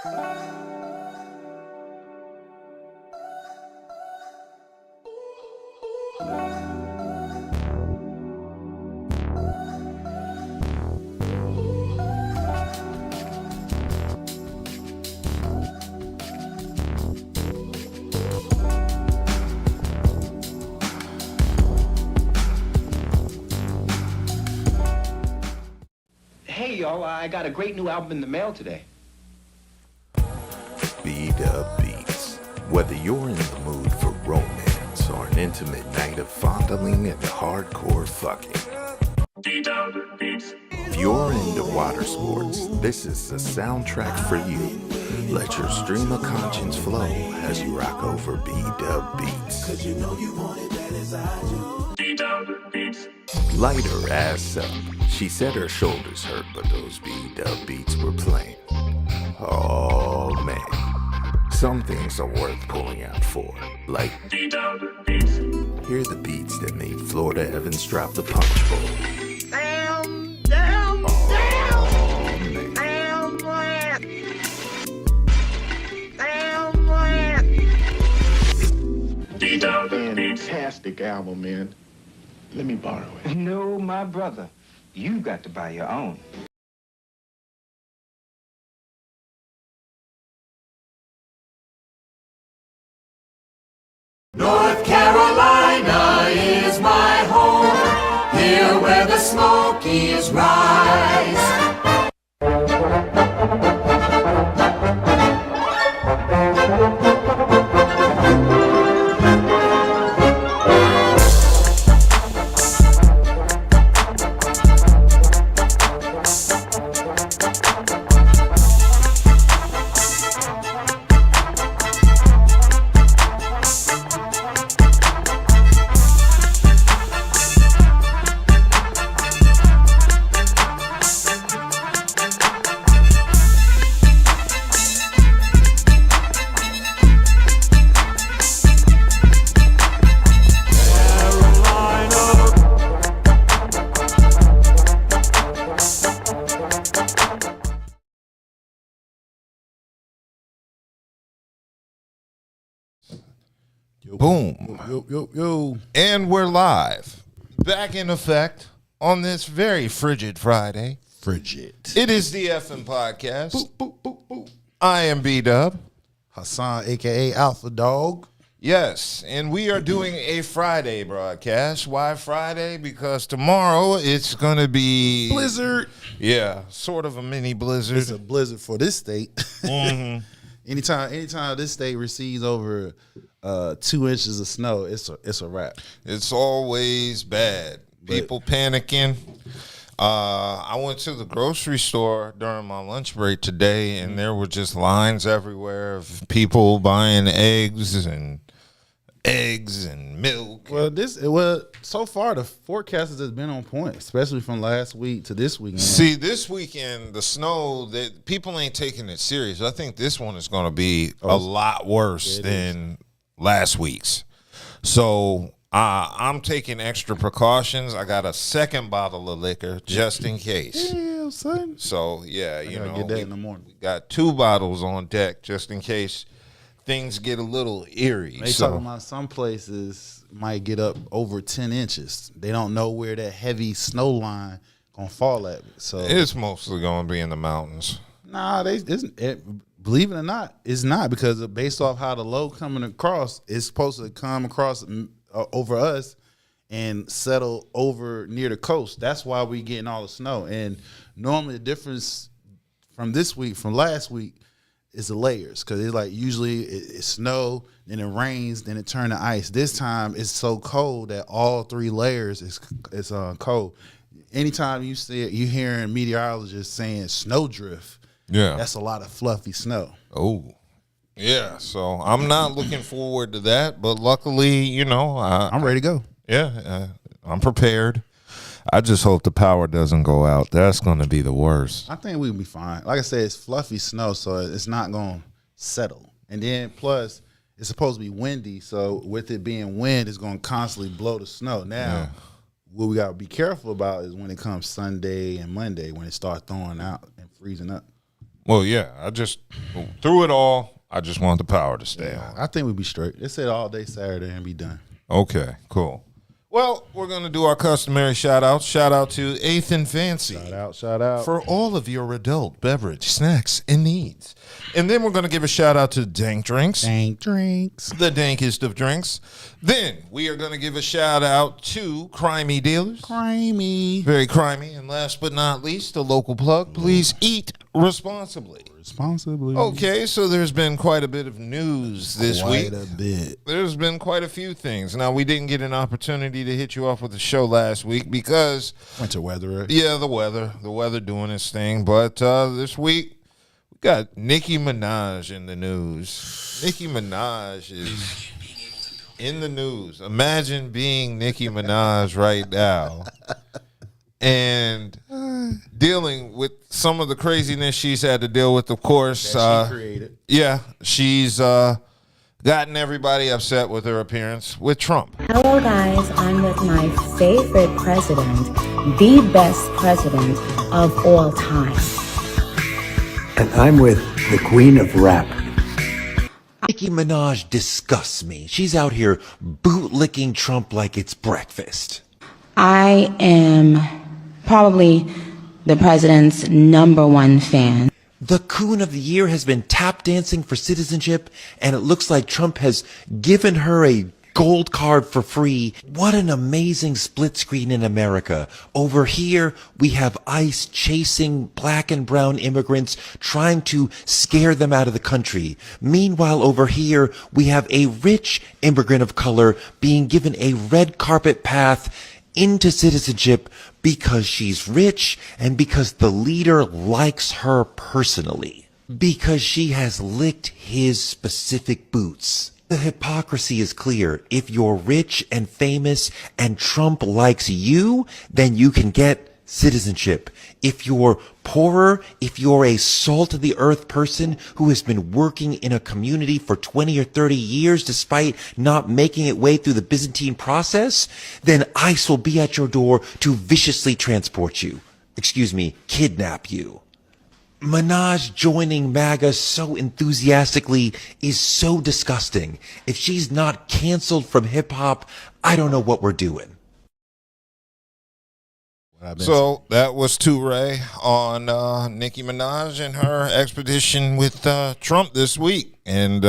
Hey, y'all, I got a great new album in the mail today. B-Dub Beats. Whether you're in the mood for romance or an intimate night of fondling and hardcore fucking. B-Dub Beats. If you're into water sports, this is the soundtrack for you. Let your stream of conscience flow as you rock over B-Dub Beats. Cause you know you want it bad as I do. B-Dub Beats. Light her ass up. She said her shoulders hurt, but those B-Dub Beats were playing. Oh man, some things are worth pulling out for, like B-Dub Beats. Here are the beats that made Florida Evans drop the punch bowl. Damn. B-Dub Beats. Fantastic album, man. Let me borrow it. No, my brother. You got to buy your own. North Carolina is my home, here where the Smokies rise. Boom. Yo. And we're live. Back in effect on this very frigid Friday. It is the FM podcast. Boop. I am B-Dub. Hassan, a.k.a. Alpha Dog. Yes, and we are doing a Friday broadcast. Why Friday? Because tomorrow it's going to be... Blizzard. Yeah, sort of a mini blizzard. It's a blizzard for this state. Mm-hmm. Anytime this state receives over 2 inches of snow, it's a wrap. It's always bad. People panicking. I went to the grocery store during my lunch break today, and there were just lines everywhere of people buying eggs and milk. Well, so far the forecast has been on point, especially from last week to this weekend. See, this weekend, the snow, that people ain't taking it serious. I think this one is going to be a lot worse than last week's. So I'm taking extra precautions. I got a second bottle of liquor just in case. Yeah, son. So, yeah, I gotta get that in the morning. We got 2 bottles on deck just in case things get a little eerie. They talking about some places might get up over 10 inches. They don't know where that heavy snow line gonna fall at. So it's mostly going to be in the mountains. Nah, believe it or not, it's not, because based off how the low coming across, it's supposed to come across over us and settle over near the coast. That's why we getting all the snow. And normally the difference from last week is the layers, because it's like usually it's snow, then it rains, then it turns to ice. This time it's so cold that all 3 layers is cold. Anytime you hearing meteorologists saying snow drift, that's a lot of fluffy snow. Oh, yeah. So I'm not looking forward to that, but luckily, I'm ready to go. Yeah, I'm prepared. I just hope the power doesn't go out. That's going to be the worst. I think we'll be fine. Like I said, it's fluffy snow, so it's not going to settle. And then plus, it's supposed to be windy, so with it being wind, it's going to constantly blow the snow. Now, what we got to be careful about is when it comes Sunday and Monday, when it starts thawing out and freezing up. Well, yeah, I just through it all, I just want the power to stay on. I think we'd be straight. They said all day Saturday and be done. Okay, cool. Well, we're going to do our customary shout-outs. Shout-out to Eighth and Fancy. Shout out. For all of your adult beverage, snacks, and needs. And then we're going to give a shout-out to Dank Drinks. Dank Drinks. The dankest of drinks. Then we are going to give a shout-out to Crimey Dealers. Crimey. Very crimey. And last but not least, a local plug. Please eat responsibly. Okay, so there's been quite a bit of news this week. Quite a bit. There's been quite a few things. Now, we didn't get an opportunity to hit you off with the show last week because... Winter weather. Yeah, the weather doing its thing. But this week, we got Nicki Minaj in the news. Nicki Minaj is in the news. Imagine being Nicki Minaj right now and dealing with some of the craziness she's had to deal with, of course. That she created. Yeah, she's gotten everybody upset with her appearance with Trump. Hello guys, I'm with my favorite president, the best president of all time. And I'm with the queen of rap. Nicki Minaj disgusts me. She's out here bootlicking Trump like it's breakfast. I am probably the president's #1 fan. The coon of the year has been tap dancing for citizenship, and it looks like Trump has given her a gold card for free. What an amazing split screen in America. Over here, we have ICE chasing black and brown immigrants, trying to scare them out of the country. Meanwhile, over here, we have a rich immigrant of color being given a red carpet path into citizenship because she's rich and because the leader likes her personally. Because she has licked his specific boots. The hypocrisy is clear. If you're rich and famous and Trump likes you, then you can get citizenship. If you're poorer, if you're a salt of the earth person who has been working in a community for 20 or 30 years despite not making it way through the Byzantine process, then ICE will be at your door to viciously transport you. Kidnap you. Minaj joining MAGA so enthusiastically is so disgusting. If she's not canceled from hip hop, I don't know what we're doing. So that was Toure on Nicki Minaj and her expedition with Trump this week. And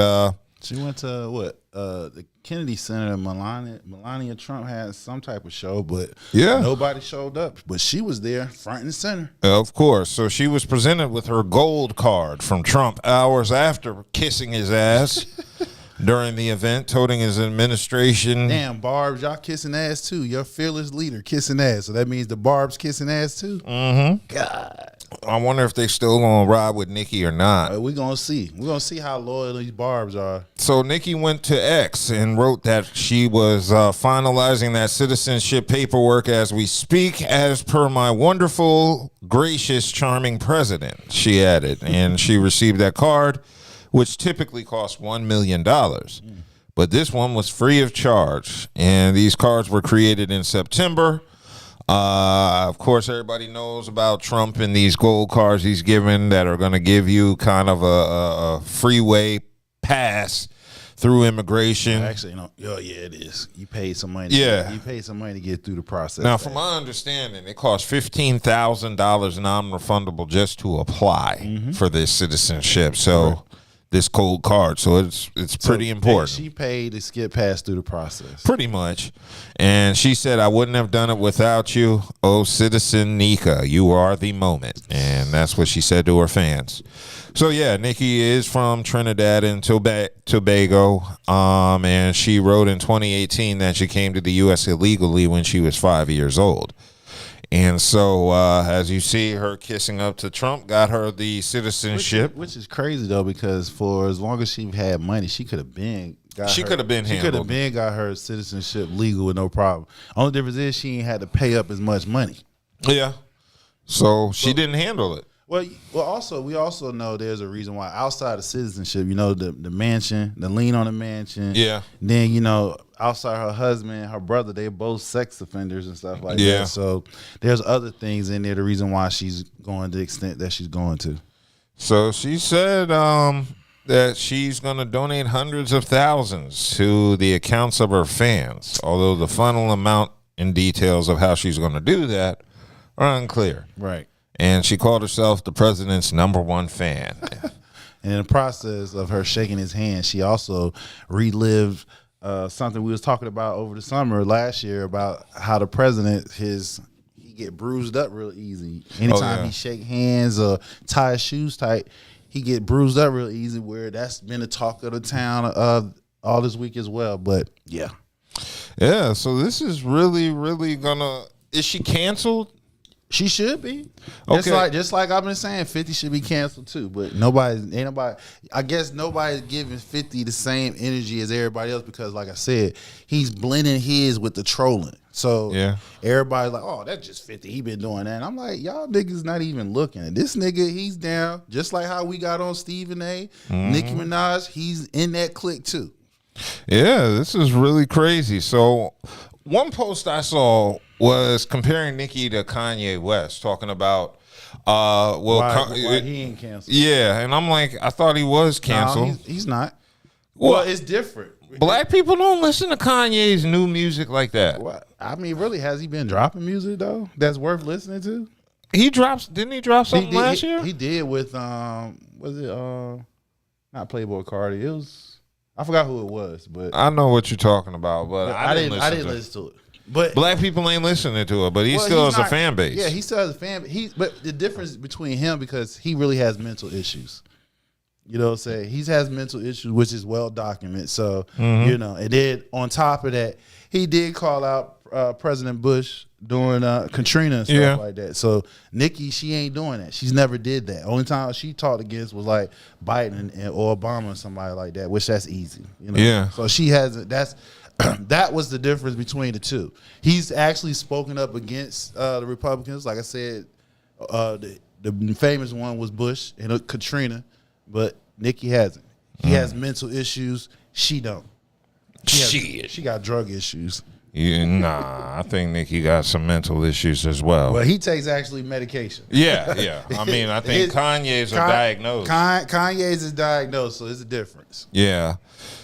she went to what? The Kennedy Center. Melania Trump had some type of show, but nobody showed up. But she was there, front and center. Of course. So she was presented with her gold card from Trump hours after kissing his ass during the event, toting his administration. Damn, Barbz, y'all kissing ass too. Your fearless leader kissing ass. So that means the Barbz kissing ass too? Mm-hmm. God. I wonder if they still gonna ride with Nicki or not. We're gonna see. We're gonna see how loyal these Barbz are. So Nicki went to X and wrote that she was finalizing that citizenship paperwork as we speak, as per my wonderful, gracious, charming president, she added. And she received that card, which typically costs $1 million. But this one was free of charge. And these cards were created in September. Of course, everybody knows about Trump and these gold cards he's given that are going to give you kind of a freeway pass through immigration. Actually, it is. You paid some money. You paid some money to get through the process. Now, from my understanding, it costs $15,000 non-refundable just to apply for this citizenship. So this cold card, so it's pretty important. She paid to get passed through the process, pretty much. And she said, "I wouldn't have done it without you, oh citizen Nika. You are the moment." And that's what she said to her fans. So yeah, Nicki is from Trinidad and Tobago, and she wrote in 2018 that she came to the U.S. illegally when she was 5 years old. And so, as you see, her kissing up to Trump got her the citizenship. Which is crazy, though, because for as long as she had money, she could have been got her citizenship legal with no problem. Only difference is she ain't had to pay up as much money. Yeah. So she didn't handle it. Well, we also know there's a reason why outside of citizenship, the mansion, the lien on the mansion. Yeah. Then, outside her husband, her brother, they're both sex offenders and stuff like that. So there's other things in there, the reason why she's going to the extent that she's going to. So she said that she's going to donate hundreds of thousands to the accounts of her fans, although the final amount and details of how she's going to do that are unclear. Right. And she called herself the president's #1 fan. And in the process of her shaking his hand, she also relived something we was talking about over the summer last year about how the president, he get bruised up real easy. Anytime he shake hands or tie his shoes tight, he get bruised up real easy, where that's been the talk of the town all this week as well. But yeah. Yeah, so this is really, really gonna. Is she canceled? She should be. Okay. Just like I've been saying, 50 should be canceled too. But ain't nobody. I guess nobody's giving 50 the same energy as everybody else because, like I said, he's blending his with the trolling. So everybody's like, "Oh, that's just 50. He been doing that." And I'm like, y'all niggas not even looking. This nigga, he's down. Just like how we got on Stephen A. Nicki Minaj, he's in that clique too. Yeah, this is really crazy. So one post I saw was comparing Nicki to Kanye West, talking about why he ain't canceled. Yeah, and I'm like, I thought he was canceled. No, he's not. Well, it's different. Black people don't listen to Kanye's new music like that. What? I mean, really, has he been dropping music though that's worth listening to? Didn't he drop something last year? He did with was it not Playboy Cardi? It was, I forgot who it was, but I know what you're talking about, but I didn't listen to it. But black people ain't listening to it, but he still has a fan base. Yeah, he still has a fan base. But the difference between him, because he really has mental issues. You know what I'm saying? He has mental issues, which is well documented. So, you know, and then on top of that, he did call out President Bush during Katrina and stuff like that. So Nicki, she ain't doing that. She's never did that. Only time she talked against was like Biden or Obama or somebody like that, which that's easy. You know? Yeah. So she hasn't. That was the difference between the two. He's actually spoken up against the Republicans. Like I said, the famous one was Bush and Katrina, but Nicki hasn't. He has mental issues. She don't. She got drug issues. Yeah, nah, I think Nicki got some mental issues as well. Well, he takes actually medication. Yeah. I mean, I think Kanye's are diagnosed. Kanye's is diagnosed, so it's a difference. Yeah.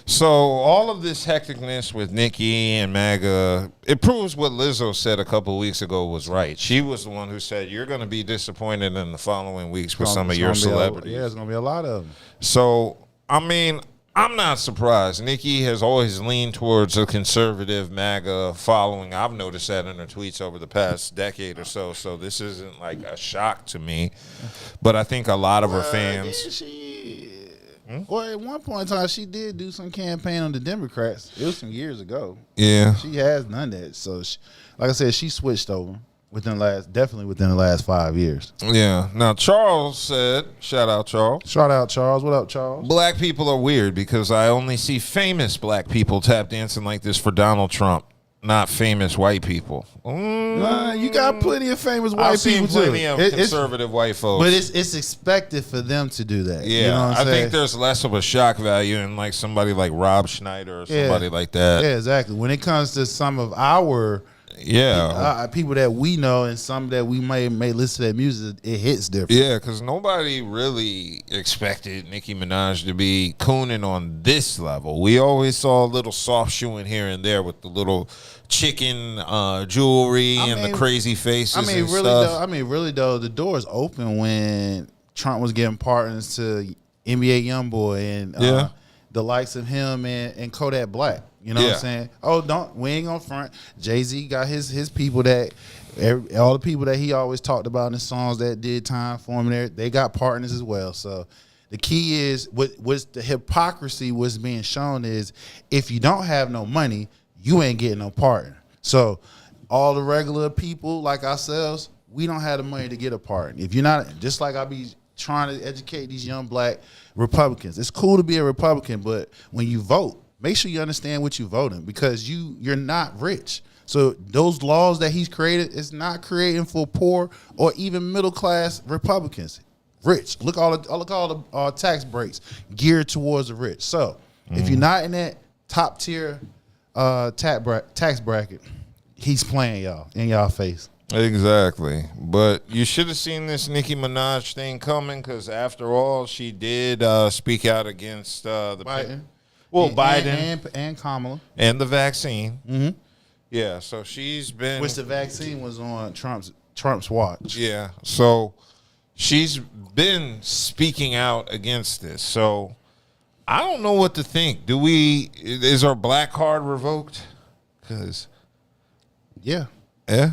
So all of this hecticness with Nicki and MAGA, it proves what Lizzo said a couple of weeks ago was right. She was the one who said, you're going to be disappointed in the following weeks with some of your celebrities. Yeah, there's going to be a lot of them. So, I mean, I'm not surprised. Nicki has always leaned towards a conservative MAGA following. I've noticed that in her tweets over the past decade or so. So this isn't like a shock to me. But I think a lot of her fans. Well, at one point in time, she did do some campaign on the Democrats. It was some years ago. Yeah. She has done that. So, like I said, she switched over definitely within the last 5 years. Yeah. Now, Charles said, shout out, Charles. Shout out, Charles. What up, Charles? Black people are weird because I only see famous black people tap dancing like this for Donald Trump, not famous white people. You got plenty of famous white people, too. I've seen plenty of conservative white folks. But it's expected for them to do that. Yeah, you know what I'm saying? think there's less of a shock value in like somebody like Rob Schneider or somebody like that. Yeah, exactly. When it comes to some of our people that we know and some that we may listen to that music, it hits different. Yeah, because nobody really expected Nicki Minaj to be cooning on this level. We always saw a little soft shoeing here and there with the little chicken jewelry and the crazy faces. Really though, the doors open when Trump was getting partners to NBA YoungBoy and the likes of him and Kodak Black. You know what I'm saying? We ain't gonna front. Jay-Z got his people all the people that he always talked about in the songs that did time for him there, they got partners as well. So the key is what's the hypocrisy was being shown is if you don't have no money, you ain't getting no partner. So all the regular people like ourselves, we don't have the money to get a partner. If you're not, just like I be trying to educate these young black Republicans. It's cool to be a Republican, but when you vote, make sure you understand what you're voting because you're not rich. So those laws that he's created is not creating for poor or even middle class Republicans. Rich. Look all the tax breaks geared towards the rich. So if you're not in that top tier tax bracket, he's playing y'all in y'all face. Exactly. But you should have seen this Nicki Minaj thing coming because, after all, she did speak out against the Biden. Biden And Kamala. and the vaccine. Mm-hmm. Yeah, so she's been... Which the vaccine was on Trump's watch. Yeah, so she's been speaking out against this. So I don't know what to think. Is our black card revoked? Because... Yeah. Yeah.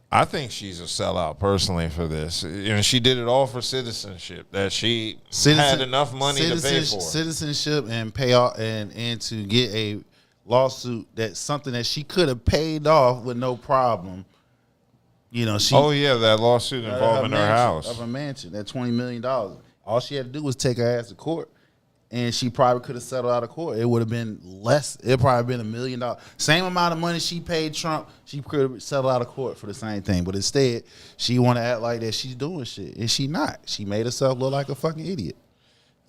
I think she's a sellout personally for this. She did it all for citizenship. That she had enough money to pay for. Citizenship and pay off and to get a lawsuit that's something that she could have paid off with no problem. She. Oh yeah, that lawsuit involving her house of a mansion, that $20 million. All she had to do was take her ass to court. And she probably could have settled out of court. It would have been less. It probably been $1 million. Same amount of money she paid Trump, she could have settled out of court for the same thing. But instead, she want to act like that she's doing shit, and she not. She made herself look like a fucking idiot.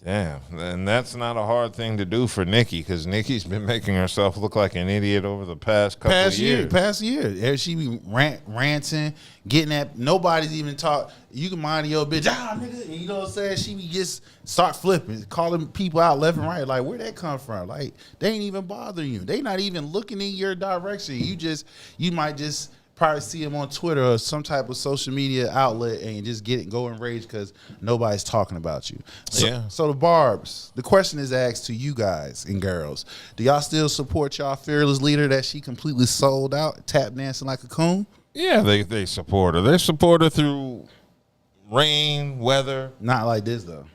Damn, and that's not a hard thing to do for Nicki, because Nicki's been making herself look like an idiot over the past couple of years. Past year. She be ranting, getting at, nobody's even talk. You can mind your bitch, nigga. And you know what I'm saying? She be just start flipping, calling people out left and right. Like, where'd that come from? Like, they ain't even bothering you. They not even looking in your direction. You might just probably see them on Twitter or some type of social media outlet and just go in rage because nobody's talking about you. So the Barbz, the question is asked to you guys and girls. Do y'all still support y'all fearless leader that she completely sold out, tap dancing like a coon? Yeah, they support her. They support her through rain, weather. Not like this, though.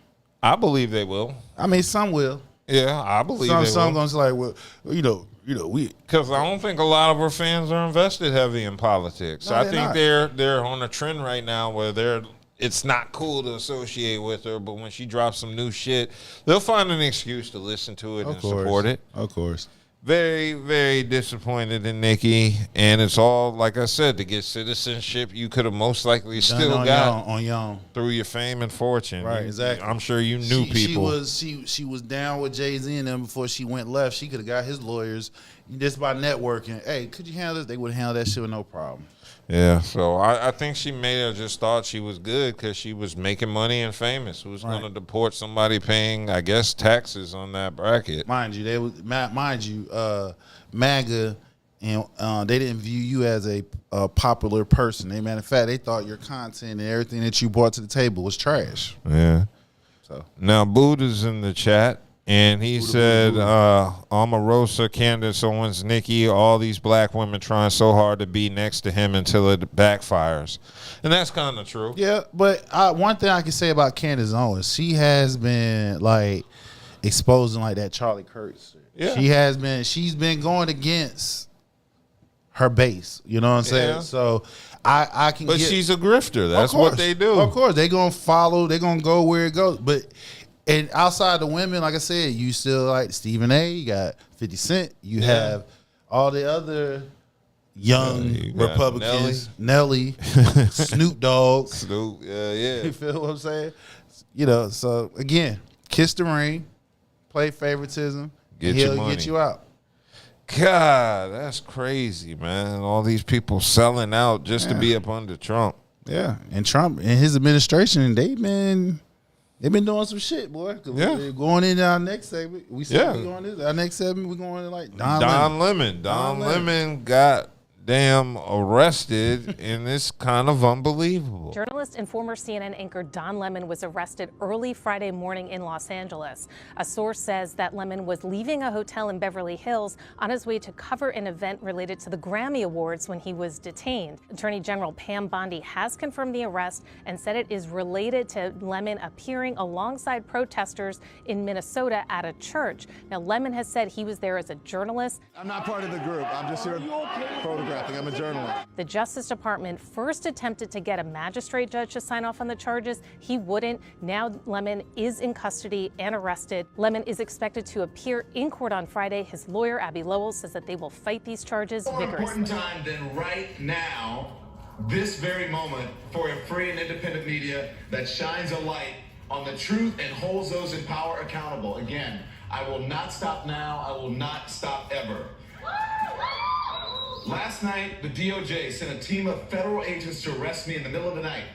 I believe they will. I mean, some will. Yeah, I believe they will. Some gonna say like, well, we, because I don't think a lot of her fans are invested heavy in politics. No, I think not. they're on a trend right now where it's not cool to associate with her, but when she drops some new shit, they'll find an excuse to listen to it support it. Of course. Very, very disappointed in Nicki, and it's all, like I said, to get citizenship you could have most likely still got on your own through your fame and fortune. Right, exactly. I'm sure you knew people. She was down with Jay-Z and them before she went left. She could have got his lawyers just by networking. Hey, could you handle this? They would have handled that shit with no problem. Yeah, so I think she may have just thought she was good because she was making money and famous. Who's going to deport somebody paying, I guess, taxes on that bracket? Mind you, MAGA, and they didn't view you as a popular person. Matter of fact, they thought your content and everything that you brought to the table was trash. Yeah. So now Buddha's in the chat. And he said, Omarosa, Candace Owens, Nicki, all these black women trying so hard to be next to him until it backfires. And that's kind of true. Yeah, but one thing I can say about Candace Owens, she has been, like, exposing, like, that Charlie Kirk shit. Yeah. She's been going against her base. You know what I'm saying? Yeah. So I can But she's a grifter. That's what they do. Of course. They're going to follow. They're going to go where it goes. But... And outside the women, like I said, you still like Stephen A. You got 50 Cent. You have all the other young Republicans. Nelly. Snoop Dogg. You feel what I'm saying? So again, kiss the ring, play favoritism, and he'll get you out. God, that's crazy, man. All these people selling out just to be up under Trump. Yeah, and Trump and his administration, they've been doing some shit, boy. We're going into our next segment. We said we're going to our next segment. We're going to like Don Lemon. Don Lemon got damn arrested, and it's kind of unbelievable. Journalist and former CNN anchor Don Lemon was arrested early Friday morning in Los Angeles. A source says that Lemon was leaving a hotel in Beverly Hills on his way to cover an event related to the Grammy Awards when he was detained. Attorney General Pam Bondi has confirmed the arrest and said it is related to Lemon appearing alongside protesters in Minnesota at a church. Now, Lemon has said he was there as a journalist. I'm not part of the group. I'm just here photographing. I'm a journalist. The Justice Department first attempted to get a magistrate judge to sign off on the charges. He wouldn't. Now Lemon is in custody and arrested. Lemon is expected to appear in court on Friday. His lawyer, Abby Lowell, says that they will fight these charges vigorously. More important time than right now, this very moment, for a free and independent media that shines a light on the truth and holds those in power accountable. Again, I will not stop now. I will not stop ever. Last night, the DOJ sent a team of federal agents to arrest me in the middle of the night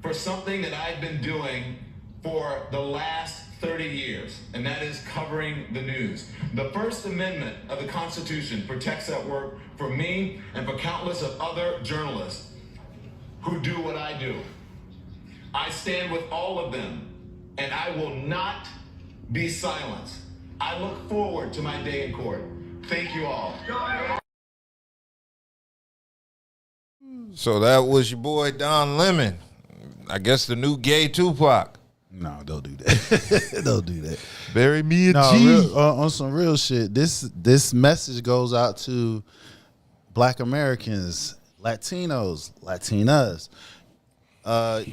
for something that I've been doing for the last 30 years, and that is covering the news. The First Amendment of the Constitution protects that work for me and for countless of other journalists who do what I do. I stand with all of them, and I will not be silenced. I look forward to my day in court. Thank you all. So that was your boy Don Lemon. I guess the new gay Tupac. No, don't do that. Don't do that. Bury me a no, G. On some real shit, this message goes out to Black Americans, Latinos, Latinas,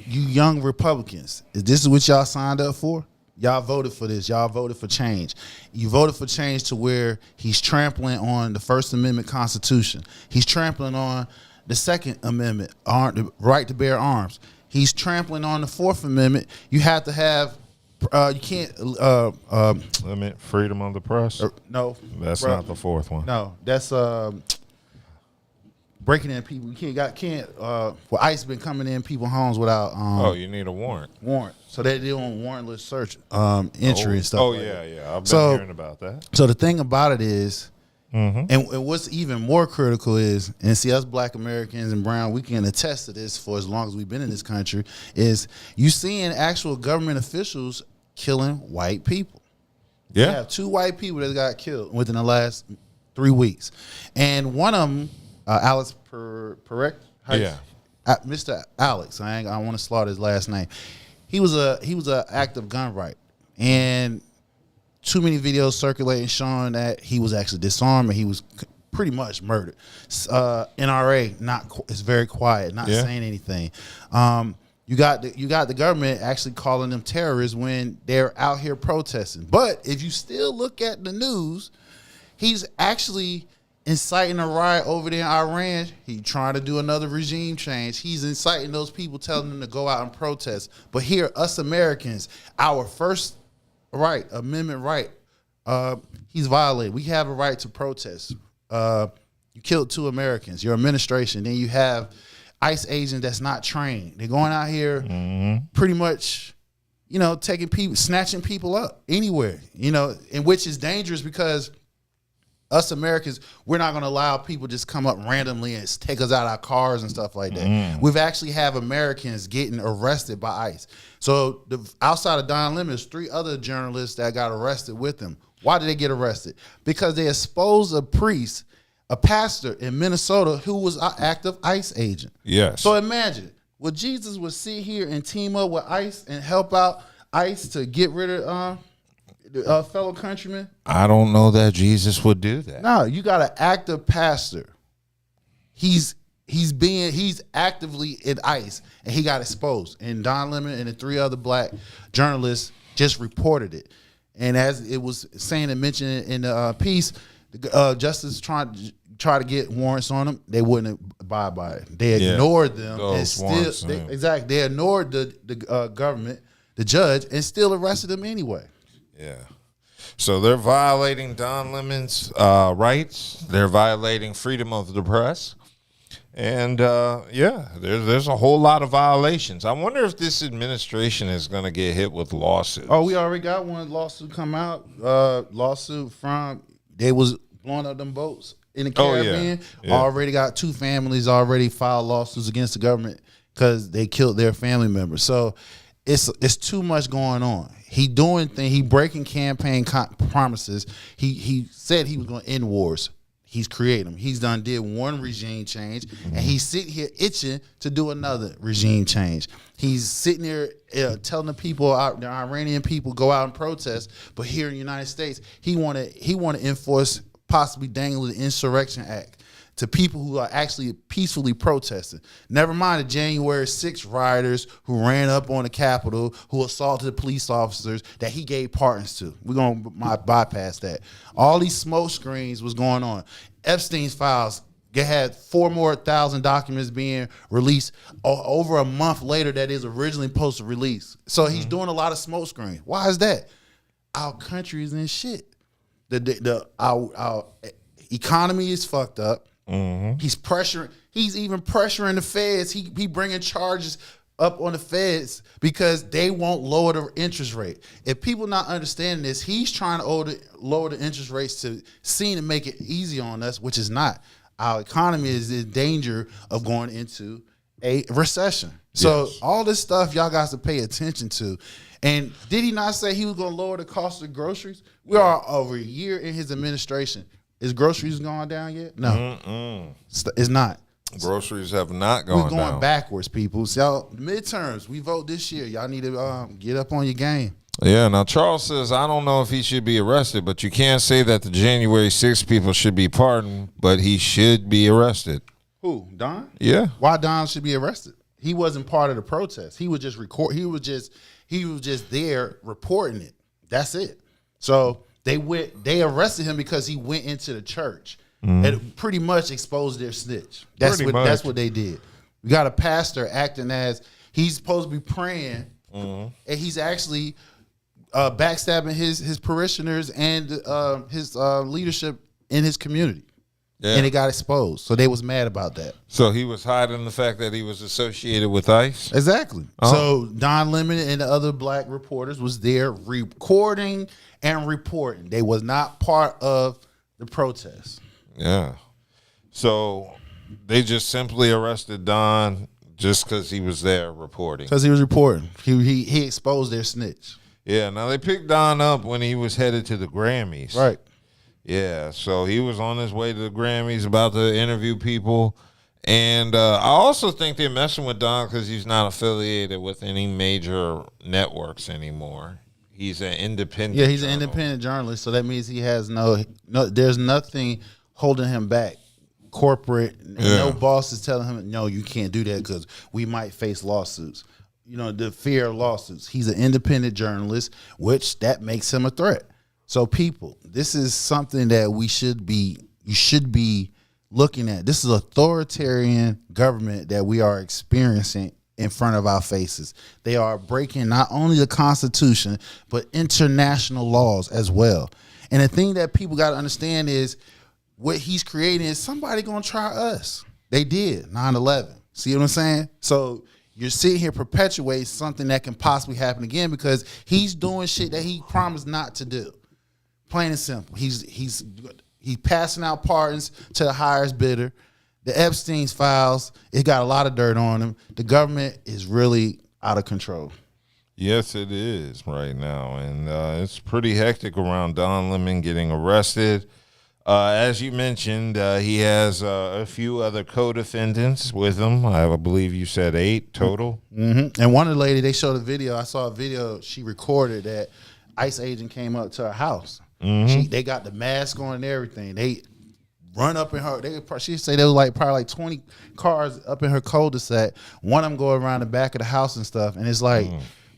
you young Republicans. Is this what y'all signed up for? Y'all voted for this. Y'all voted for change. You voted for change to where he's trampling on the First Amendment Constitution. He's trampling on the Second Amendment, the right to bear arms. He's trampling on the Fourth Amendment. You have to have, you can't limit freedom of the press. No, that's not the fourth one. No, that's breaking in people. You can't. Well, ICE been coming in people's homes without. You need a warrant. So they doing warrantless search, entry and stuff. Oh like yeah, that. yeah. I've been hearing about that. So the thing about it is. And what's even more critical is, and see, us Black Americans and brown, we can attest to this for as long as we've been in this country, is you seeing actual government officials killing white people. Yeah. You have 2 white people that got killed within the last 3 weeks. And one of them, Alex Perec, Mr. Alex, I want to slaughter his last name. He was a active gun right. And too many videos circulating showing that he was actually disarmed and he was pretty much murdered. NRA is very quiet, not saying anything. You got the government actually calling them terrorists when they're out here protesting. But if you still look at the news, he's actually inciting a riot over there in Iran. He's trying to do another regime change. He's inciting those people, telling them to go out and protest. But here, us Americans, our First Amendment right, he's violated. We have a right to protest. You killed 2 Americans, your administration. Then you have ICE agents that's not trained. They're going out here pretty much, taking people, snatching people up anywhere, and which is dangerous because us Americans, we're not going to allow people just come up randomly and take us out of our cars and stuff like that. We've actually have Americans getting arrested by ICE. So outside of Don Lemon, there's 3 other journalists that got arrested with him. Why did they get arrested? Because they exposed a priest, a pastor in Minnesota who was an active ICE agent. Yes. So imagine, would Jesus would sit here and team up with ICE and help out ICE to get rid of fellow countrymen? I don't know that Jesus would do that. No, you got an active pastor. He's actively in ICE, and he got exposed. And Don Lemon and the 3 other Black journalists just reported it. And as it was saying and mentioned in the piece, the justice tried to get warrants on them. They wouldn't abide by it. They ignored them and still they ignored the government, the judge, and still arrested them anyway. Yeah. So they're violating Don Lemon's rights. They're violating freedom of the press. And, there's a whole lot of violations. I wonder if this administration is going to get hit with lawsuits. Oh, we already got one lawsuit come out. Lawsuit from, they was blowing up them boats in the Caribbean. Already got 2 families already filed lawsuits against the government because they killed their family members. So it's too much going on. He doing things. He breaking campaign promises. He said he was going to end wars. He's creating them. He's did one regime change, and he's sitting here itching to do another regime change. He's sitting there telling the people, the Iranian people, go out and protest. But here in the United States, he want to enforce, possibly dangle the Insurrection Act to people who are actually peacefully protesting. Never mind the January 6th rioters who ran up on the Capitol, who assaulted police officers that he gave pardons to. We're going to bypass that. All these smoke screens was going on. Epstein's files, they had 4,000 more documents being released over a month later that is originally supposed to release. So he's doing a lot of smoke screens. Why is that? Our country is in shit. Our economy is fucked up. He's pressuring. He's even pressuring the feds. He bringing charges up on the feds because they won't lower the interest rate. If people not understanding this, he's trying to lower the interest rates to seem to make it easy on us, which is not. Our economy is in danger of going into a recession. So all this stuff y'all got to pay attention to. And did he not say he was going to lower the cost of groceries? We are over a year in his administration. Is groceries going down yet? No. It's not. Groceries have not gone down. We're going backwards, people. So midterms, we vote this year. Y'all need to get up on your game. Yeah, now Charles says, I don't know if he should be arrested, but you can't say that the January 6th people should be pardoned, but he should be arrested. Who, Don? Yeah. Why Don should be arrested? He wasn't part of the protest. He was just he was just there reporting it. That's it. So they arrested him because he went into the church and pretty much exposed their snitch. That's what they did. We got a pastor acting as he's supposed to be praying, and he's actually backstabbing his parishioners and his leadership in his community. Yeah. And it got exposed. So they was mad about that. So he was hiding the fact that he was associated with ICE? Exactly. So Don Lemon and the other black reporters was there recording and reporting. They was not part of the protest. Yeah. So they just simply arrested Don just because he was there reporting. Because he was reporting. He exposed their snitch. Yeah. Now they picked Don up when he was headed to the Grammys. Right. Yeah, so he was on his way to the Grammys, about to interview people. And I also think they're messing with Don because he's not affiliated with any major networks anymore. He's an independent Yeah, he's an independent journalist, so that means he has no there's nothing holding him back. Corporate, no boss is telling him, no, you can't do that because we might face lawsuits. You know, the fear of lawsuits. He's an independent journalist, which that makes him a threat. So people, this is something that you should be looking at. This is authoritarian government that we are experiencing in front of our faces. They are breaking not only the Constitution, but international laws as well. And the thing that people got to understand is what he's creating is somebody going to try us. They did, 9/11. See what I'm saying? So you're sitting here perpetuating something that can possibly happen again because he's doing shit that he promised not to do. Plain and simple. He's passing out pardons to the highest bidder. The Epstein's files, it got a lot of dirt on them. The government is really out of control. Yes, it is right now. And it's pretty hectic around Don Lemon getting arrested. As you mentioned, he has a few other co-defendants with him. I believe you said 8 total. Mm-hmm. And one of the lady, they showed a video. I saw a video she recorded that ICE agent came up to her house. They got the mask on and everything. They run up in her. She say there was probably 20 cars up in her cul-de-sac. One of them go around the back of the house and stuff. And it's like,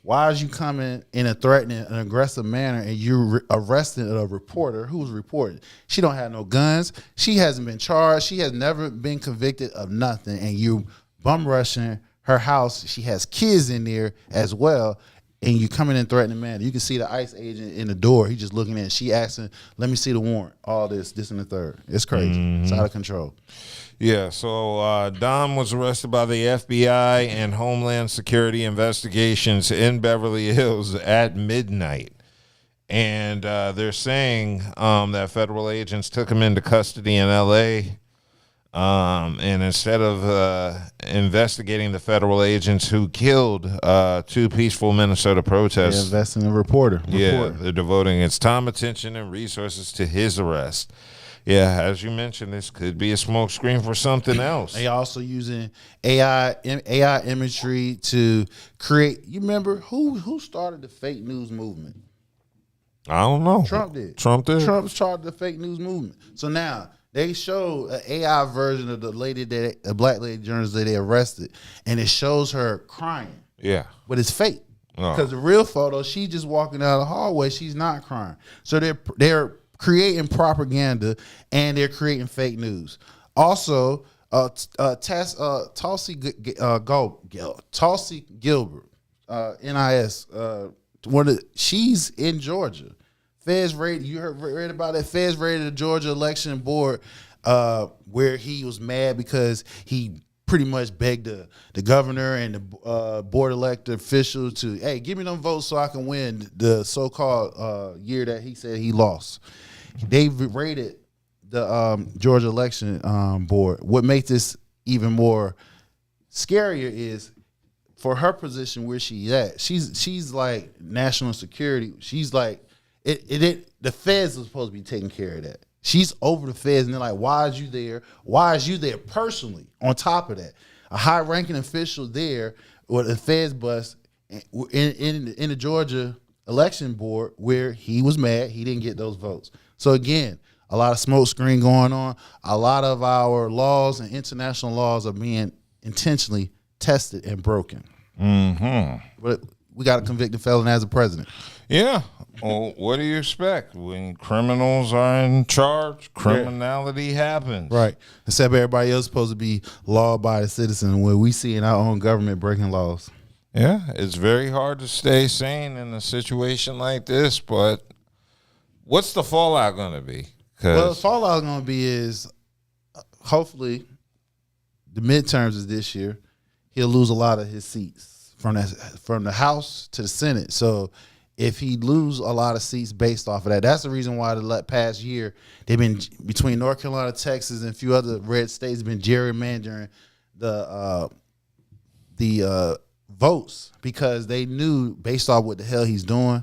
why is you coming in a threatening, an aggressive manner, and you're arresting a reporter who's reporting? She don't have no guns. She hasn't been charged. She has never been convicted of nothing. And you bum rushing her house. She has kids in there as well. And you coming in threatening manner. You can see the ICE agent in the door. He just looking at. She asking, "Let me see the warrant." All this, and the third. It's crazy. It's out of control. Yeah. So Don was arrested by the FBI and Homeland Security investigations in Beverly Hills at midnight, and they're saying that federal agents took him into custody in L.A. And instead of investigating the federal agents who killed 2 peaceful Minnesota protesters, investing in a reporter. Yeah, they're devoting its time, attention, and resources to his arrest. Yeah, as you mentioned, this could be a smokescreen for something else. They also using AI imagery to create. You remember who started the fake news movement? I don't know. Trump did. Trump started the fake news movement. So now they show an AI version of the black lady journalist that they arrested, and it shows her crying. Yeah, but it's fake because the real photo, she's just walking down the hallway. She's not crying. So they're creating propaganda and they're creating fake news. Also, Tulsi Gilbert, NIS, she's in Georgia. Feds raided. You read about that? Feds raided the Georgia election board where he was mad because he pretty much begged the governor and the board elected officials to, hey, give me them votes so I can win the so-called year that he said he lost. They rated the Georgia election board. What makes this even more scarier is for her position where she's at. She's like national security. She's like the feds are supposed to be taking care of that. She's over the feds, and they're like, why is you there? Why is you there personally? On top of that, a high-ranking official there with the feds bust in the Georgia election board where he was mad he didn't get those votes. So again, a lot of smoke screen going on. A lot of our laws and international laws are being intentionally tested and broken. But we got a convicted felon as a president. Yeah. Well, what do you expect? When criminals are in charge, criminality happens. Right. Except everybody else is supposed to be law-abiding citizens when we see in our own government breaking laws. Yeah, it's very hard to stay sane in a situation like this, but what's the fallout going to be? Well, the fallout going to be is hopefully the midterms is this year. He'll lose a lot of his seats from the House to the Senate. So if he lose a lot of seats based off of that, that's the reason why the past year they've been between North Carolina, Texas, and a few other red states been gerrymandering the votes because they knew based off what the hell he's doing.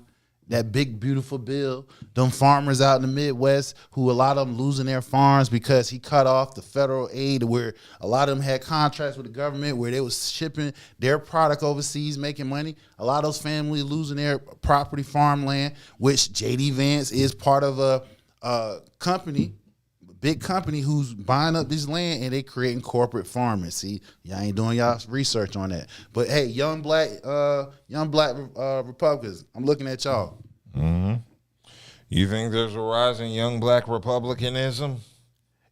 That big, beautiful bill, them farmers out in the Midwest who a lot of them losing their farms because he cut off the federal aid where a lot of them had contracts with the government where they was shipping their product overseas, making money. A lot of those families losing their property, farmland, which J.D. Vance is part of a company, big company who's buying up this land and they creating corporate farming. See, y'all ain't doing y'all research on that. But hey, young black Republicans, I'm looking at y'all. Mm-hmm. You think there's a rise in young black Republicanism?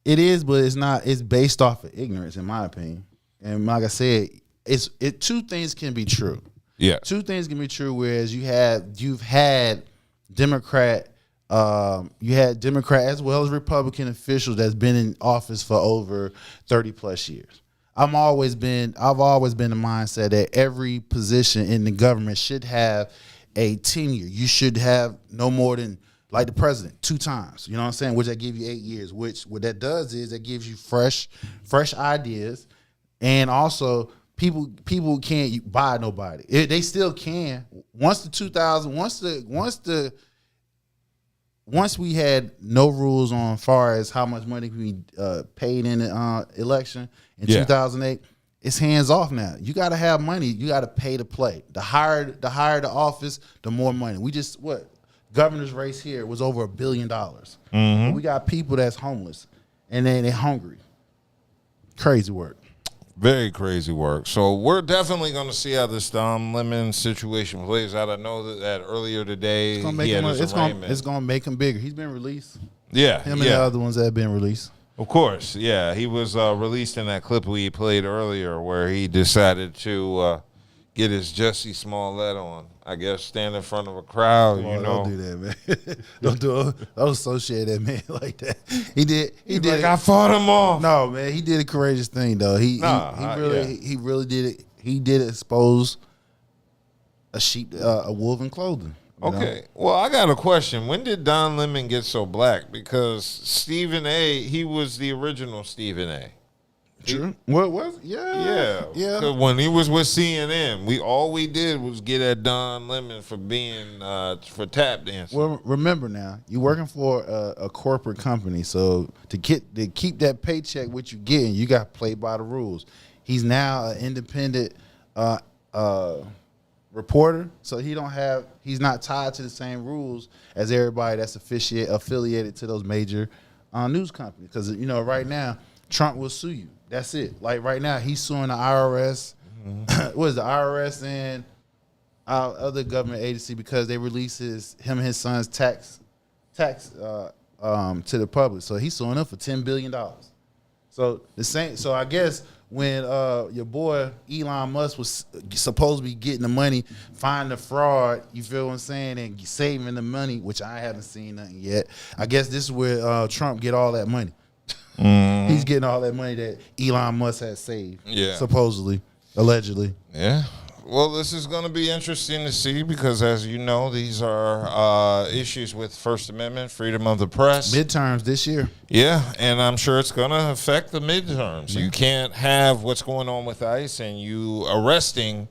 It is, but it's not. It's based off of ignorance, in my opinion. And like I said, two things can be true. Yeah, two things can be true. Whereas you've had Democrat. You had Democrat as well as Republican officials that's been in office for over 30 plus years. I've always been the mindset that every position in the government should have a tenure. You should have no more than, like the president, 2 times. You know what I'm saying? Which that give you 8 years. Which what that does is that gives you fresh ideas, and also people can't buy nobody. They still can. Once we had no rules on far as how much money we paid in the election in 2008, it's hands off now. You got to have money. You got to pay to play. The higher the office, the more money. We just governor's race here was over $1 billion. Mm-hmm. We got people that's homeless and they're hungry. Crazy work. Very crazy work. So we're definitely going to see how this Don Lemon situation plays out. I know that earlier today he had his arraignment. It's going to make him bigger. He's been released. Yeah. Him and the other ones that have been released. Of course. Yeah. He was released in that clip we played earlier where he decided to get his Jussie Smollett on. I guess stand in front of a crowd, Don't do that, man. Don't associate that man like that. He did. I fought him off. No, man. He did a courageous thing, though. He really did it. He did expose a wolf in clothing. Okay. Well, I got a question. When did Don Lemon get so black? Because Stephen A., he was the original Stephen A. True. What was? Yeah. Because when he was with CNN, all we did was get at Don Lemon for being for tap dancing. Well, remember now, you're working for a corporate company, so to keep that paycheck, what you getting, you got to play by the rules. He's now an independent reporter, so he's not tied to the same rules as everybody that's affiliated to those major news companies. Because right now, Trump will sue you. That's it. Like right now, he's suing the IRS. Mm-hmm. What is the IRS and our other government agency because they released him and his son's tax to the public. So he's suing them for $10 billion. So I guess when your boy Elon Musk was supposed to be getting the money, finding the fraud, you feel what I'm saying, and saving the money, which I haven't seen nothing yet. I guess this is where Trump get all that money. He's getting all that money that Elon Musk had saved. Yeah. Supposedly. Allegedly. Yeah. Well, this is going to be interesting to see because, as you know, these are issues with First Amendment, freedom of the press. Midterms this year. Yeah, and I'm sure it's going to affect the midterms. You can't have what's going on with ICE and you arresting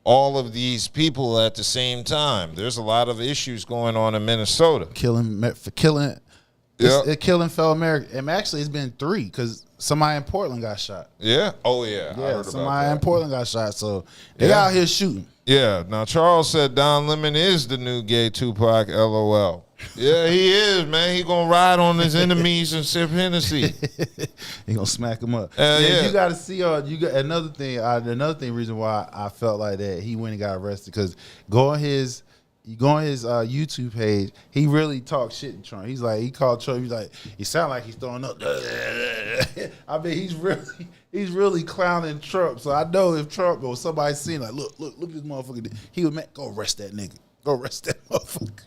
all of these people at the same time. There's a lot of issues going on in Minnesota. Killing fellow Americans. And actually, it's been 3 because somebody in Portland got shot. Yeah. Oh, yeah. Yeah, somebody in Portland got shot. So they out here shooting. Yeah. Now, Charles said Don Lemon is the new gay Tupac, LOL. Yeah, he is, man. He going to ride on his enemies and sip Hennessy. He going to smack them up. Yeah. You got to see, you got another thing, reason why I felt like that he went and got arrested, because you go on his YouTube page, he really talks shit to Trump. He called Trump, he's like, he sound like he's throwing up. I mean, he's really clowning Trump. So I know if Trump or somebody seen like, look at this motherfucker, he would go arrest that nigga. Go arrest that motherfucker.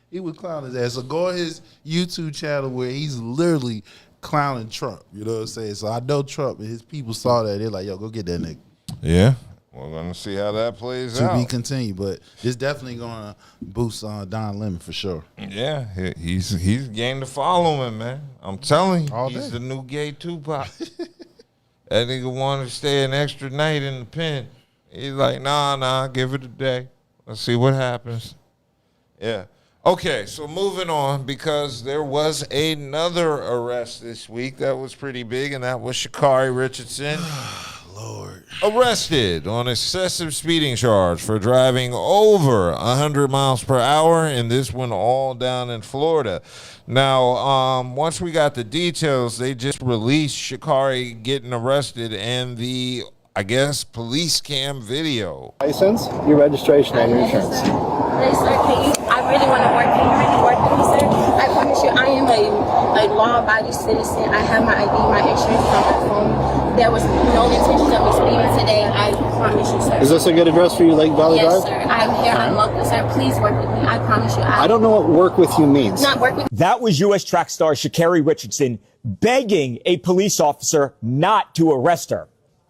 He would clown his ass. So go on his YouTube channel where he's literally clowning Trump. You know what I'm saying? So I know Trump and his people saw that. They're like, yo, go get that nigga. Yeah. We're going to see how that plays out. To be continued, but it's definitely going to boost Don Lemon for sure. Yeah, he's game to follow him, man. I'm telling you, he's the new gay Tupac. That nigga wanted to stay an extra night in the pen. He's like, nah, give it a day. Let's see what happens. Yeah. Okay, so moving on, because there was another arrest this week that was pretty big, and that was Sha'Carri Richardson. Lord. Arrested on excessive speeding charge for driving over 100 miles per hour, and this went all down in Florida. Now, once we got the details, they just released Sha'Carri getting arrested and the, I guess, police cam video. License, your registration, and your insurance. Please, sir, I really want to work. Can you really work with me, sir? I promise you, I am a law-abiding citizen. I have my ID, my insurance on my phone. There was no intention of me speeding today. I promise you, sir. Is this a good address for you, Lake Valley Drive? Yes, sir. I'm here. I'm local, sir. Please work with me. I promise you. I don't know what work with you means. Not work with. That was U.S. track star Sha'Carri Richardson begging a police officer not to arrest her.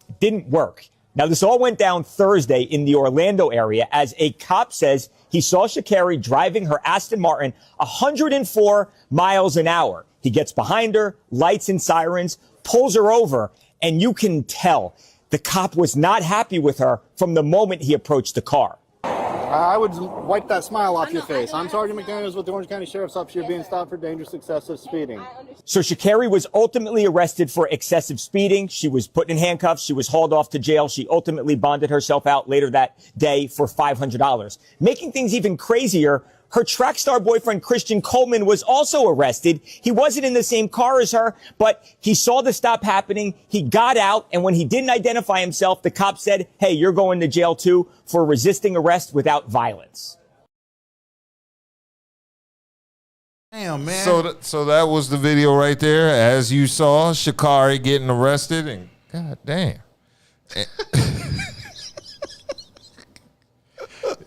It didn't work. Now, this all went down Thursday in the Orlando area as a cop says he saw Sha'Carri driving her Aston Martin 104 miles an hour. He gets behind her, lights and sirens, pulls her over, and you can tell the cop was not happy with her from the moment he approached the car. I would wipe that smile off your face. I'm Sergeant McDaniels with the Orange County Sheriff's Office. You're being stopped for dangerous excessive speeding. So Sha'Carri was ultimately arrested for excessive speeding. She was put in handcuffs. She was hauled off to jail. She ultimately bonded herself out later that day for $500. Making things even crazier, her track star boyfriend, Christian Coleman, was also arrested. He wasn't in the same car as her, but he saw the stop happening. He got out, and when he didn't identify himself, the cop said, hey, you're going to jail too for resisting arrest without violence. Damn, man. So that was the video right there. As you saw, Sha'Carri getting arrested, and god damn.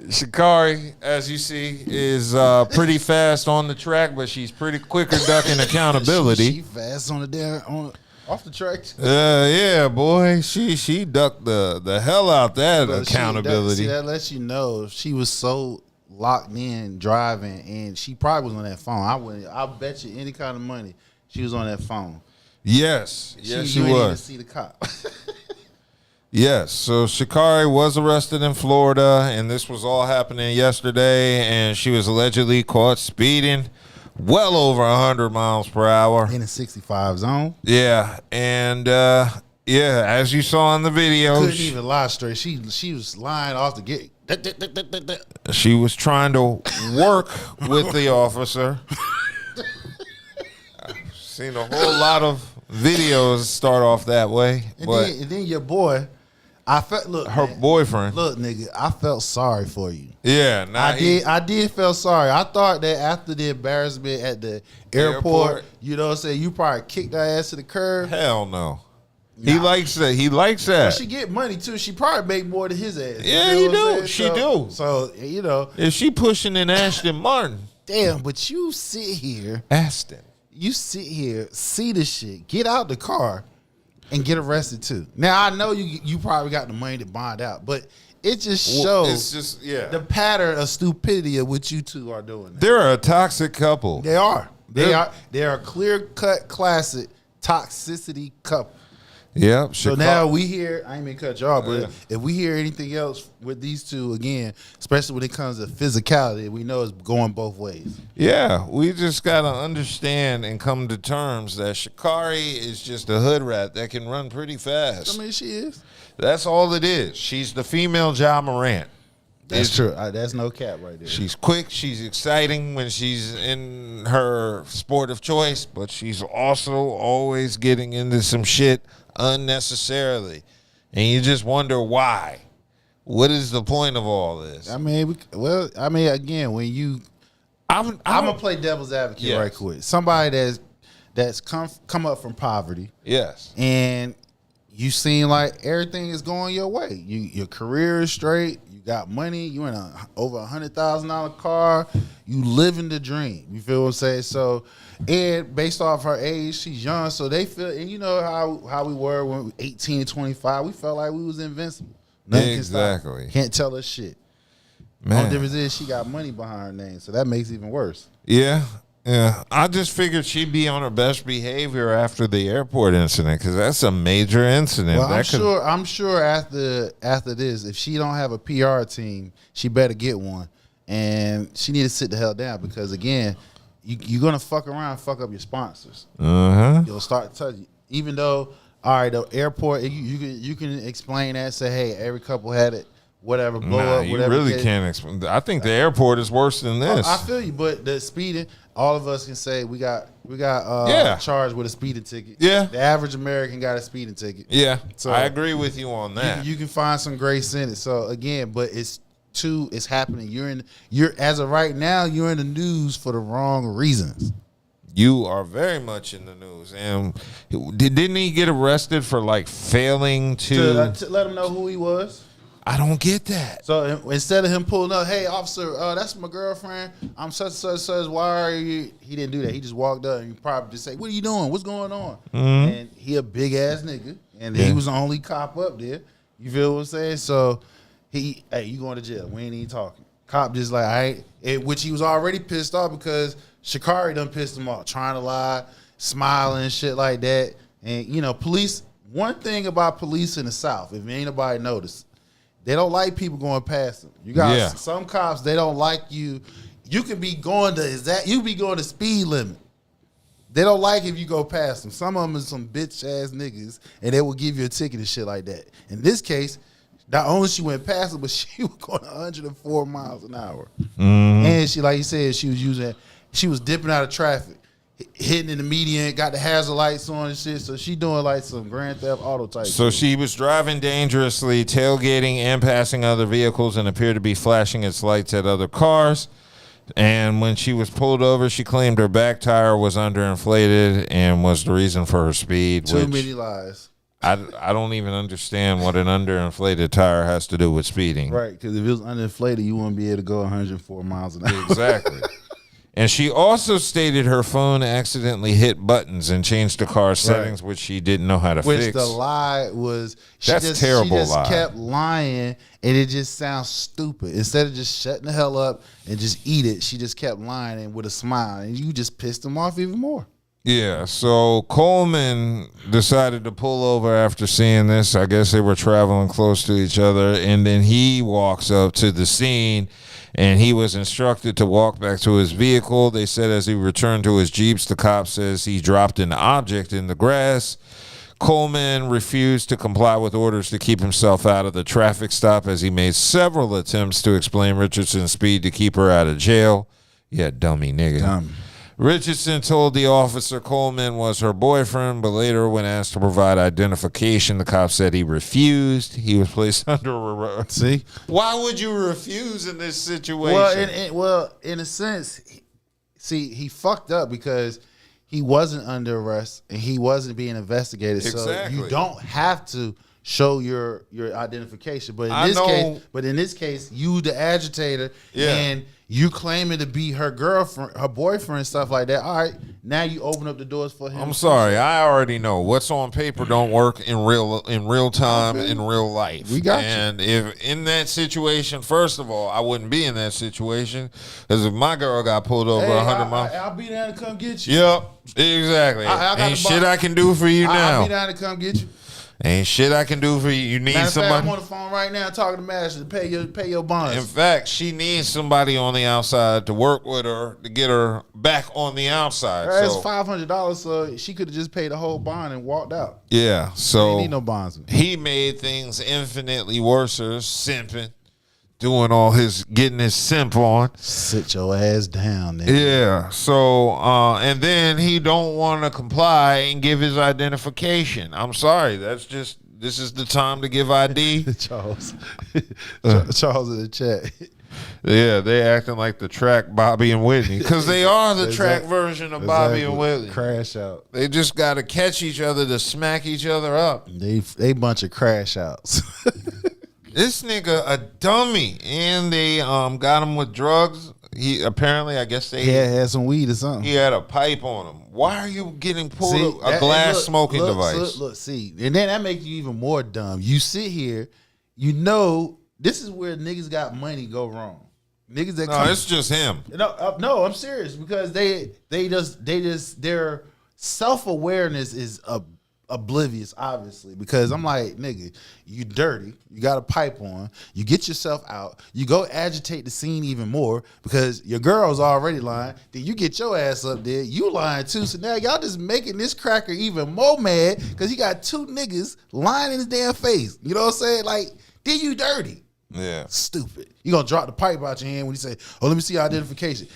Sha'Carri, as you see, is pretty fast on the track, but she's pretty quicker ducking accountability. She fast on the off the track. Yeah, boy, she ducked the hell out that accountability. That lets you know she was so locked in driving, and she probably was on that phone. I bet you any kind of money she was on that phone. Yes, she didn't was. Even see the cop. Yes, so Sha'Carri was arrested in Florida, and this was all happening yesterday, and she was allegedly caught speeding well over 100 miles per hour. In a 65 zone. Yeah, and as you saw in the video. Couldn't even lie straight. She was lying off the gate. She was trying to work with the officer. I've seen a whole lot of videos start off that way. And then your boy, her boyfriend. Look, nigga, I felt sorry for you. Yeah, I did feel sorry. I thought that after the embarrassment at the airport, you know what I'm saying, you probably kicked her ass to the curb. Hell no. Nah. He likes that. But she get money too. She probably make more than his ass. Yeah, you know she do. So, you know. If she pushing in Aston Martin. Damn, but you sit here. Aston. you sit here, see the shit, get out the car, and get arrested too. Now I know you probably got the money to bond out, but it just shows the pattern of stupidity of what you two are doing. They're a toxic couple. They are. They are a clear cut classic toxicity couple. Yeah. So now we hear, I ain't mean to cut you off, but if we hear anything else with these two again, especially when it comes to physicality, we know it's going both ways. Yeah, we just got to understand and come to terms that Sha'Carri is just a hood rat that can run pretty fast. I mean, she is. That's all it is. She's the female Ja Morant. That's true. That's no cap right there. She's quick. She's exciting when she's in her sport of choice, but she's also always getting into some shit unnecessarily. And you just wonder why. What is the point of all this? I mean, again, when you... I'm going to play devil's advocate right quick. Somebody that's come up from poverty. Yes. And you seem like everything is going your way. Your career is straight. You got money. You in over $100,000 car. You living the dream. You feel what I'm saying? So, and based off her age, she's young. So they feel, and you know how we were when we were 18 to 25. We felt like we was invincible. Nothing Exactly. Can't tell us shit. Man. Only difference is she got money behind her name, so that makes it even worse. Yeah. Yeah, I just figured she'd be on her best behavior after the airport incident because that's a major incident. Well, I'm sure after this, if she don't have a PR team, she better get one, and she need to sit the hell down because again, you're gonna fuck around, and fuck up your sponsors. You'll start touching. Even though, all right, the airport, you can explain that, say, hey, every couple had it. Whatever, blow up, whatever. You really can't explain. I think the airport is worse than this. I feel you, but the speeding, all of us can say we got charged with a speeding ticket. Yeah. The average American got a speeding ticket. Yeah. So I agree with you on that. You can find some grace in it. So again, but it's happening. You're as of right now, you're in the news for the wrong reasons. You are very much in the news. And didn't he get arrested for like failing to let him know who he was? I don't get that. So instead of him pulling up, hey, officer, that's my girlfriend. I'm such and such. Why are you? He didn't do that. He just walked up and he probably just say, what are you doing? What's going on? And he a big ass nigga. And he was the only cop up there. You feel what I'm saying? So hey, you going to jail. We ain't even talking. Cop just like, which he was already pissed off because Sha'Carri done pissed him off, trying to lie, smiling and shit like that. And, you know, police, one thing about police in the South, if ain't nobody noticed, they don't like people going past them. You got some cops, they don't like you. You can be going to speed limit. They don't like if you go past them. Some of them are some bitch ass niggas, and they will give you a ticket and shit like that. In this case, not only she went past them, but she was going 104 miles an hour. And she, like you said, she was dipping out of traffic, hitting in the median, got the hazard lights on and shit. So she doing like some Grand Theft Auto type. So shit. she was driving dangerously, tailgating and passing other vehicles, and appeared to be flashing its lights at other cars. And when she was pulled over, she claimed her back tire was underinflated and was the reason for her speed. Too many lies. I don't even understand what an underinflated tire has to do with speeding. Right, because if it was underinflated, you wouldn't be able to go 104 miles an hour. Exactly. And she also stated her phone accidentally hit buttons and changed the car's settings, which she didn't know how to fix. Which the lie was, she That's just terrible lie. Kept lying, and it just sounds stupid. Instead of just shutting the hell up and just eat it, she just kept lying and with a smile, and you just pissed him off even more. Yeah, so Coleman decided to pull over after seeing this. I guess they were traveling close to each other, and then he walks up to the scene, and he was instructed to walk back to his vehicle. They said as he returned to his Jeeps, the cop says he dropped an object in the grass. Coleman refused to comply with orders to keep himself out of the traffic stop as he made several attempts to explain Richardson's speed to keep her out of jail. Yeah, dummy nigga. Dumb. Richardson told the officer Coleman was her boyfriend, but later when asked to provide identification, the cop said he refused. He was placed under arrest. See? Why would you refuse in this situation? Well, in a sense, he fucked up because he wasn't under arrest and he wasn't being investigated. Exactly. So you don't have to show your identification. But in this case, you the agitator, and You claiming to be her girlfriend, her boyfriend, stuff like that. All right, now you open up the doors for him. I'm sorry, I already know what's on paper don't work in real time in real life. We got and if in that situation, first of all, I wouldn't be in that situation because if my girl got pulled over 100 miles, I'll be down to come get you. Yep, exactly. Ain't shit I can do for you now. I'll be down to come get you. Ain't shit I can do for you. You need Matter of fact, somebody. I'm on the phone right now talking to Master to pay your bonds. In fact, she needs somebody on the outside to work with her to get her back on the outside. It's So $500, so she could have just paid the whole bond and walked out. yeah, so Ain't need no bonds. he made things infinitely worse, simping, doing all his getting his simp on. Sit your ass down, nigga. Yeah. So and then he don't want to comply and give his identification. I'm sorry. This is the time to give ID. Charles in the chat. Yeah, they acting like the track Bobby and Whitney because they are the track version of Bobby and Whitney. Crash out. They just got to catch each other to smack each other up. They bunch of crash outs. This nigga a dummy, and they got him with drugs. He apparently, I guess they had some weed or something. He had a pipe on him. Why are you getting pulled a glass smoking device? Look, see, and then that makes you even more dumb. You sit here, you know, this is where niggas got money go wrong. Niggas that no, it's just him. No, I'm serious because their self-awareness is oblivious, obviously, because I'm like, nigga, you dirty, you got a pipe on, you get yourself out, you go agitate the scene even more because your girl's already lying, then you get your ass up there, you lying too, so now y'all just making this cracker even more mad because he got two niggas lying in his damn face. You know what I'm saying? Like, then you dirty. Yeah. Stupid. You gonna drop the pipe out your hand when you say, oh, let me see your identification.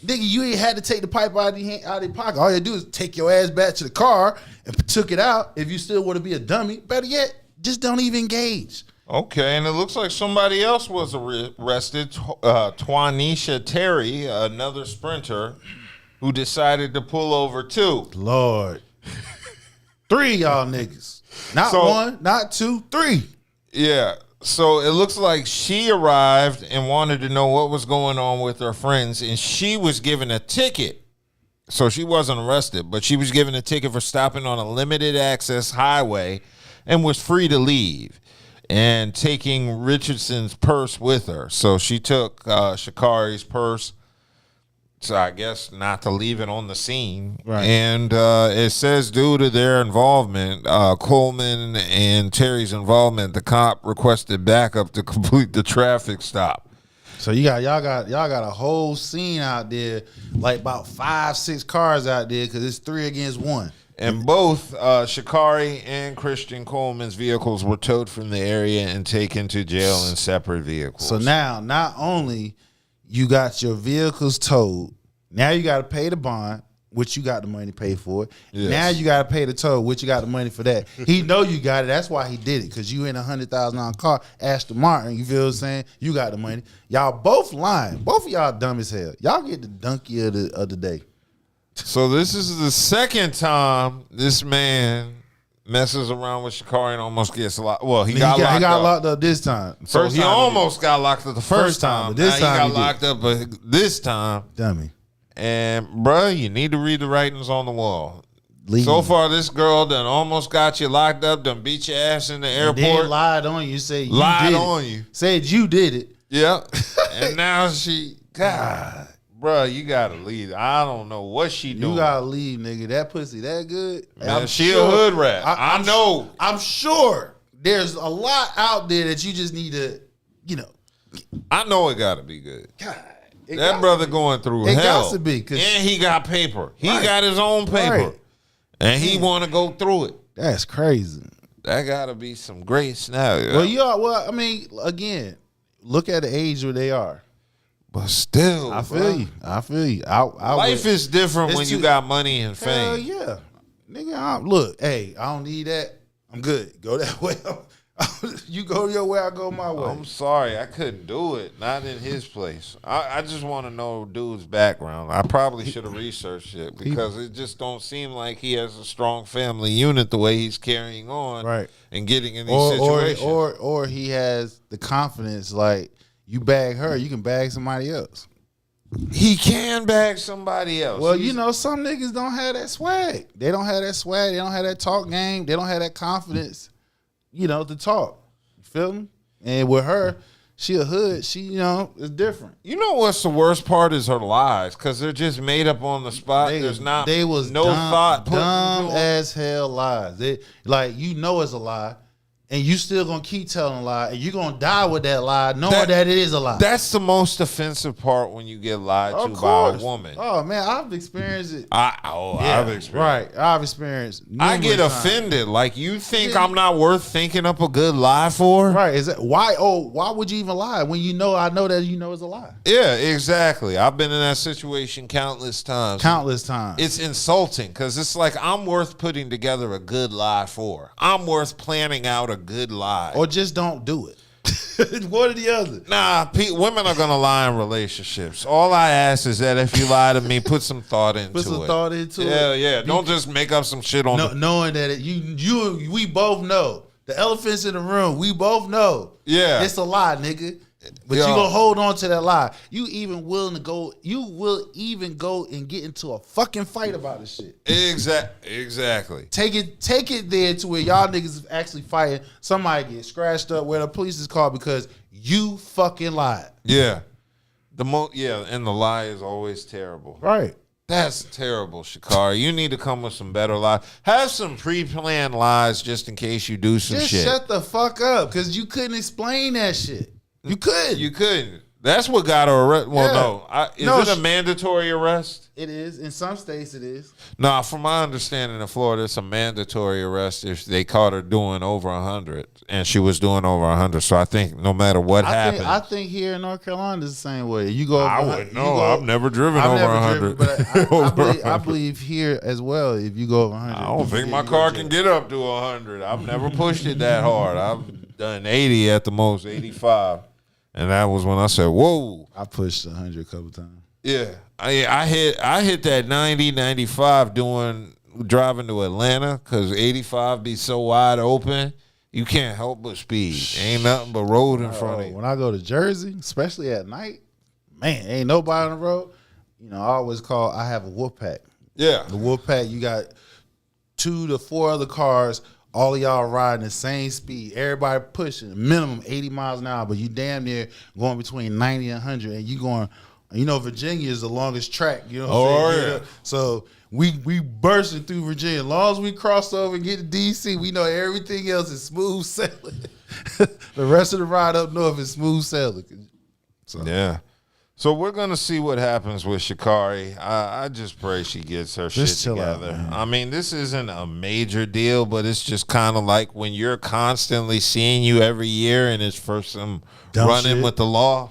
Nigga, you ain't had to take the pipe out of your pocket. All you do is take your ass back to the car and took it out. If you still want to be a dummy, better yet, just don't even engage. Okay, and it looks like somebody else was arrested. Twanisha Terry, another sprinter, who decided to pull over too. Lord. 3 of y'all niggas. Not one, not two, 3. Yeah. So it looks like she arrived and wanted to know what was going on with her friends, and she was given a ticket. So she wasn't arrested, but she was given a ticket for stopping on a limited access highway and was free to leave and taking Richardson's purse with her. So she took Sha'Carri's purse. So I guess not to leave it on the scene. Right. And it says due to their involvement, Coleman and Terry's involvement, the cop requested backup to complete the traffic stop. So y'all got a whole scene out there, like about 5-6 cars out there, because it's 3 against 1. And both Sha'Carri and Christian Coleman's vehicles were towed from the area and taken to jail in separate vehicles. So now, not only you got your vehicles towed, now you got to pay the bond, which you got the money to pay for it. Yes. Now you got to pay the tow, which you got the money for that. He know you got it. That's why he did it, because you in a $100,000 car, Aston Martin. You feel what I'm saying? You got the money. Y'all both lying. Both of y'all dumb as hell. Y'all get the donkey of the day. So this is the second time this man messes around with Sha'Carri and almost gets locked. Well, he got locked up this time. So he almost got locked up the first time. But this now time he got locked up, but this time, dummy. And bruh, you need to read the writings on the wall. Leave so me. far, this girl done almost got you locked up, done beat your ass in the airport, And then lied on you. Say you lied did on it. you, said you did it. Yeah, and now God. Bruh, you gotta leave. I don't know what she doing. You gotta leave, nigga. That pussy that good? Man, she a hood rat. I know. I'm sure there's a lot out there that you just need to, I know it gotta be good. God, that brother going through it hell. got to be, and he got paper. He got his own paper. Right. And he want to go through it. That's crazy. That gotta be some great scenario. Well, I mean, again, look at the age where they are. But still, I feel you. Life is different when you got money and fame. Hell yeah. Nigga, look, hey, I don't need that. I'm good. Go that way. You go your way, I go my way. I'm sorry, I couldn't do it. Not in his place. I just want to know dude's background. I probably should have researched it because it just don't seem like he has a strong family unit the way he's carrying on, right, and getting in these situations. Or he has the confidence, like, you bag her, you can bag somebody else. he can bag somebody else. Well, you know, some niggas don't have that swag. They don't have that swag. They don't have that talk game. They don't have that confidence, you know, to talk. You feel me? And with her, she a hood. She, you know, is different. You know what's the worst part is her lies, because they're just made up on the spot. There's not They was no dumb, thought. dumb as hell lies. They like, you know it's a lie, and you still gonna keep telling a lie, and you gonna die with that lie, knowing that it is a lie. That's the most offensive part when you get lied to by a woman. Oh man, I've experienced it. I've experienced. Right, I've experienced. I get numerous times. offended. Like, you think I'm not worth thinking up a good lie for? Right? Is that why? Oh, why would you even lie when you know? I know that you know it's a lie. Yeah, exactly. I've been in that situation countless times. Countless times. It's insulting because it's like I'm worth putting together a good lie for. I'm worth planning out a good lie. Or just don't do it. One or the other. Nah, women are gonna lie in relationships. All I ask is that if you lie to me, put some thought into it. Put some thought into it. Yeah. Don't just make up some shit on. Knowing that we both know the elephants in the room. We both know. Yeah, it's a lie, nigga. But you gonna hold on to that lie. You will even go and get into a fucking fight about this shit. Exactly. Take it there to where y'all niggas is actually fighting. Somebody get scratched up, where the police is called because you fucking lied. Yeah. And the lie is always terrible. Right. That's terrible, Sha'Carri. You need to come with some better lies. Have some pre-planned lies just in case you do some shit. Just shut the fuck up, because you couldn't explain that shit. You couldn't. That's what got her arrested. Well, Yeah. no. Is it a mandatory arrest? It is. In some states, it is. Nah, from my understanding in Florida, it's a mandatory arrest if they caught her doing over 100. And she was doing over 100. So I think no matter what happened. I think here in North Carolina it's the same way. You go. I wouldn't know. I've never driven over 100. But I believe here as well, if you go over 100. I don't think my car can get up to 100. I've never pushed it that hard. I've done 80 at the most, 85. And that was when I said, whoa. I pushed 100 a couple times. Yeah. I hit that 90, 95 driving to Atlanta, because 85 be so wide open, you can't help but speed. Ain't nothing but road in front of you. When I go to Jersey, especially at night, man, ain't nobody on the road. You know, I have a wolf pack. Yeah. The wolf pack, you got 2 to 4 other cars. All of y'all riding the same speed. Everybody pushing minimum 80 miles an hour, but you damn near going between 90 and 100. And you going, you know, Virginia is the longest track. You know what I'm saying? Yeah. So we bursting through Virginia. As long as we cross over and get to DC, we know everything else is smooth sailing. The rest of the ride up north is smooth sailing. So. Yeah. So we're going to see what happens with Sha'Carri. I just pray she gets her shit together. I mean, this isn't a major deal, but it's just kind of like when you're constantly seeing you every year and it's for some running with the law.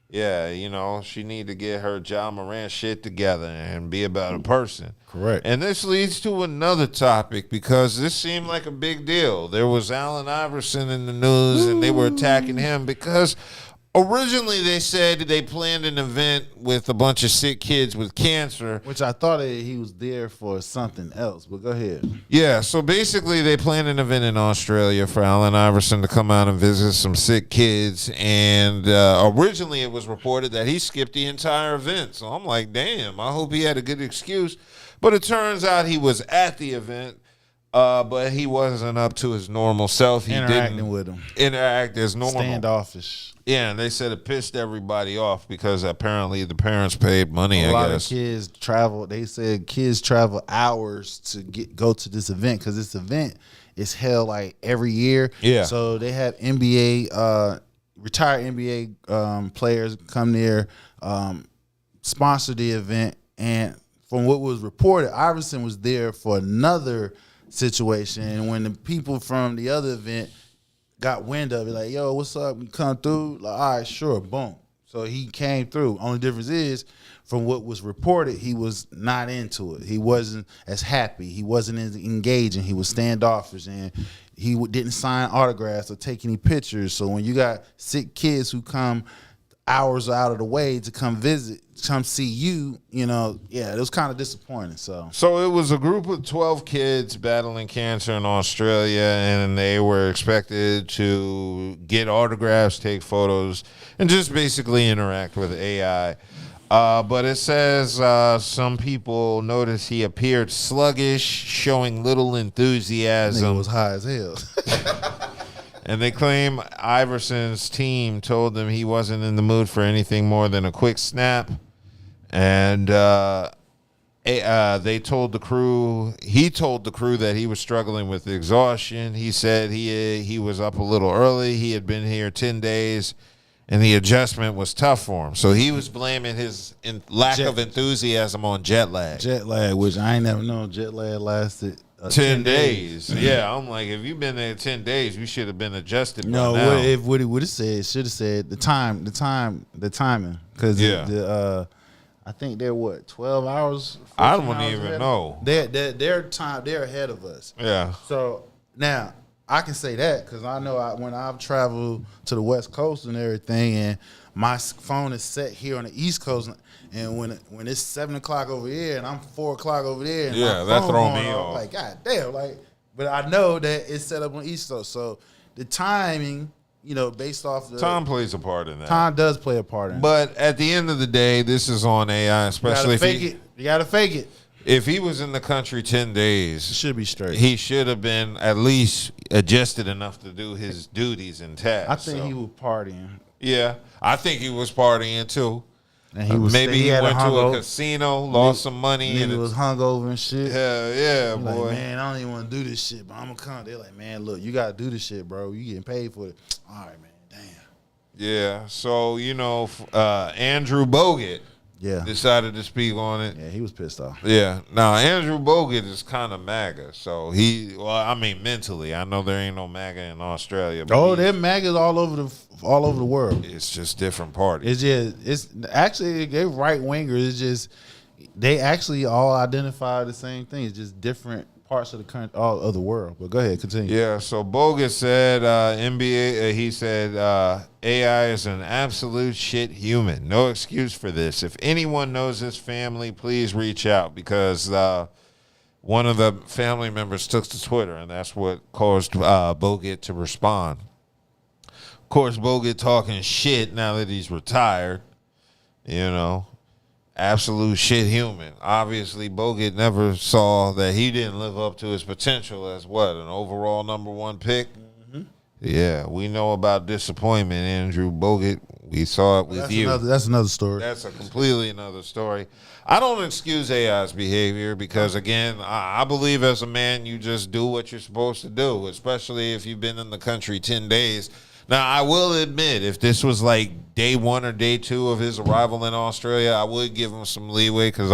Yeah, you know, she need to get her John Moran shit together and be a better person. Correct. And this leads to another topic, because this seemed like a big deal. There was Allen Iverson in the news, and they were attacking him because originally they said they planned an event with a bunch of sick kids with cancer. Which I thought he was there for something else, but go ahead. Yeah, so basically they planned an event in Australia for Allen Iverson to come out and visit some sick kids. And originally it was reported that he skipped the entire event. So I'm like, damn, I hope he had a good excuse. But it turns out he was at the event. But he wasn't up to his normal self. He Interacting with him. Interact as normal. Standoffish. Yeah, and they said it pissed everybody off because apparently the parents paid money, A I lot guess. of kids travel. They said kids travel hours to go to this event, because this event is held like every year. Yeah. So they have NBA, retired NBA players come there, sponsor the event. And from what was reported, Iverson was there for another situation. And when the people from the other event got wind of it, like, yo, what's up? You come through? Like, all right, sure, boom. So he came through. Only difference is, from what was reported, he was not into it. He wasn't as happy. He wasn't as engaging. He was standoffish, and he didn't sign autographs or take any pictures. So when you got sick kids who come hours out of the way to come visit, come see you, you know, yeah, it was kind of disappointing. So it was a group of 12 kids battling cancer in Australia, and they were expected to get autographs, take photos, and just basically interact with AI. But it says some people noticed he appeared sluggish, showing little enthusiasm. Nigga was high as hell. And they claim Iverson's team told him he wasn't in the mood for anything more than a quick snap. And they told the crew, he told the crew that he was struggling with exhaustion. He said he was up a little early. He had been here 10 days, and the adjustment was tough for him. So he was blaming his lack of enthusiasm on jet lag. Jet lag, which I ain't never known jet lag lasted 10 days. Yeah, I'm like, if you've been there 10 days, you should have been adjusted by now. What it would have said, should have said the timing. Because I think they're 12 hours? I don't even know. Their time, they're ahead of us. Yeah. So now I can say that because I know when I've traveled to the West Coast and everything, and my phone is set here on the East Coast, and when it's 7 o'clock over here and I'm 4 o'clock over there, and yeah, my that phone throw me going off. Like, God damn, but I know that it's set up on East Coast, so the timing, based off the time plays a part in that. Time does play a part in it. But at the end of the day, this is on AI, especially You gotta fake it. If he was in the country 10 days, it should be straight. He should have been at least adjusted enough to do his duties and tasks. I think he was partying. Yeah, I think he was partying too. And he was maybe he went to a casino, lost some money, and it was hungover and shit. Hell yeah, He boy. Like, man, I don't even want to do this shit, but I'm gonna come. They're like, man, look, you gotta do this shit, bro. You getting paid for it. All right, man. Damn. Yeah. So Andrew Bogut. Yeah. Decided to speak on it. Yeah, he was pissed off. Yeah. Now, Andrew Bogut is kind of MAGA. So mentally. I know there ain't no MAGA in Australia. But they're MAGAs all over the world. It's just different parties. It's actually, they're right wingers. It's just, they actually all identify the same thing. It's just different parts of the country, all of the world. But go ahead, continue. Yeah, so Bogut said NBA. He said AI is an absolute shit human. No excuse for this. If anyone knows this family, please reach out because one of the family members took to Twitter, and that's what caused Bogut to respond. Of course, Bogut talking shit now that he's retired. Absolute shit human. Obviously, Bogut never saw that he didn't live up to his potential as an overall #1 pick. Mm-hmm. Yeah, we know about disappointment, Andrew Bogut. We saw it with you. That's another story. That's a completely another story. I don't excuse AI's behavior because, again, I believe as a man, you just do what you're supposed to do, especially if you've been in the country 10 days. Now, I will admit, if this was like day 1 or day 2 of his arrival in Australia, I would give him some leeway because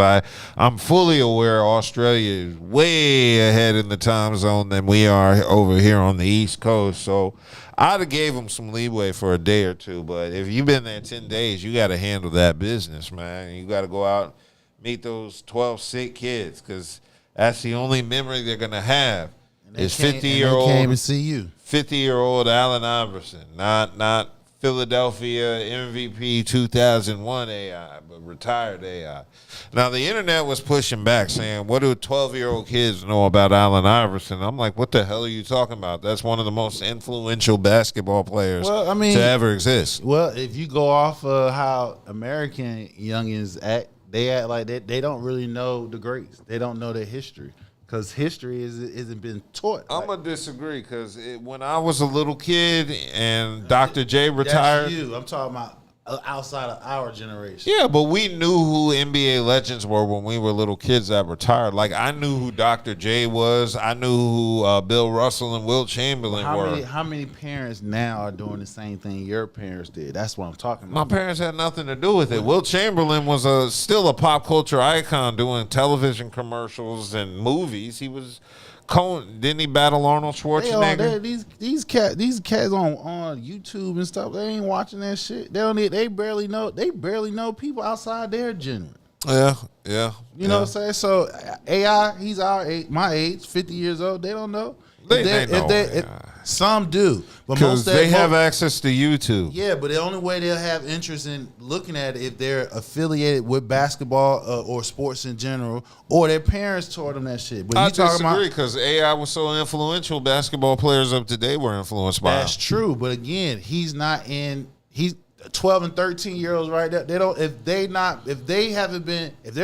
I'm fully aware Australia is way ahead in the time zone than we are over here on the East Coast. So I'd have gave him some leeway for a day or two. But if you've been there 10 days, you got to handle that business, man. You got to go out, meet those 12 sick kids because that's the only memory they're going to have is 50-year-old. They came and see you. 50-year-old Allen Iverson, not Philadelphia MVP 2001 AI, but retired AI. Now, the internet was pushing back saying, what do 12-year-old kids know about Allen Iverson? I'm like, what the hell are you talking about? That's one of the most influential basketball players to ever exist. Well, if you go off of how American youngins act, they act like they don't really know the greats. They don't know their history. Because history isn't been taught. I'm going to disagree because when I was a little kid and Dr. J retired. That's you. I'm talking about outside of our generation. Yeah, but we knew who NBA legends were when we were little kids that retired. Like, I knew who Dr. J was. I knew who Bill Russell and Wilt Chamberlain were. How many parents now are doing the same thing your parents did? That's what I'm talking My about. parents had nothing to do with it. Wilt Chamberlain was still a pop culture icon doing television commercials and movies. He was didn't he battle Arnold Schwarzenegger? These cats on YouTube and stuff, they ain't watching that shit. They barely know people outside their gender. Yeah. You know what I'm saying? So AI, he's my age, 50 years old. They don't know. They know. Some do, but because they have access to YouTube. Yeah, but the only way they'll have interest in looking at it if they're affiliated with basketball or sports in general, or their parents taught them that shit. But I disagree because AI was so influential. Basketball players of today were influenced by him. That's true, but again, he's not in. 12 and 13-year-olds right there, if they're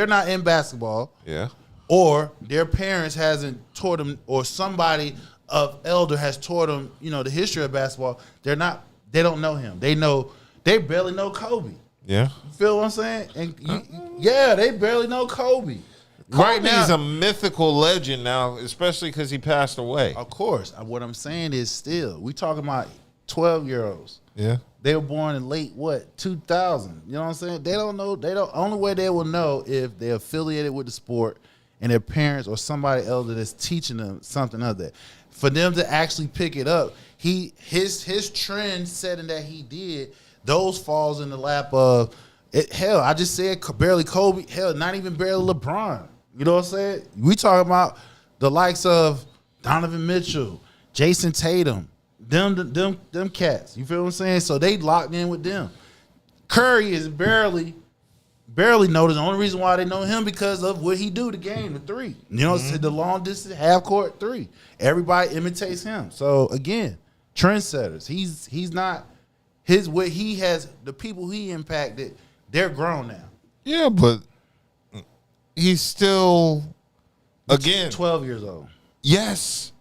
not in basketball, yeah, or their parents hasn't taught them, or somebody of elder has taught them, the history of basketball, they don't know him. They barely know Kobe. Yeah. You feel what I'm saying? And they barely know Kobe. Right now, he's a mythical legend now, especially because he passed away. Of course. What I'm saying is still, we talking about 12-year-olds. Yeah. They were born in late 2000. You know what I'm saying? They don't know. Only way they will know if they're affiliated with the sport and their parents or somebody elder that's teaching them something of that. For them to actually pick it up, his trend setting that he did, those falls in the lap of hell. I just said barely Kobe. Hell, not even barely LeBron. You know what I'm saying? We talking about the likes of Donovan Mitchell, Jason Tatum, them cats. You feel what I'm saying? So they locked in with them. Curry is barely noticed. The only reason why they know him because of what he do the game, the three. You know, the long distance half court three. Everybody imitates him. So again, trendsetters. He's not what he has. The people he impacted, they're grown now. Yeah, but he's still, again, 12 years old. Yes.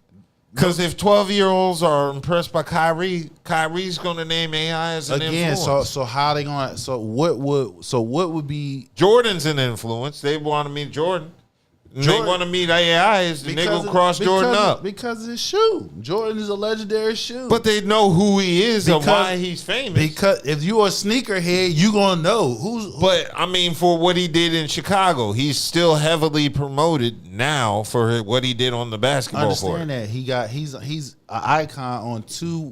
Because if 12-year-olds are impressed by Kyrie, Kyrie's going to name AI as an influence. So how they going to? So what would be? Jordan's an influence. They want to meet Jordan. They want to meet AI. Is they going to cross Jordan up because of his shoe? Jordan is a legendary shoe. But they know who he is and why he's famous. Because if you're a sneakerhead, you gonna know who's. But I mean, for what he did in Chicago, he's still heavily promoted now for what he did on the basketball court. Understand that he's an icon on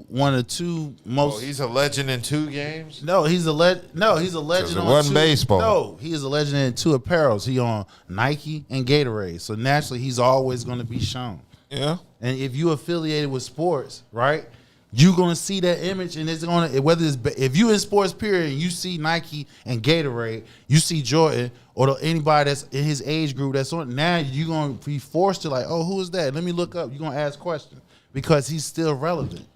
one of two most. Oh, he's a legend in 2 games. No, he's a legend. No, he's a legend. It wasn't baseball. No, he is a legend in 2 apparels. He on Nike and Gatorade. So naturally, he's always going to be shown. Yeah. And if you affiliated with sports, right, you're going to see that image, and it's going to if you in sports period, and you see Nike and Gatorade, you see Jordan or anybody that's in his age group that's on. Now you're going to be forced to oh, who is that? Let me look up. You're going to ask questions because he's still relevant.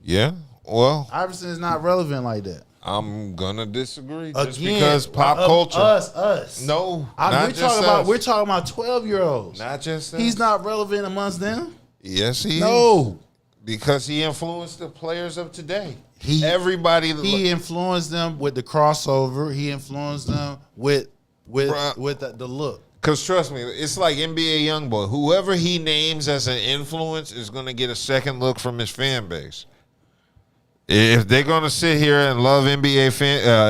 Yeah. Well, Iverson is not relevant like that. I'm gonna disagree. Again, just because pop culture. Us. No, we're talking about 12-year-olds. Not just us. He's not relevant amongst them. Yes, he is. No. Because he influenced the players of today. He influenced them with the crossover. He influenced them with the look. Because trust me, it's like NBA YoungBoy. Whoever he names as an influence is going to get a second look from his fan base. If they're going to sit here and love NBA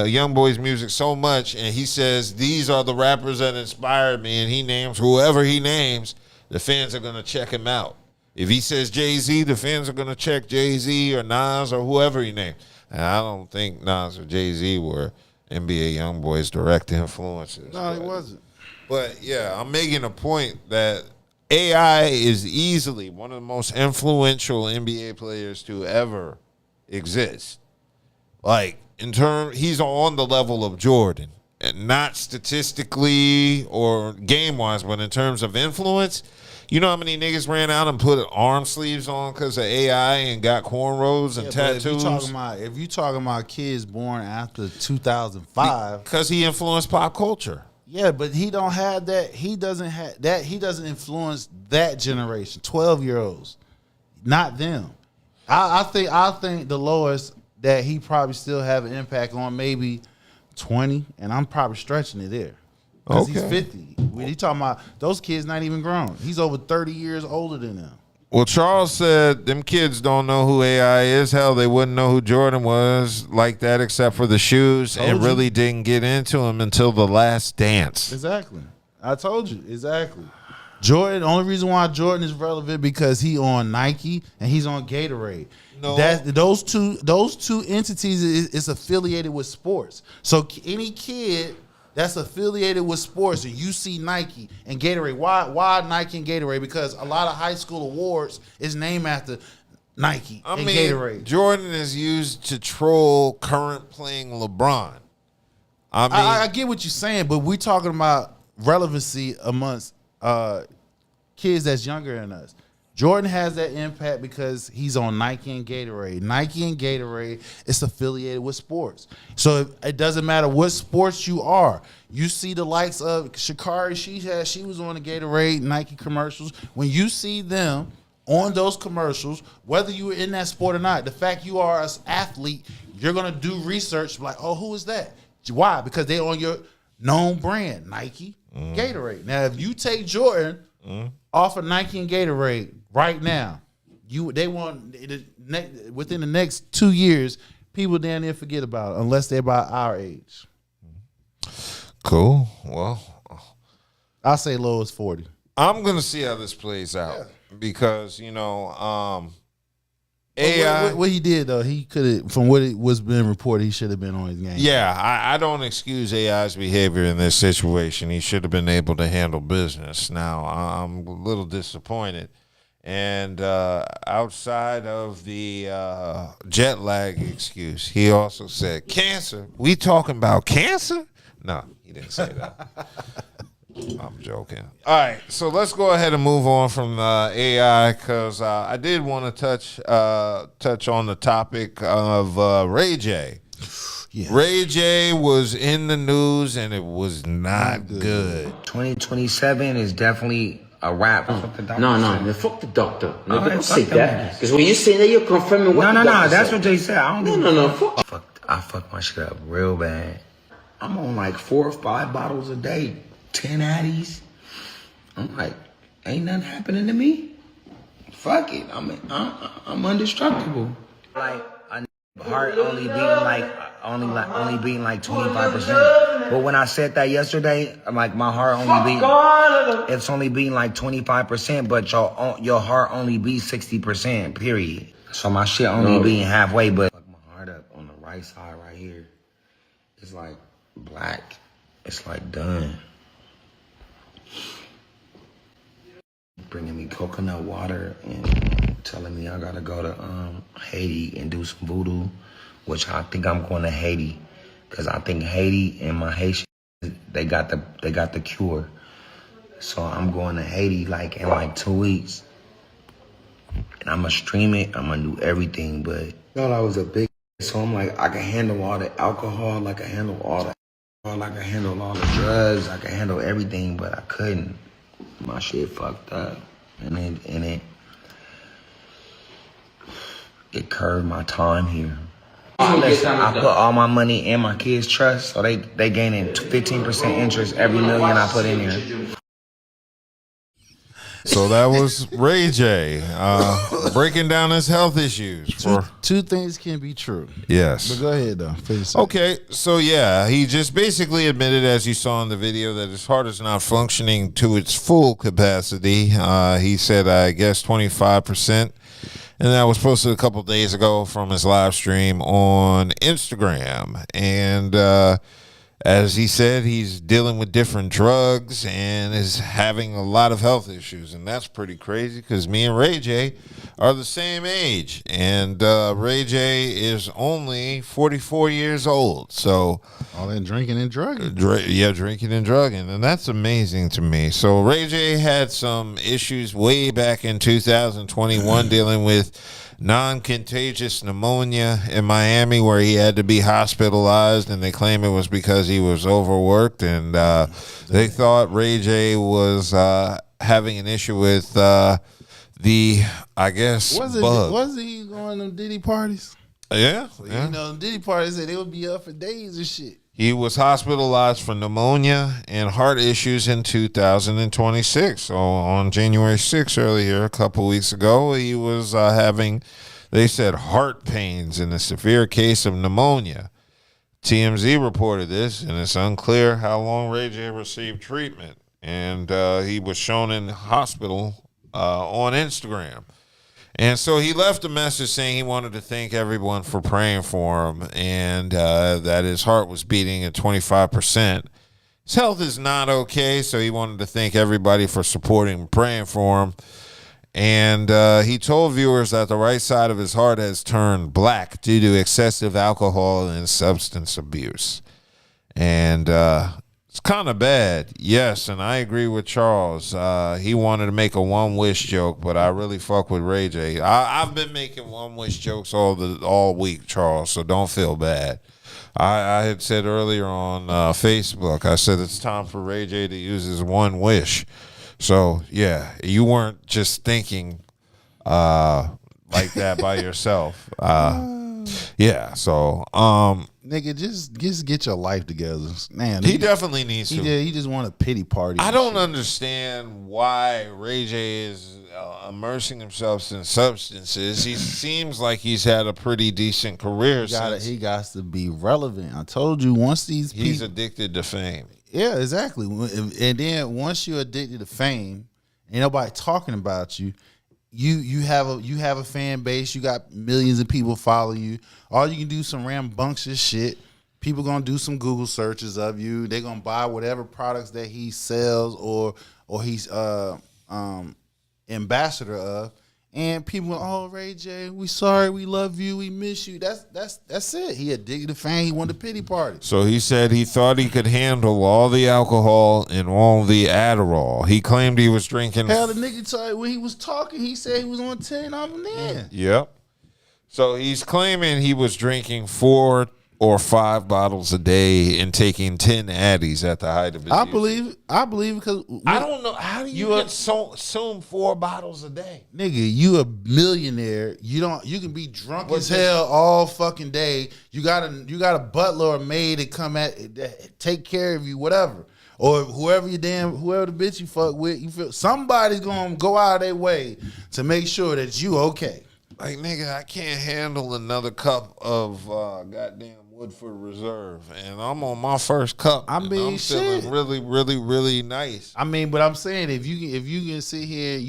YoungBoy's music so much, and he says, these are the rappers that inspired me, and he names whoever he names, the fans are going to check him out. If he says Jay-Z, the fans are going to check Jay-Z or Nas or whoever he named. And I don't think Nas or Jay-Z were NBA YoungBoy's direct influences. No, he wasn't. But, yeah, I'm making a point that AI is easily one of the most influential NBA players to ever exist. Like, he's on the level of Jordan. And not statistically or game-wise, but in terms of influence. You know how many niggas ran out and put arm sleeves on because of AI and got cornrows and tattoos? If you talking about kids born after 2005, because he influenced pop culture. Yeah, but he don't have that. He doesn't have that. He doesn't influence that generation. 12-year-olds, not them. I think the lowest that he probably still have an impact on maybe 20, and I'm probably stretching it there. Because he's 50. When he talking about those kids not even grown. He's over 30 years older than them. Well, Charles said them kids don't know who AI is. Hell, they wouldn't know who Jordan was like that except for the shoes and really didn't get into him until The Last Dance. Exactly. I told you. Exactly. Jordan, the only reason why Jordan is relevant because he on Nike and he's on Gatorade. No. Those two entities is affiliated with sports. So any kid that's affiliated with sports and you see Nike and Gatorade. Why Nike and Gatorade? Because a lot of high school awards is named after Nike and Gatorade. Jordan is used to troll current playing LeBron. I get what you're saying, but we're talking about relevancy amongst kids that's younger than us. Jordan has that impact because he's on Nike and Gatorade. Nike and Gatorade is affiliated with sports. So it doesn't matter what sports you are. You see the likes of Sha'Carri, she was on the Gatorade Nike commercials. When you see them on those commercials, whether you were in that sport or not, the fact you are an athlete, you're going to do research like, oh, who is that? Why? Because they're on your known brand, Nike, Gatorade. Now, if you take Jordan off of Nike and Gatorade right now, they want within the next 2 years, people down there forget about it unless they're about our age. Cool. Well, I'll say low as 40. I'm gonna see how this plays out because AI. What he did though, he could have, from what it was being reported, he should have been on his game. Yeah, I don't excuse AI's behavior in this situation. He should have been able to handle business. Now I'm a little disappointed. And outside of the jet lag excuse, he also said, cancer? We talking about cancer? No, he didn't say that. I'm joking. All right, so let's go ahead and move on from AI because I did want to touch on the topic of Ray J. Yeah. Ray J was in the news, and it was not good. 2027 is definitely a wrap. No, man, fuck the doctor. No, don't say that. Because when you say that, you're confirming what the doctor that's said. what they said. I don't No, fuck. I fuck my shit up real bad. I'm on like 4 or 5 bottles a day, 10 Addies. I'm like, ain't nothing happening to me. Fuck it. I'm indestructible. Like a heart only beating like 25%. But when I said that yesterday, I'm like my heart it's only beating like 25%, but your heart only beats 60%. Period. So my shit only beating halfway, but fuck my heart up on the right side right here. It's like black. It's like done. Bringing me coconut water and telling me I gotta go to Haiti and do some voodoo, which I think I'm going to Haiti because I think Haiti and my Haitian they got the cure. So I'm going to Haiti like in like 2 weeks, and I'm gonna stream it. I'm gonna do everything, but I thought I was a big. So I'm like I can handle all the alcohol, I can handle all the drugs, I can handle everything, but I couldn't. My shit fucked up, and it curved my time here. Listen, I put all my money in my kids' trust, so they gaining 15% interest every million I put in here. So that was Ray J breaking down his health issues. Two things can be true. Yes. But go ahead, though. Okay, so yeah, he just basically admitted, as you saw in the video, that his heart is not functioning to its full capacity. He said, I guess, 25%. And that was posted a couple days ago from his live stream on Instagram. And as he said, he's dealing with different drugs and is having a lot of health issues. And that's pretty crazy because me and Ray J are the same age. And Ray J is only 44 years old. So all that drinking and drugging. Drinking and drugging. And that's amazing to me. So Ray J had some issues way back in 2021 dealing with non-contagious pneumonia in Miami, where he had to be hospitalized, and they claim it was because he was overworked, and they thought Ray J was having an issue with bug. Was he going to Diddy parties? Yeah. You know, Diddy parties, they would be up for days and shit. He was hospitalized for pneumonia and heart issues in 2026. So on January 6th, earlier, a couple weeks ago, he was having, they said, heart pains and a severe case of pneumonia. TMZ reported this, and it's unclear how long Ray J received treatment. And he was shown in the hospital on Instagram. And so he left a message saying he wanted to thank everyone for praying for him, and that his heart was beating at 25%. His health is not okay, so he wanted to thank everybody for supporting and praying for him. And he told viewers that the right side of his heart has turned black due to excessive alcohol and substance abuse. And It's kind of bad, yes, and I agree with Charles. He wanted to make a One Wish joke, but I really fuck with Ray J. I've been making One Wish jokes all week, Charles, so don't feel bad. I had said earlier on Facebook, I said it's time for Ray J to use his One Wish. So, yeah, you weren't just thinking like that by yourself. Yeah, so nigga, just get your life together. Man, he definitely needs to. He just want a pity party. I don't understand why Ray J is immersing himself in substances. He seems like he's had a pretty decent career. He got to be relevant. I told you, once he's addicted to fame. Yeah, exactly. And then once you're addicted to fame, ain't nobody talking about you. You have a fan base. You got millions of people follow you. All you can do is some rambunctious shit. People gonna do some Google searches of you. They gonna buy whatever products that he sells or he's ambassador of. And people, oh, Ray J, we sorry, we love you, we miss you. That's it. He addicted to fame. He wanted a pity party. So he said he thought he could handle all the alcohol and all the Adderall. He claimed he was drinking. Hell, the nigga when he was talking, he said he was on 10 of them then. Yep. So he's claiming he was drinking 4 or 5 bottles a day and taking 10 Addies at the height of his use. I believe because I don't know how do you consume 4 bottles a day, nigga. You a millionaire. You can be drunk as hell all fucking day. You got a butler or maid to come take care of you, whatever, or whoever the bitch you fuck with. You feel somebody's gonna go out of their way to make sure that you okay. Like, nigga, I can't handle another cup of goddamn Woodford Reserve, and I'm on my first cup. I'm feeling really, really, really nice. I mean, but I'm saying if you can sit here,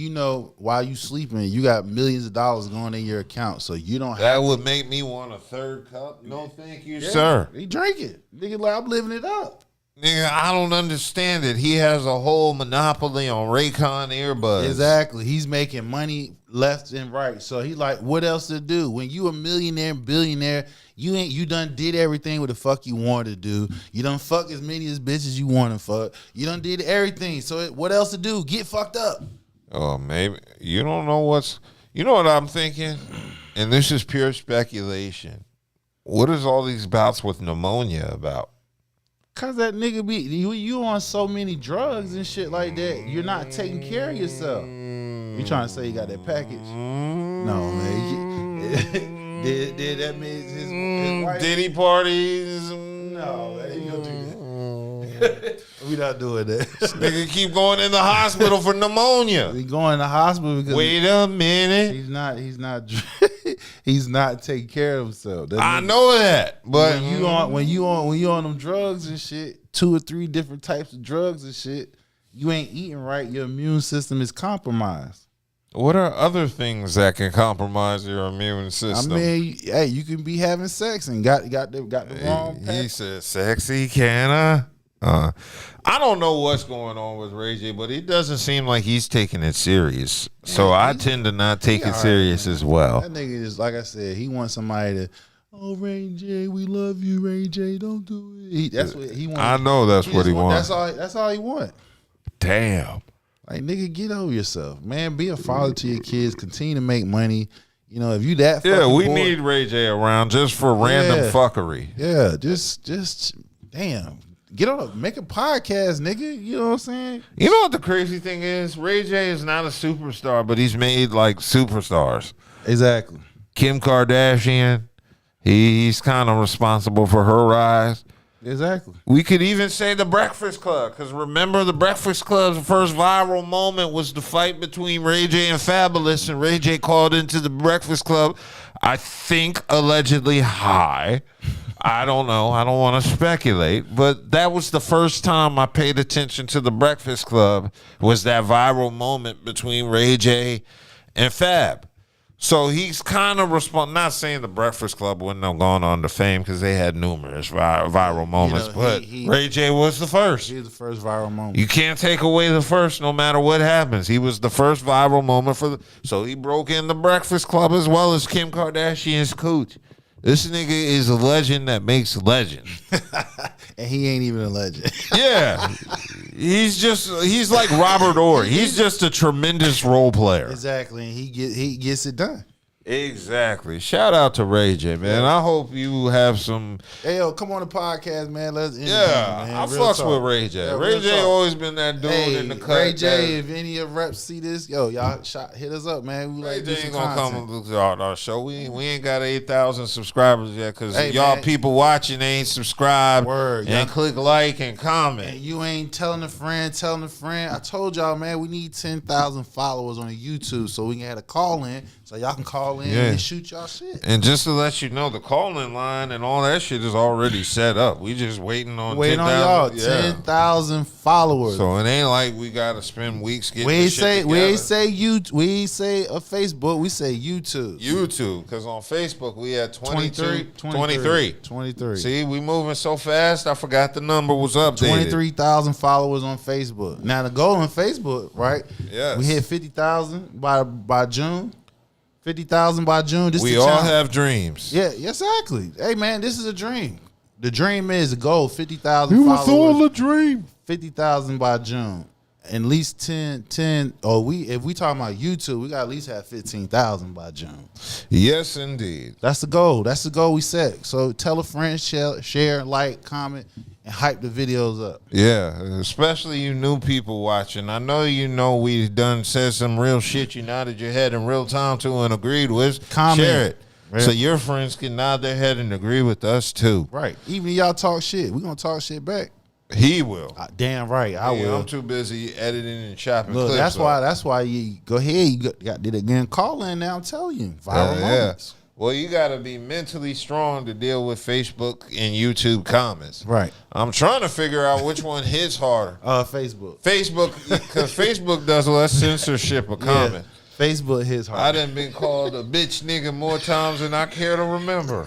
while you sleeping, you got millions of dollars going in your account, so you don't. That would make me want a third cup. No, thank you, sir. He drink it, nigga. Like, I'm living it up. Nigga, I don't understand it. He has a whole monopoly on Raycon earbuds. Exactly. He's making money left and right. So he like, what else to do? When you a millionaire and billionaire, you done did everything what the fuck you wanted to do. You done fuck as many as bitches you want to fuck. You done did everything. So what else to do? Get fucked up. Oh, maybe. You don't know what I'm thinking? And this is pure speculation. What is all these bouts with pneumonia about? Cause that nigga you on so many drugs and shit like that, you're not taking care of yourself. You trying to say you got that package? No, man. Did that mean his wife? Diddy parties? No, man, you gonna do that. We not doing that. This nigga keep going in the hospital for pneumonia. He going in the hospital because wait a minute. He's not taking care of himself. I know that, but when you on them drugs and shit, 2 or 3 different types of drugs and shit, you ain't eating right. Your immune system is compromised. What are other things that can compromise your immune system? I mean, hey, you can be having sex and got the wrong. He said, "Sexy, can I?" I don't know what's going on with Ray J, but it doesn't seem like he's taking it serious. So I tend to not take it serious as well. That nigga is, like I said, he wants somebody to, oh, Ray J, we love you, Ray J, don't do it. That's what he wants. I know that's what he wants. That's all he wants. Damn. Like, nigga, get over yourself, man. Be a father to your kids. Continue to make money. You know, if you that we need Ray J around just for random fuckery. Yeah, just damn. Get on make a podcast, nigga. You know what I'm saying? You know what the crazy thing is? Ray J is not a superstar, but he's made like superstars. Exactly. Kim Kardashian, he's kind of responsible for her rise. Exactly. We could even say the Breakfast Club, because remember the Breakfast Club's first viral moment was the fight between Ray J and Fabulous, and Ray J called into the Breakfast Club, I think allegedly high. I don't know. I don't want to speculate, but that was the first time I paid attention to the Breakfast Club, was that viral moment between Ray J and Fab. So he's kind of not saying the Breakfast Club wouldn't have gone on to fame, because they had numerous viral moments, but Ray J was the first. He was the first viral moment. You can't take away the first, no matter what happens. He was the first viral moment so he broke in the Breakfast Club as well as Kim Kardashian's cooch. This nigga is a legend that makes legends. And he ain't even a legend. Yeah. He's like Robert Orr. He's just a tremendous role player. Exactly. And he gets it done. Exactly. Shout out to Ray J, man. I hope you have some. Hey, yo, come on the podcast, man. Let's I fucks with Ray J. Yeah, Ray J talk. always been that dude in the cut. Ray J, if any of reps see this, yo, y'all hit us up, man. We Ray like J do ain't some gonna content. come to our show. We ain't got 8,000 subscribers yet because Hey, y'all man. people watching ain't subscribed and y'all- click like and comment. And you ain't telling a friend. I told y'all, man, we need 10,000 followers on YouTube so we can have a call in so y'all can call in and shoot y'all shit. And just to let you know, the call-in line and all that shit is already set up. We just waiting on 10,000. y'all. 10,000 followers. So it ain't like we gotta spend weeks getting We the ain't shit say together. we ain't say a Facebook. We say YouTube. YouTube, because on Facebook we had 23. 23. See, we moving so fast, I forgot the number was updated. 23,000 followers on Facebook. Now the goal on Facebook, right? Yes. We hit 50,000 by June. 50,000 by June. We all have dreams. Yeah, exactly. Hey man, this is a dream. The dream is the goal. 50,000 followers. It was all a dream. 50,000 by June. At least 10. If we talking about YouTube, we got to at least have 15,000 by June. Yes, indeed. That's the goal. That's the goal we set. So tell a friend, share, like, comment, and hype the videos up. Yeah, especially you new people watching. I know we done said some real shit you nodded your head in real time to and agreed with. Comment. Share it. Right. So your friends can nod their head and agree with us too. Right. Even if y'all talk shit, we going to talk shit back. He will. Damn right, I will. I'm too busy editing and chopping Look, clips. that's why you go ahead. You got did it again. Call in now. Tell you viral moments. Well, you got to be mentally strong to deal with Facebook and YouTube comments. Right. I'm trying to figure out which one hits harder. Facebook. Because Facebook does less censorship of comment. Yeah, Facebook hits harder. I done been called a bitch nigga more times than I care to remember.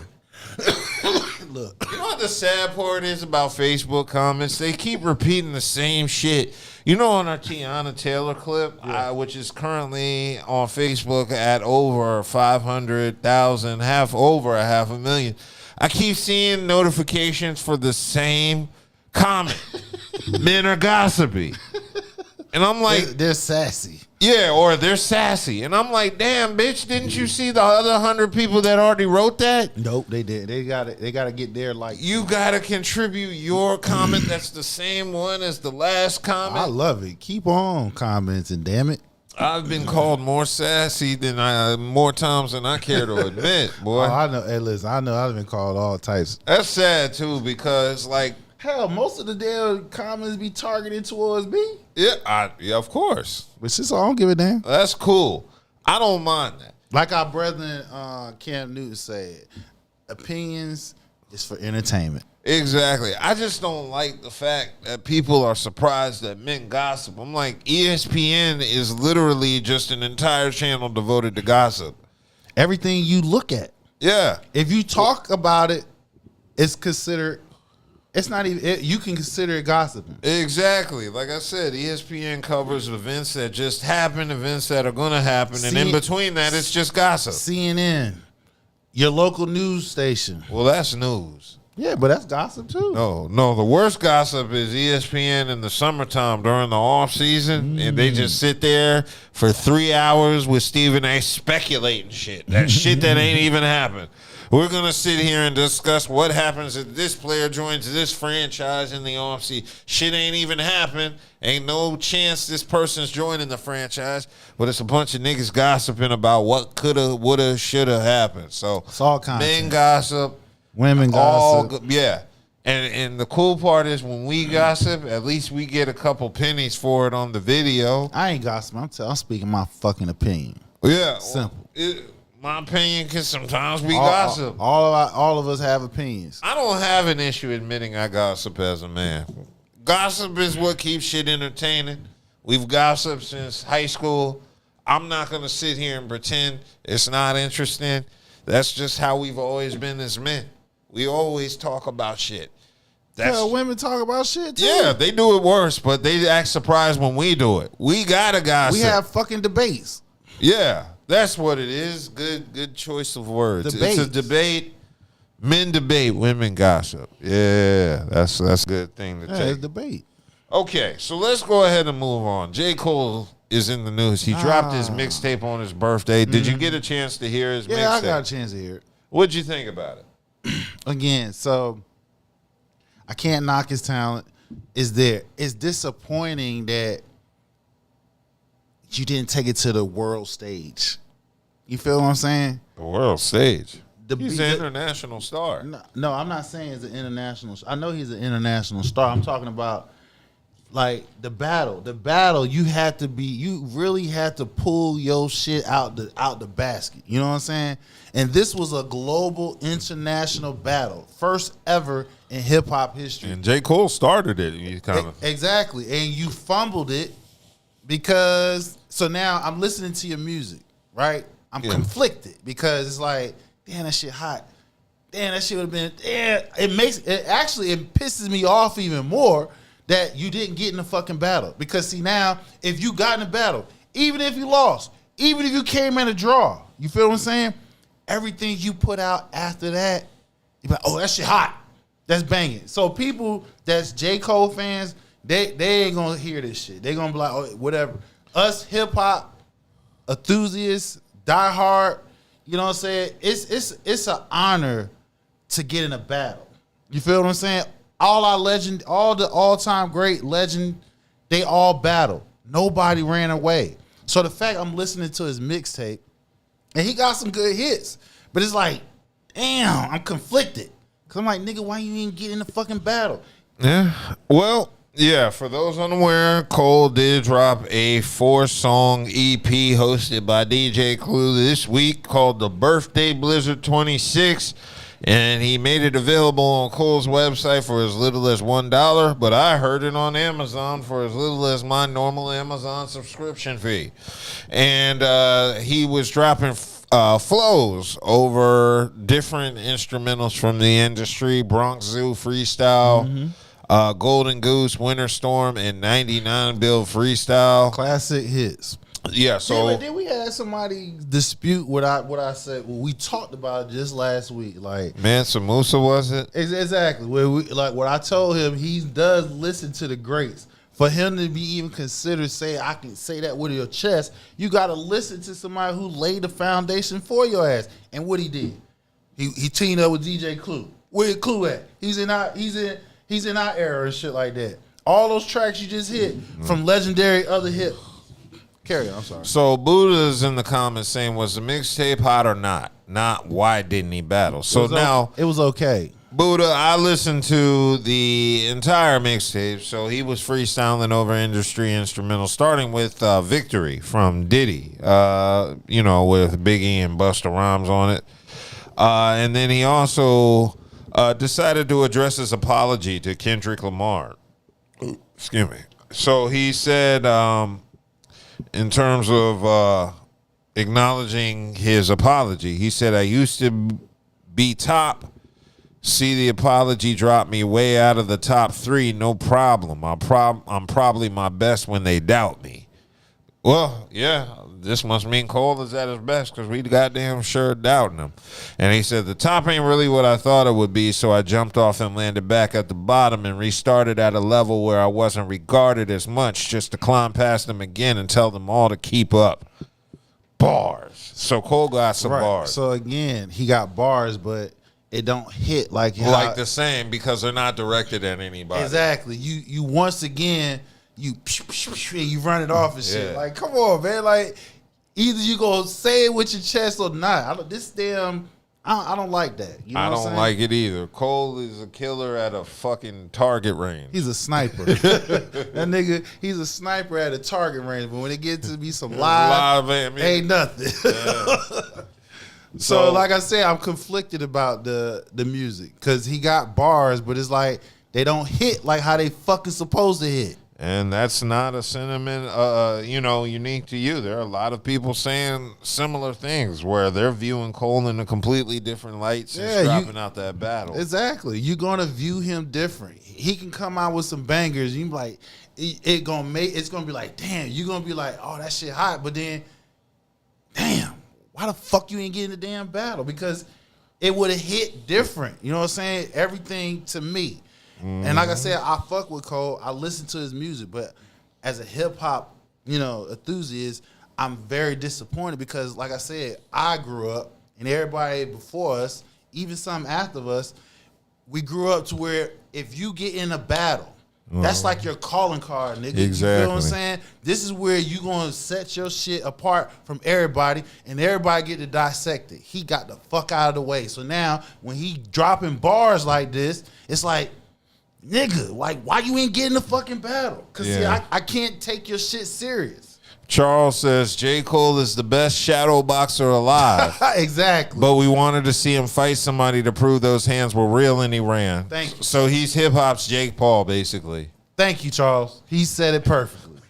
Look, you know what the sad part is about Facebook comments? They keep repeating the same shit. You know, on our Tiana Taylor clip, which is currently on Facebook at over 500,000, over 500,000, I keep seeing notifications for the same comment. Men are gossipy. And I'm like, they're sassy. Yeah, or they're sassy. And I'm like, damn, bitch, didn't you see the other 100 people that already wrote that? Nope, they did. They gotta get there like you gotta contribute your comment that's the same one as the last comment. I love it. Keep on commenting, damn it. I've been called more sassy than more times than I care to admit, boy. I know. Hey, listen, I know I've been called all types. That's sad too, because hell, most of the damn comments be targeted towards me. Yeah, of course. But since I don't give a damn. That's cool. I don't mind that. Like our brethren Cam Newton said, opinions is for entertainment. Exactly. I just don't like the fact that people are surprised that men gossip. I'm like, ESPN is literally just an entire channel devoted to gossip. Everything you look at. Yeah. If you talk about it, it's considered. It's not even. You can consider it gossiping. Exactly. Like I said, ESPN covers events that just happen, events that are going to happen, and in between that, it's just gossip. CNN, your local news station. Well, that's news. Yeah, but that's gossip too. No. The worst gossip is ESPN in the summertime during the off season, and they just sit there for 3 hours with Stephen A. speculating shit. That shit that ain't even happened. We're going to sit here and discuss what happens if this player joins this franchise in the offseason. Shit ain't even happened. Ain't no chance this person's joining the franchise, but it's a bunch of niggas gossiping about what coulda, woulda, shoulda happened. So it's all content. Men gossip. Women gossip. Yeah. And the cool part is when we gossip, at least we get a couple pennies for it on the video. I ain't gossiping. I'm speaking my fucking opinion. Yeah. Simple. My opinion can sometimes be gossip. All of us have opinions. I don't have an issue admitting I gossip as a man. Gossip is what keeps shit entertaining. We've gossiped since high school. I'm not going to sit here and pretend it's not interesting. That's just how we've always been as men. We always talk about shit. Women talk about shit too. Yeah, they do it worse, but they act surprised when we do it. We gotta gossip. We have fucking debates. Yeah, that's what it is. Good choice of words. Debates. It's a debate Men debate, women gossip. Yeah, that's a good thing to take. It's debate. Okay, so let's go ahead and move on. J. Cole is in the news. He dropped his mixtape on his birthday. Did you get a chance to hear his mixtape? Yeah, I got a chance to hear it. What'd you think about it? Again, so I can't knock his talent. It's there. It's disappointing that you didn't take it to the world stage. You feel what I'm saying? The world stage. He's an international star. No, I'm not saying he's an international. I know he's an international star. I'm talking about like the battle. The battle, you really had to pull your shit out the basket. You know what I'm saying? And this was a global, international battle, first ever in hip hop history. And J. Cole started it. You kind of exactly, and you fumbled it because. So now I'm listening to your music, right? I'm conflicted because it's like, damn, that shit hot. Damn, that shit would have been. Damn, it pisses me off even more that you didn't get in the fucking battle. Because see now, if you got in a battle, even if you lost, even if you came in a draw, you feel what I'm saying? Everything you put out after that, you're like, oh, that shit hot. That's banging. So people that's J. Cole fans, they ain't gonna hear this shit. They gonna be like, oh, whatever. Us hip hop enthusiasts, die hard. You know what I'm saying? It's an honor to get in a battle. You feel what I'm saying? All the all-time great legend, they all battled. Nobody ran away. So the fact I'm listening to his mixtape, and he got some good hits, but it's like, damn, I'm conflicted. Cause I'm like, nigga, why you ain't get in the fucking battle? Yeah. Well, yeah, for those unaware, Cole did drop a 4-song EP hosted by DJ Clue this week called The Birthday Blizzard 26, and he made it available on Cole's website for as little as $1, but I heard it on Amazon for as little as my normal Amazon subscription fee. And he was dropping flows over different instrumentals from the industry, Bronx Zoo Freestyle, Golden Goose, Winter Storm, and 99 Bill Freestyle. Classic hits. Yeah, so did we have somebody dispute what I said? Well, we talked about it just last week. Like Mansa Musa, was it? Exactly. Where like what I told him, he does listen to the greats. For him to be even considered say I can say that with your chest, you got to listen to somebody who laid the foundation for your ass. And what he did, he teamed up with DJ Clue. Where Clue at? He's in our era and shit like that. All those tracks you just hit from legendary other hip. Carry on, I'm sorry. So Buddha's in the comments saying, was the mixtape hot or not? Not why didn't he battle? So now it was okay. Buddha, I listened to the entire mixtape, so he was freestyling over industry instrumentals, starting with Victory from Diddy, with Biggie and Busta Rhymes on it. And then he also decided to address his apology to Kendrick Lamar. Excuse me. So he said, in terms of acknowledging his apology, he said, I used to be top. See the apology drop me way out of the top 3, no problem. I'm probably my best when they doubt me. Well, yeah, this must mean Cole is at his best because we goddamn sure doubting him. And he said, the top ain't really what I thought it would be, so I jumped off and landed back at the bottom and restarted at a level where I wasn't regarded as much, just to climb past them again and tell them all to keep up. Bars. So Cole got some bars. So again, he got bars, but it don't hit like the same because they're not directed at anybody. Exactly. You once again you run it off and shit. Yeah. Like, come on, man. Like, either you gonna say it with your chest or not. I don't like that. You know I what don't I'm like it either. Cole is a killer at a fucking target range. He's a sniper. That nigga, he's a sniper at a target range. But when it gets to be some live ain't nothing. Yeah. So, like I said, I'm conflicted about the music because he got bars, but it's like they don't hit like how they fucking supposed to hit. And that's not a sentiment, unique to you. There are a lot of people saying similar things where they're viewing Cole in a completely different light since dropping out that battle. Exactly. You're gonna view him different. He can come out with some bangers. You be like, it's gonna be like, damn. You're gonna be like, oh, that shit hot. But then, damn. Why the fuck you ain't getting the damn battle? Because it would have hit different. You know what I'm saying? Everything to me. And like I said, I fuck with Cole. I listen to his music, but as a hip hop, enthusiast, I'm very disappointed because, like I said, I grew up, and everybody before us, even some after us, we grew up to where if you get in a battle, that's like your calling card, nigga. Exactly. You feel what I'm saying? This is where you gonna set your shit apart from everybody, and everybody get to dissect it. He got the fuck out of the way. So now, when he dropping bars like this, it's like, nigga, like, why you ain't getting the fucking battle? Because, see, I can't take your shit serious. Charles says J. Cole is the best shadow boxer alive. Exactly. But we wanted to see him fight somebody to prove those hands were real, and he ran. Thank you. So he's hip hop's Jake Paul, basically. Thank you, Charles. He said it perfectly.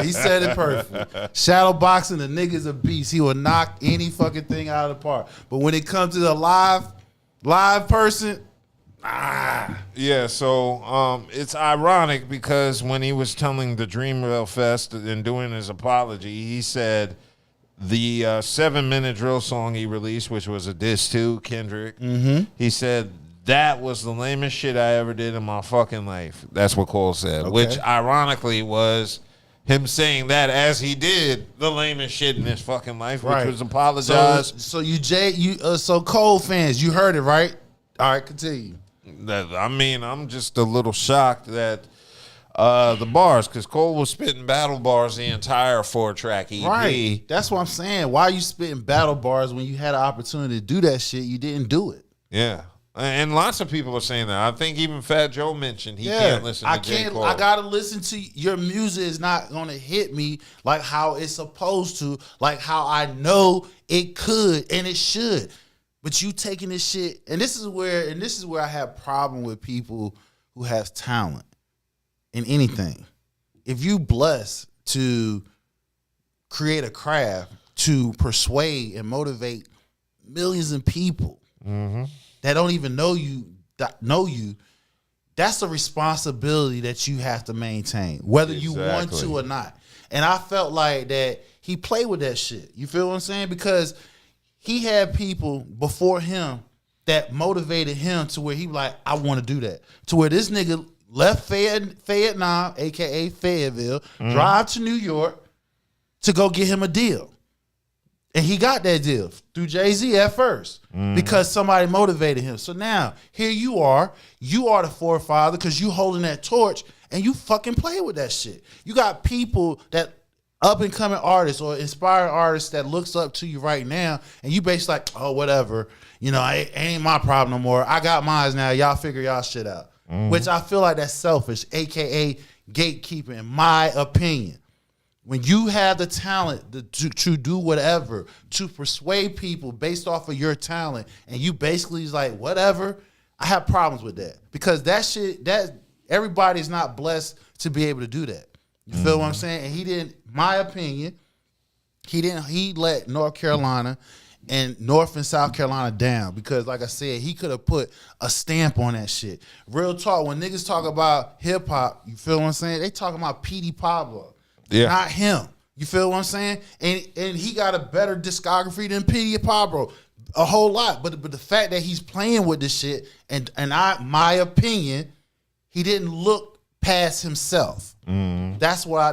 He said it perfectly. Shadow boxing, the nigga's a beast. He will knock any fucking thing out of the park. But when it comes to the live person, Yeah, so it's ironic because when he was telling the Dreamville Fest and doing his apology, he said the 7-minute drill song he released, which was a diss to Kendrick, he said that was the lamest shit I ever did in my fucking life. That's what Cole said, which ironically was him saying that as he did the lamest shit in his fucking life, which was apologize. So Cole fans, you heard it, right? All right, continue. I'm just a little shocked that the bars, because Cole was spitting battle bars the entire 4-track EP. Right. That's what I'm saying. Why are you spitting battle bars when you had an opportunity to do that shit? You didn't do it. Yeah. And lots of people are saying that. I think even Fat Joe mentioned he can't listen to J. Cole. I gotta listen to your music. Is not gonna hit me like how it's supposed to, like how I know it could and it should. But you taking this shit, and this is where I have problem with people who have talent in anything. If you blessed to create a craft to persuade and motivate millions of people that don't even know you, that's a responsibility that you have to maintain, whether you want to or not. And I felt like that he played with that shit. You feel what I'm saying? Because he had people before him that motivated him to where he like, I want to do that. To where this nigga left Vietnam, a.k.a. Fayetteville, drive to New York to go get him a deal. And he got that deal through Jay-Z at first because somebody motivated him. So now, here you are the forefather because you holding that torch and you fucking play with that shit. You got people that up-and-coming artists or inspiring artists that looks up to you right now, and you basically like, oh, whatever. It ain't my problem no more. I got mine now. Y'all figure y'all shit out. Which I feel like that's selfish, a.k.a. gatekeeping, in my opinion. When you have the talent to do whatever, to persuade people based off of your talent, and you basically is like, whatever, I have problems with that. Because that shit, everybody's not blessed to be able to do that. You feel what I'm saying? And he didn't, my opinion, he let North Carolina and North and South Carolina down because, like I said, he could have put a stamp on that shit. Real talk, when niggas talk about hip-hop, you feel what I'm saying? They talking about P.D. Pablo, not him. You feel what I'm saying? And he got a better discography than P.D. Pablo, a whole lot. But the fact that he's playing with this shit, and my opinion, he didn't look past himself. That's why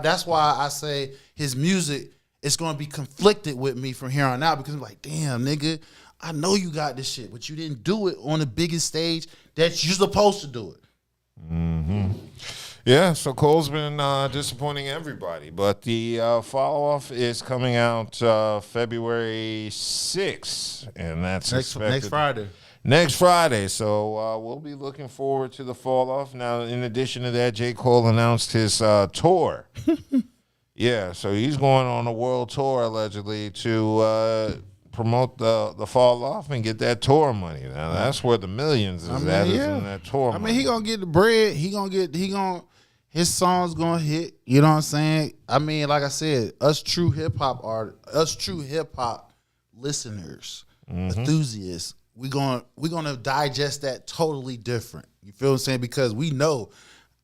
I say his music is going to be conflicted with me from here on out because I'm like, damn, nigga, I know you got this shit, but you didn't do it on the biggest stage that you're supposed to do it. Yeah, so Cole's been disappointing everybody, but the follow-off is coming out February 6th, and that's next Friday. Next Friday, so we'll be looking forward to the fall-off. Now, in addition to that, J. Cole announced his tour. Yeah, so he's going on a world tour, allegedly, to promote the fall-off and get that tour money. Now, that's where the millions is at, is in that tour money. He gonna get the bread. His song's gonna hit. You know what I'm saying? I mean, like I said, us true hip-hop listeners, enthusiasts, we're gonna digest that totally different. You feel what I'm saying? Because we know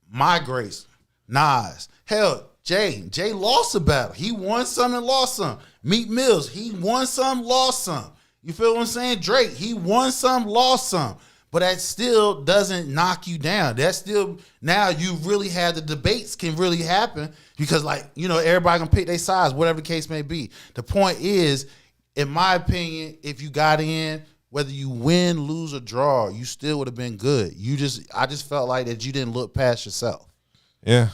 my Grace, Nas, hell, Jay lost a battle. He won some and lost some. Meek Mills, he won some, lost some. You feel what I'm saying? Drake, he won some, lost some. But that still doesn't knock you down. That still, now you really had the debates can really happen because, like, you know, everybody can pick their sides, whatever the case may be. The point is, in my opinion, if you got in, whether you win, lose, or draw, you still would have been good. I just felt like that you didn't look past yourself. Yeah.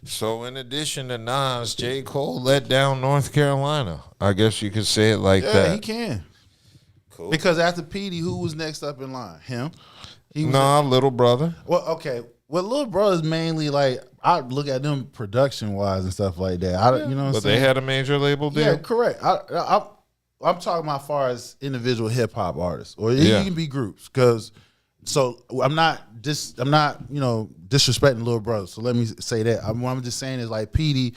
So in addition to Nas, J. Cole let down North Carolina. I guess you could say it like that. Yeah, he can. Cool. Because after Petey, who was next up in line? Him? Little Brother. Well, okay. Well, Little Brother's mainly like, I look at them production-wise and stuff like that. You know what I'm saying? But they had a major label deal? Yeah, correct. I'm talking about as far as individual hip-hop artists. Or it can be groups. So I'm not, you know, disrespecting Little Brother. So let me say that. What I'm just saying is like Petey,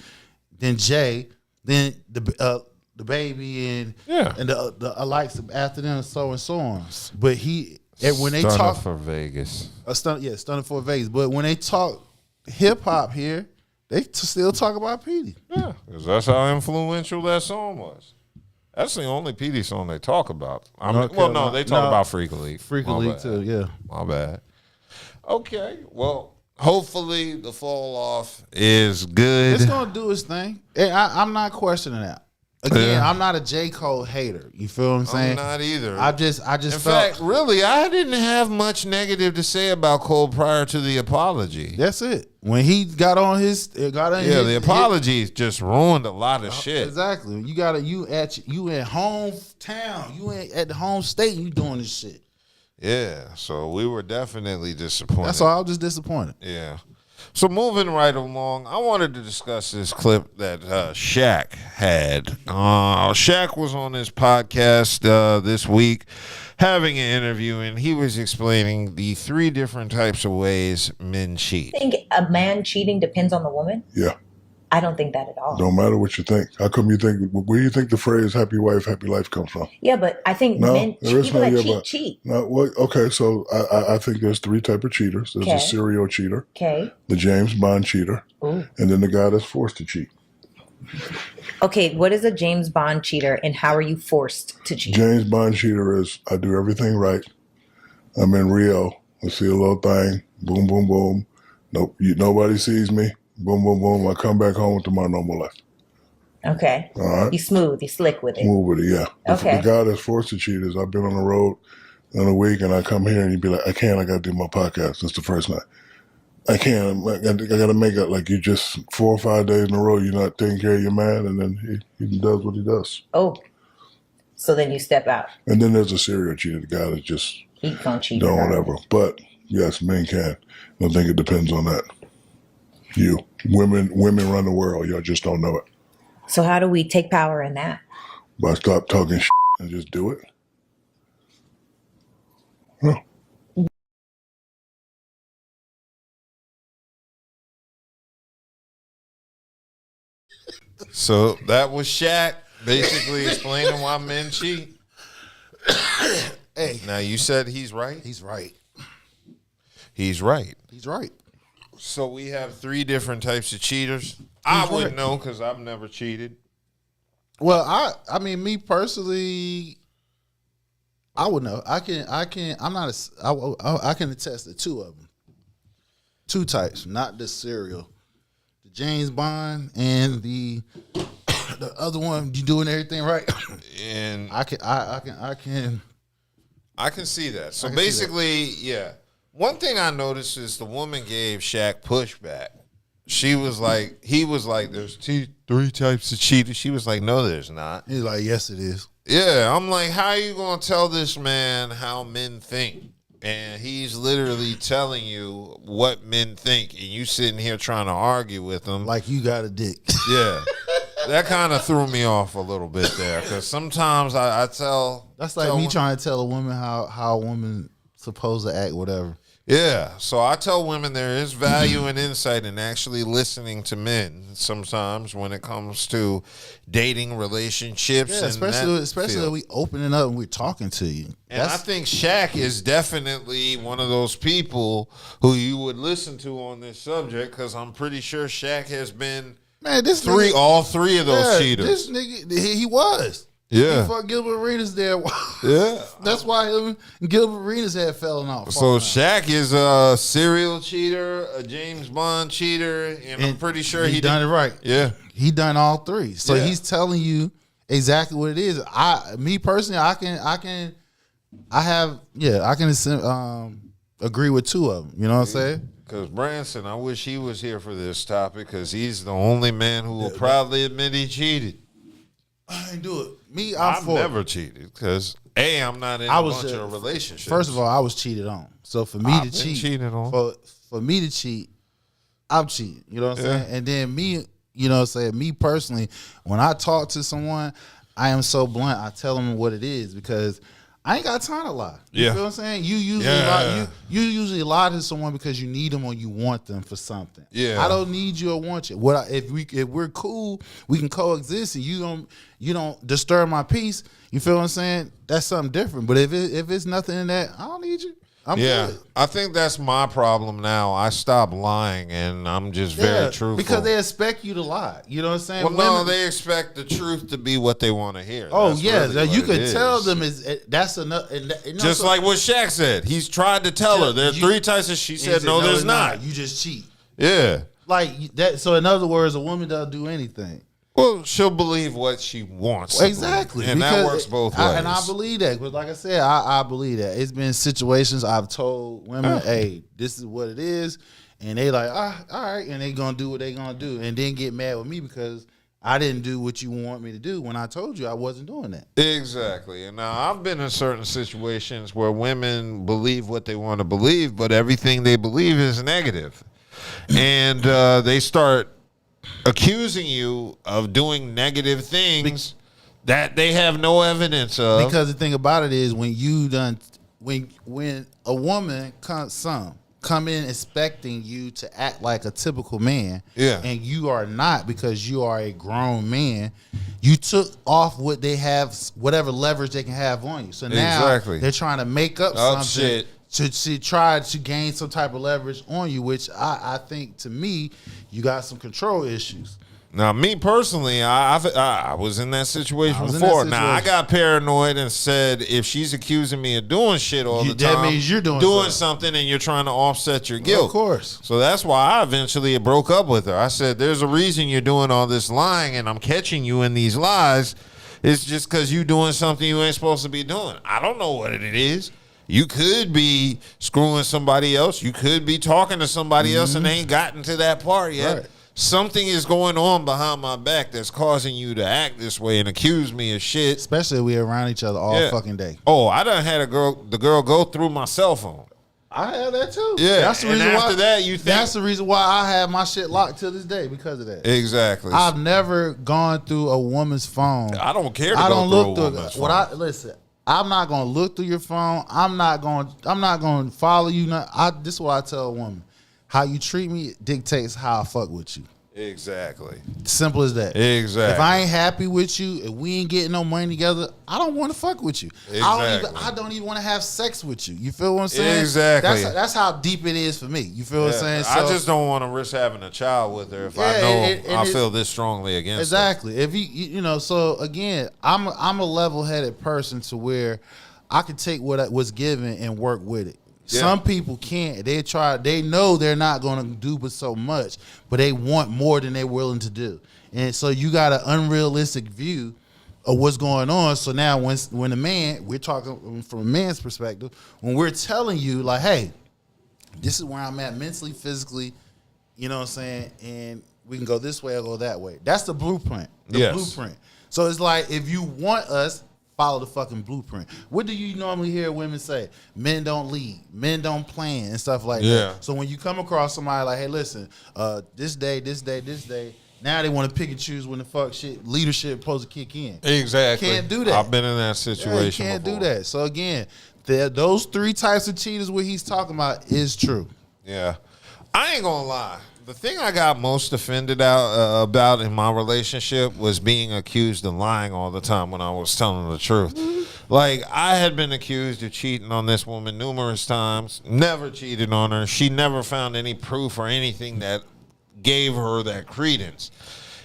then Jay, then the Baby, and the likes after them, and so on. But when they talk for Vegas, stunning for Vegas. But when they talk hip hop here, they still talk about Petey. Yeah, because that's how influential that song was. That's the only Petey song they talk about. They talk about Freak League. Freak League too, yeah. My bad. Okay, well, hopefully the fall off is good. It's gonna do its thing. I'm not questioning that. Again, I'm not a J. Cole hater. You feel what I'm saying? I'm not either. I just In fact, really, I didn't have much negative to say about Cole prior to the apology. That's it. When he got on the apology just ruined a lot of shit. Exactly. You in hometown, you at the home state, and you doing this shit. Yeah. So we were definitely disappointed. That's all. I was just disappointed. Yeah. So moving right along, I wanted to discuss this clip that Shaq had. Shaq was on his podcast this week having an interview, and he was explaining the 3 different types of ways men cheat. I think a man cheating depends on the woman? Yeah. I don't think that at all. Don't matter what you think. How come you think, where do you think the phrase happy wife, happy life comes from? Yeah, but I think people that cheat. No, well, okay, so I think there's 3 types of cheaters. There's a serial cheater, the James Bond cheater, and then the guy that's forced to cheat. Okay, what is a James Bond cheater and how are you forced to cheat? James Bond cheater is, I do everything right. I'm in Rio. I see a little thing. Boom, boom, boom. Nope, nobody sees me. Boom, boom, boom. I come back home to my normal life. Okay. All right. You smooth. You slick with it. Smooth with it, yeah. Okay. The guy that's forced to cheat is, I've been on the road in a week and I come here and you'd be like, I got to do my podcast. That's the first night. I can't. I got to make it like you just 4 or 5 days in a row, you're not taking care of your man, and then he does what he does. Oh. So then you step out. And then there's a serial cheater, the guy that just he can't cheat. Don't whatever. But yes, men can. I think it depends on that. Women run the world. Y'all just don't know it. So how do we take power in that? By stop talking shit and just do it. Huh. So that was Shaq basically explaining why men cheat. Hey. Now you said he's right? He's right. He's right. He's right. So we have 3 different types of cheaters. I wouldn't know because I've never cheated. Well, I mean, me personally, I would know. I can attest to 2 of them. 2 types, not the serial. The James Bond and the other one, you doing everything right. And I can see that. So basically, yeah. One thing I noticed is the woman gave Shaq pushback. He was like, there's 3 types of cheaters. She was like, no, there's not. He's like, yes, it is. Yeah, I'm like, how are you going to tell this man how men think? And he's literally telling you what men think, and you sitting here trying to argue with him. Like you got a dick. Yeah. That kind of threw me off a little bit there, because sometimes I tell... That's like me trying to tell a woman how a woman supposed to act, whatever. Yeah, so I tell women there is value and insight in actually listening to men sometimes when it comes to dating, relationships. Yeah, especially when we opening up and we're talking to you. And I think Shaq is definitely one of those people who you would listen to on this subject, because I'm pretty sure Shaq has been all three of those cheaters. This nigga, he was. Yeah. He fucked Gilbert Arenas there. Yeah. That's why him and Gilbert Arenas had fallen out. So Shaq is a serial cheater, a James Bond cheater, and I'm pretty sure he done it right. Yeah. He done all three. So Yeah. he's telling you exactly what it is. Me personally, I can agree with two of them. You know what I'm saying? Because Branson, I wish he was here for this topic because he's the only man who will proudly admit he cheated. I ain't do it. Me, I've never cheated because I'm not in a bunch of relationships. First of all, I was cheated on. So for me to cheat, cheated on. For me to cheat, I'm cheating. You know what I'm Yeah. saying? And then me, you know what I'm saying? Me personally, when I talk to someone, I am so blunt. I tell them what it is because I ain't got time to lie. You Yeah. feel what I'm saying? You usually you usually lie to someone because you need them or you want them for something. Yeah. I don't need you or want you. If we're cool, we can coexist and you don't disturb my peace. You feel what I'm saying? That's something different. But if it's nothing in that, I don't need you. I'm good. I think that's my problem now. I stopped lying and I'm just very truthful. Because they expect you to lie. You know what I'm saying? Well, no, they expect the truth to be what they want to hear. Oh, That's yeah. really You what could it tell is. them that's enough. Just like what Shaq said. He's tried to tell her. There are three types of she said, no, there's not. You just cheat. Yeah. Like that. So in other words, a woman doesn't do anything. Well, she'll believe what she wants. to Exactly. believe. And that works both ways. And I believe that. But like I said, I believe that. It's been situations I've told women, hey, this is what it is. And they like, all right. And they going to do what they going to do. And then get mad with me because I didn't do what you want me to do when I told you I wasn't doing that. Exactly. And now I've been in certain situations where women believe what they want to believe, but everything they believe is negative. And they start accusing you of doing negative things that they have no evidence of. Because the thing about it is when a woman come in expecting you to act like a typical man, and you are not because you are a grown man, you took off what they have, whatever leverage they can have on you. So now they're trying to make up something to try to gain some type of leverage on you, which I think to me, you got some control issues. Now, me personally, I was in that situation before. Now, I got paranoid and said, if she's accusing me of doing shit all the time, that means you're doing something and you're trying to offset your guilt. Of course. So that's why I eventually broke up with her. I said, there's a reason you're doing all this lying and I'm catching you in these lies. It's just because you're doing something you ain't supposed to be doing. I don't know what it is. You could be screwing somebody else. You could be talking to somebody else and they ain't gotten to that part yet. Right. Something is going on behind my back that's causing you to act this way and accuse me of shit. Especially if we're around each other all fucking day. Oh, I done had the girl go through my cell phone. I had that too. Yeah, that's the reason after why. that, you think that's the reason why I have my shit locked to this day because of that. Exactly. I've never gone through a woman's phone. I don't care. I don't look through it. Listen. I'm not gonna look through your phone. I'm not gonna follow you. This is what I tell a woman: how you treat me dictates how I fuck with you. Exactly. Simple as that. Exactly. If I ain't happy with you, if we ain't getting no money together, I don't want to fuck with you. Exactly. I don't even want to have sex with you. You feel what I'm saying? Exactly. That's how deep it is for me. You feel what I'm saying? So, I just don't want to risk having a child with her if I know I feel this strongly against exactly. Her. If you know, so again, I'm a level-headed person to where I can take what's given and work with it. Yeah. Some people can't. They know they're not going to do but so much, but they want more than they're willing to do. And so you got an unrealistic view of what's going on. So now when a man, we're talking from a man's perspective, when we're telling you like, hey, this is where I'm at mentally, physically, you know what I'm saying? And we can go this way or go that way. That's the blueprint. The blueprint. So it's like if you want us, follow the fucking blueprint. What do you normally hear women say? Men don't lead, men don't plan, and stuff like that. So when you come across somebody like, hey, listen, this day, now they want to pick and choose when the fuck shit leadership supposed to kick in. Exactly. Can't do that. I've been in that situation. You can't do that. So again, those three types of cheaters what he's talking about is true. Yeah. I ain't gonna lie. The thing I got most offended about in my relationship was being accused of lying all the time when I was telling the truth. Like, I had been accused of cheating on this woman numerous times, never cheated on her. She never found any proof or anything that gave her that credence.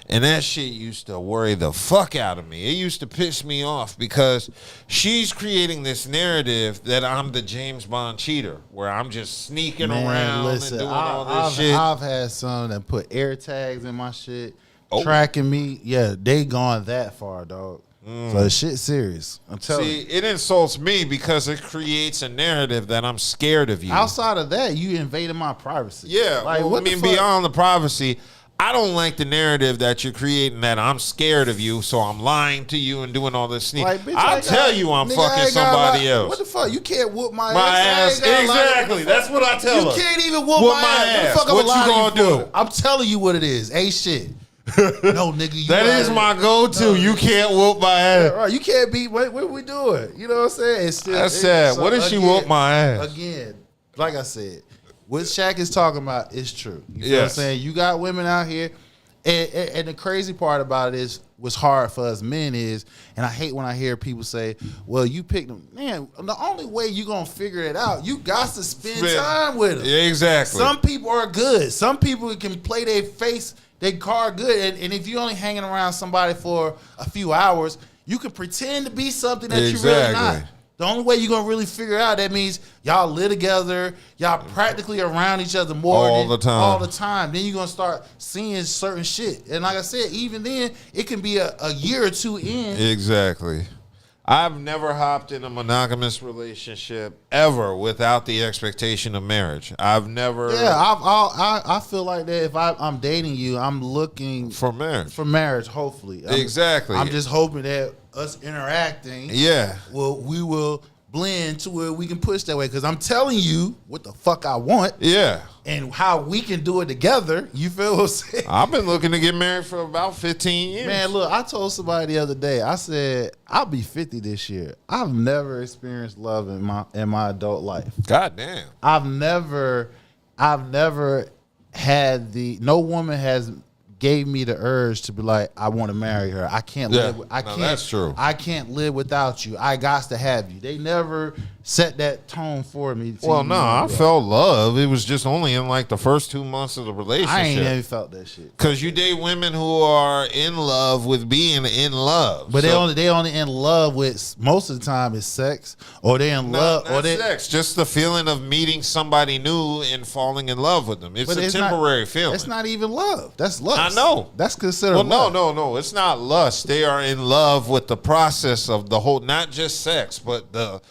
And that shit used to worry the fuck out of me. It used to piss me off because she's creating this narrative that I'm the James Bond cheater, where I'm just sneaking around and doing all this shit. I've had some that put air tags in my shit, tracking me. Yeah, they gone that far, dog. So the shit's serious. I'm telling you. See, it insults me because it creates a narrative that I'm scared of you. Outside of that, you invaded my privacy. Yeah, like, well, I mean, beyond the privacy, I don't like the narrative that you're creating that I'm scared of you, so I'm lying to you and doing all this sneak. Like, bitch, I'll tell you I'm fucking somebody else. What the fuck? You can't whoop my ass. Exactly. That's what I tell her. You can't even whoop my ass. What the fuck you gonna do? I'm telling you what it is. Ain't shit. No, nigga. That is my go-to. No, you can't whoop my ass. Yeah, right. You can't beat. What we doing? You know what I'm saying? It's still, that's sad. What if she whoop my ass? Again, like I said, what Shaq is talking about is true. You know what I'm saying? You got women out here, and the crazy part about it is what's hard for us men is, and I hate when I hear people say, "Well, you picked them." Man, the only way you gonna figure it out, you got to spend time with them. Yeah, exactly. Some people are good. Some people can play their face. They card good, and if you're only hanging around somebody for a few hours, you can pretend to be something that you're really not. The only way you're gonna really figure out that means y'all live together, y'all practically around each other all the time. Then you're gonna start seeing certain shit, and like I said, even then it can be a year or two in. Exactly. I've never hopped in a monogamous relationship ever without the expectation of marriage. I've never. Yeah, I feel like that if I'm dating you, I'm looking for marriage. For marriage, hopefully. Exactly. I'm just hoping that us interacting, we will blend to where we can push that way. Because I'm telling you what the fuck I want. Yeah. And how we can do it together. You feel what I'm saying? I've been looking to get married for about 15 years. Man, look, I told somebody the other day, I said, I'll be 50 this year. I've never experienced love in my adult life. God damn. I've never had no woman has gave me the urge to be like, I want to marry her. I can't live. That's true. I can't live without you. I got to have you. They never set that tone for me. Well, no, I felt love. It was just only in like the first 2 months of the relationship. I ain't never felt that shit. Because you date women who are in love with being in love, but they only in love with, most of the time it's sex, or they in love, or they sex. Just the feeling of meeting somebody new and falling in love with them. It's a temporary feeling. It's not even love. That's lust. I know. That's considered. Well, no. It's not lust. They are in love with the process of the whole, not just sex, but the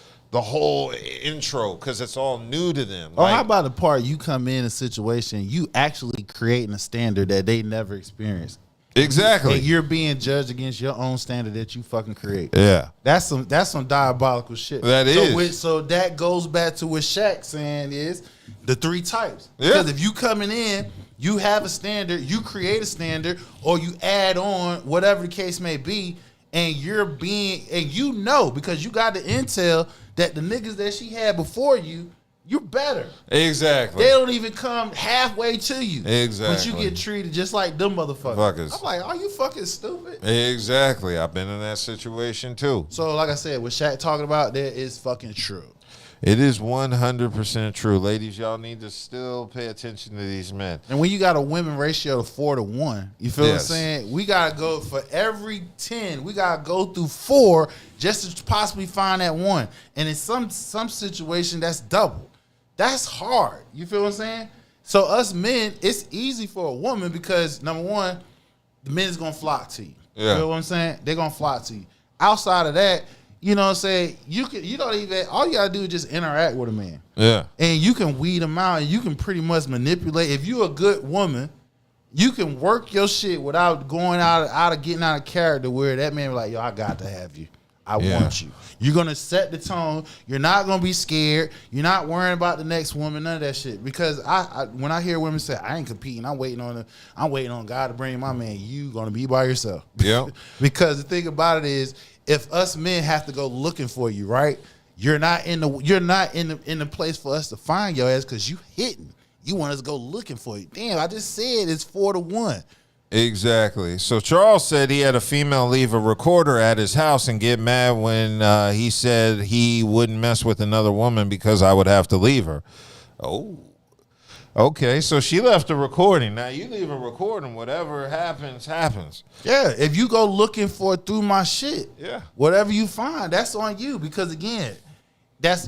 whole intro, because it's all new to them. How about the part you come in a situation, you actually creating a standard that they never experienced. Exactly. And you're being judged against your own standard that you fucking create. Yeah. That's some diabolical shit. That is. So that goes back to what Shaq saying is the three types. Yeah. Because if you coming in, you have a standard, you create a standard, or you add on whatever the case may be, and you know, because you got the intel that the niggas that she had before you, you're better. Exactly. They don't even come halfway to you. Exactly. But you get treated just like them motherfuckers. I'm like, are you fucking stupid? Exactly. I've been in that situation too. So like I said, what Shaq talking about there is fucking true. It is 100% true. Ladies, y'all need to still pay attention to these men. And when you got a women ratio of 4-to-1, you feel what I'm saying? We got to go for every 10. We got to go through 4 just to possibly find that one. And in some situation, that's double. That's hard. You feel what I'm saying? So us men, it's easy for a woman because, number one, the men is going to flock to you. Yeah. You feel what I'm saying? They're going to flock to you. Outside of that, you know what I'm saying? You don't even, all you gotta do is just interact with a man. Yeah. And you can weed them out and you can pretty much manipulate. If you're a good woman, you can work your shit without going out of getting out of character where that man be like, yo, I got to have you. I want you. You're gonna set the tone. You're not gonna be scared. You're not worrying about the next woman, none of that shit. Because I when I hear women say, I ain't competing, I'm waiting on God to bring my man, you gonna be by yourself. Yeah. Because the thing about it is, if us men have to go looking for you, right? You're not in the place for us to find your ass because you hitting. You want us to go looking for you. Damn, I just said it's 4-to-1. Exactly. So Charles said he had a female leave a recorder at his house and get mad when he said he wouldn't mess with another woman because I would have to leave her. Oh. Okay, so she left a recording. Now you leave a recording. Whatever happens, happens. Yeah, if you go looking for it through my shit, whatever you find, that's on you. Because again,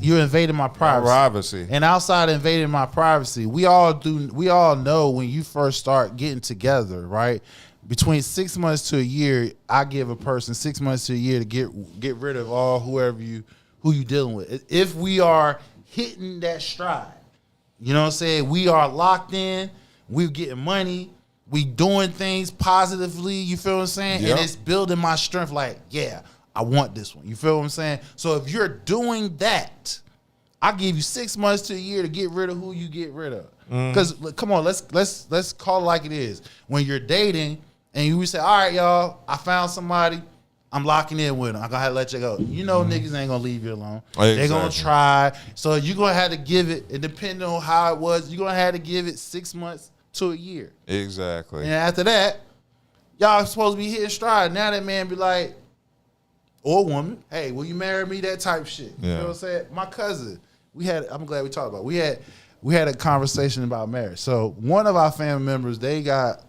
you're invading my privacy. And outside of invading my privacy, we all know when you first start getting together, right? Between 6 months to a year, I give a person 6 months to a year to get rid of all who you dealing with. If we are hitting that stride, you know what I'm saying? We are locked in. We're getting money. We doing things positively. You feel what I'm saying? Yep. And it's building my strength. Like, yeah, I want this one. You feel what I'm saying? So if you're doing that, I give you 6 months to a year to get rid of who you get rid of. Because come on, let's call it like it is. When you're dating and you say, all right, y'all, I found somebody. I'm locking in with them. I'm going to have to let you go. You know niggas ain't going to leave you alone. Exactly. They're going to try. So you're going to have to give it, and depending on how it was, you're going to have to give it 6 months to a year. Exactly. And after that, y'all supposed to be hitting stride. Now that man be like, or woman, hey, will you marry me? That type shit. You know what I'm saying? My cousin, I'm glad we talked about it. We had a conversation about marriage. So one of our family members, they got